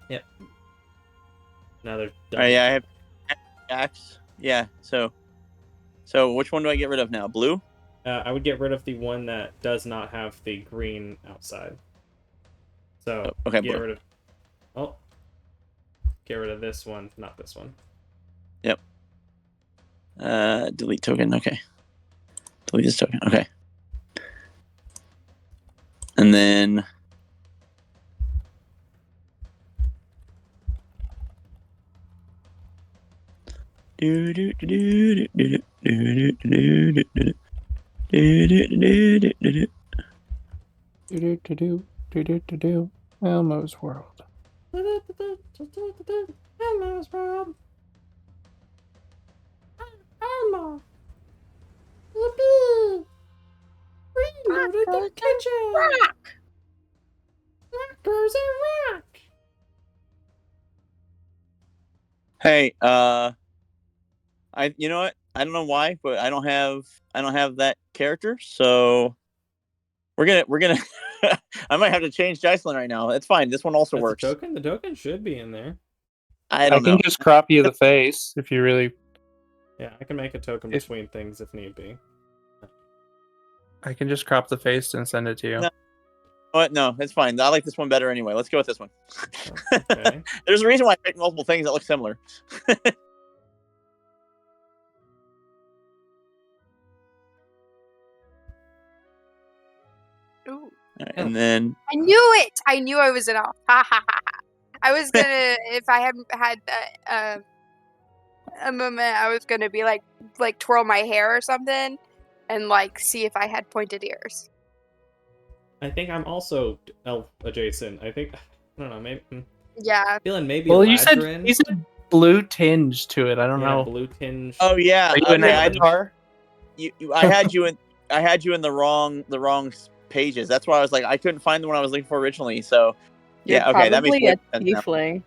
Yep. Now they're All right, yeah, I have axe. Yeah, so which one do I get rid of now? Blue? I would get rid of the one that does not have the green outside. So Okay, get blue. rid of. Oh, get rid of this one, not this one. Yep. Delete token. Okay. Delete this token. Okay. And then. Elmo's World. Elmo's World. Elmo. Yippee! Reloaded the kitchen. Rock. Rock goes a rock. Hey, you know what? I don't know why, but I don't have that character, so we're gonna I might have to change Jocelyn right now. It's fine. This one also That's works. the token? The token should be in there. I don't can know. just crop you the face if you really. Yeah, I can make a token If- between things if need be. I can just crop the face and send it to you. No. What? No, it's fine. I like this one better anyway. Let's go with this one. Okay. There's a reason why I picked multiple things that look similar. Ooh. And then I knew it. I knew I was an elf. Ha ha ha ha. I was gonna, if I hadn't had a moment, I was gonna be like twirl my hair or something, and like see if I had pointed ears. I think I'm also elf adjacent. I think I don't know, maybe Yeah. feeling maybe Well, Eladrin. you said blue tinge to it. I don't Yeah, know. blue tinge. oh yeah, Are you an okay, avatar? I had you in the wrong pages. That's why I was like I couldn't find the one I was looking for originally. So You're yeah, okay, that makes probably more a sense now. tiefling.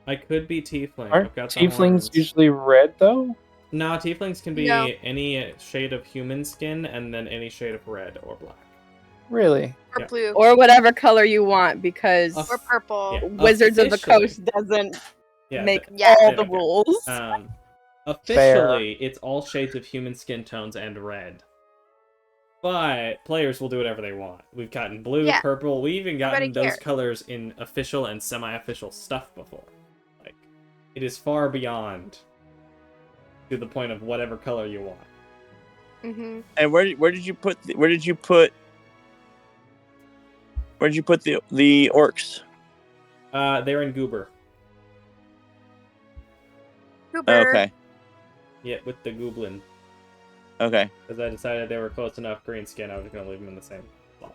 I could be tiefling. Aren't I've got the tieflings horns. usually red though? No, tieflings can be No. any shade of human skin and then any shade of red or black. Really? Or Yeah. blue. Or whatever color you want, because Or purple. Yeah. Wizards of the Officially. Coast doesn't Yeah, make Yeah. all yeah, the okay. rules. Officially, it's all shades of human skin tones and red. But players will do whatever they want. We've gotten blue, Yeah. purple. We even Nobody gotten those cares. colors in official and semi-official stuff before. Like, it is far beyond to the point of whatever color you want. Mm-hmm. And where did you put the orcs? They're in Goober. Cooper. Okay. Yeah, with the Gooblin. Okay. Because I decided they were close enough green skin, I was going to leave them in the same spot.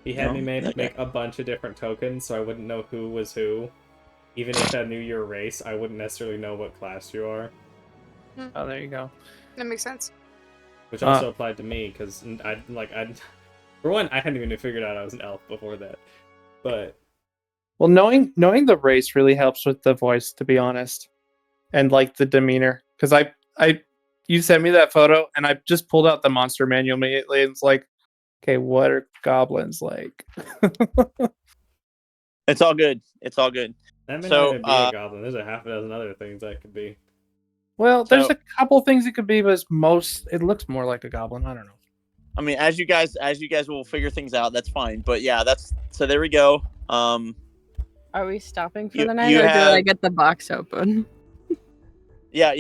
He had No, me make okay. a bunch of different tokens, so I wouldn't know who was who. Even if I knew your race, I wouldn't necessarily know what class you are. Oh, there you go. That makes sense. Which also applied to me, because for one, I hadn't even figured out I was an elf before that. But Well, knowing the race really helps with the voice, to be honest, and like the demeanor. Because you sent me that photo, and I just pulled out the monster manual immediately, and it's like, okay, what are goblins like? It's all good. It's all good. that may So, not even be a goblin. There's a half a dozen other things that could be. Well, there's So- a couple things it could be, but it looks more like a goblin. I don't know. I mean, as you guys will figure things out, that's fine. But yeah, so there we go. Are we stopping for You- the night, you or do I have- get the box open? Yeah.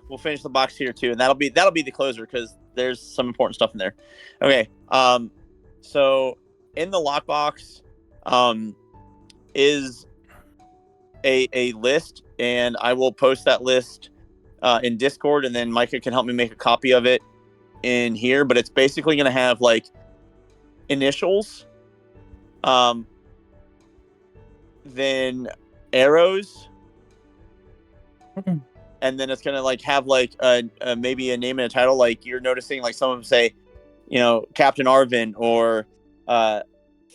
We'll finish the box here too, and that'll be the closer because there's some important stuff in there. Okay. So in the lockbox, is a list, and I will post that list in Discord, and then Micah can help me make a copy of it in here. But it's basically going to have like initials, then arrows. And then it's gonna like have like maybe a name and a title. Like you're noticing, like some of them say, Captain Arvin or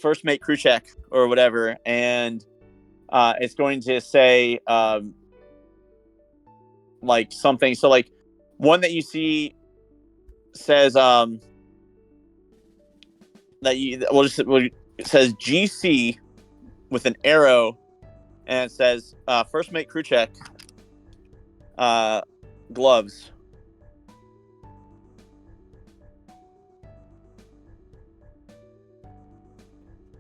first mate Kruchek or whatever. And it's going to say like something. So like one that you see says that it says GC with an arrow, and it says first make crew check. Gloves.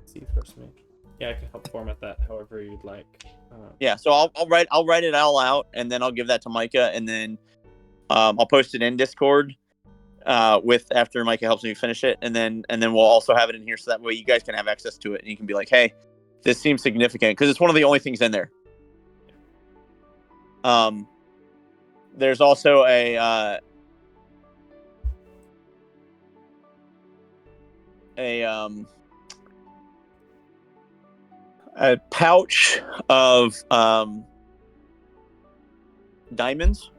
See first make. Yeah, I can help format that however you'd like. Yeah, so I'll write it all out, and then I'll give that to Micah, and then I'll post it in Discord with after Micah helps me finish it, and then we'll also have it in here so that way you guys can have access to it, and you can be like, hey, this seems significant because it's one of the only things in there. There's also a pouch of diamonds.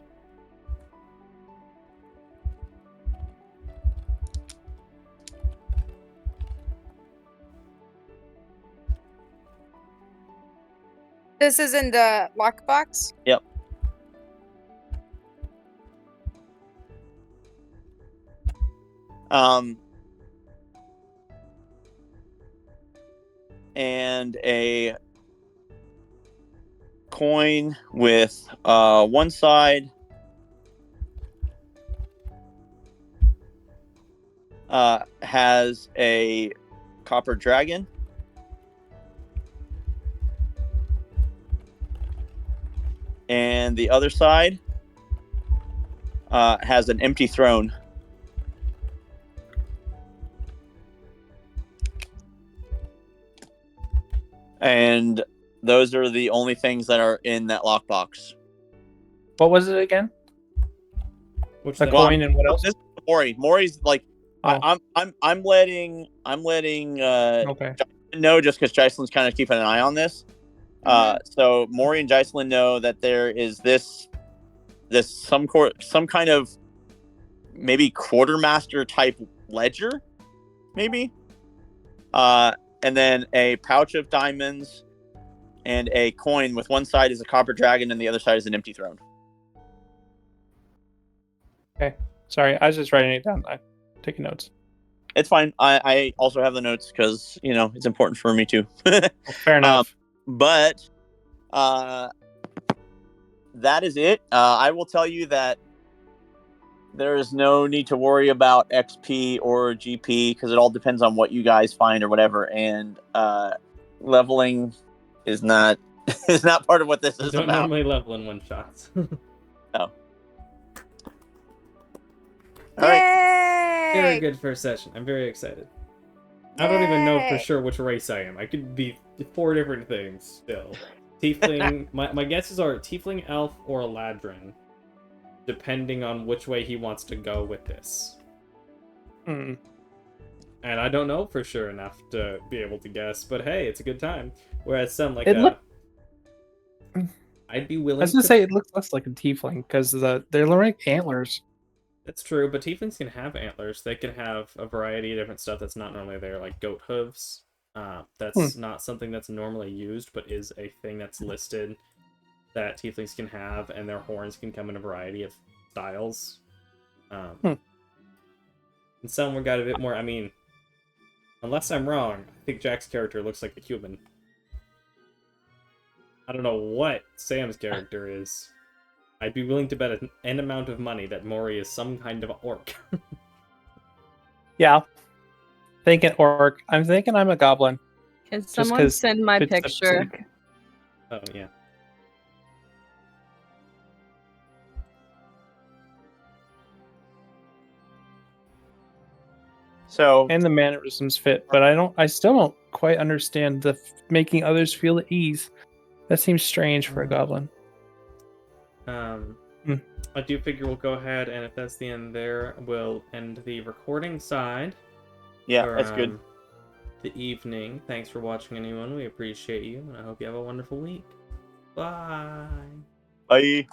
This is in the lockbox? Yep. And a coin with one side has a copper dragon, and the other side has an empty throne. And those are the only things that are in that lockbox. What was it again? Which The the coin and what else? This is Maury. Maury's like, Oh. I'm letting Okay. know just because Jocelyn's kind of keeping an eye on this. So Maury and Jocelyn know that there is this some kind of maybe quartermaster type ledger, maybe. And then a pouch of diamonds and a coin with one side is a copper dragon and the other side is an empty throne. Okay. Sorry, I was just writing it down. I'm taking notes. It's fine. I also have the notes because, it's important for me too. Well, fair enough. But that is it. I will tell you that there is no need to worry about XP or GP because it all depends on what you guys find or whatever. And leveling is not part of what this is don't about. normally level in one shots. No. All right. Very good first session. I'm very excited. I don't even know for sure which race I am. I could be 4 different things still. Tiefling. my guesses are Tiefling, Elf, or Eladrin, depending on which way he wants to go with this. Hmm. And I don't know for sure enough to be able to guess, but hey, it's a good time. Whereas some like I'd be willing. I was gonna say it looks less like a tiefling because they're like antlers. That's true, but tieflings can have antlers. They can have a variety of different stuff that's not normally there, like goat hooves. That's not something that's normally used, but is a thing that's listed that tieflings can have, and their horns can come in a variety of styles. And some we got a bit more. I mean, unless I'm wrong, I think Jack's character looks like a human. I don't know what Sam's character is. I'd be willing to bet an amount of money that Maury is some kind of orc. Yeah. Thinking orc. I'm thinking I'm a goblin. Can someone send my picture? Oh, yeah. So and the mannerisms fit, but I still don't quite understand the making others feel at ease. That seems strange for a goblin. I do figure we'll go ahead, and if that's the end there, we'll end the recording side. Yeah, for, that's good. The evening. Thanks for watching, anyone. We appreciate you, and I hope you have a wonderful week. Bye. Bye.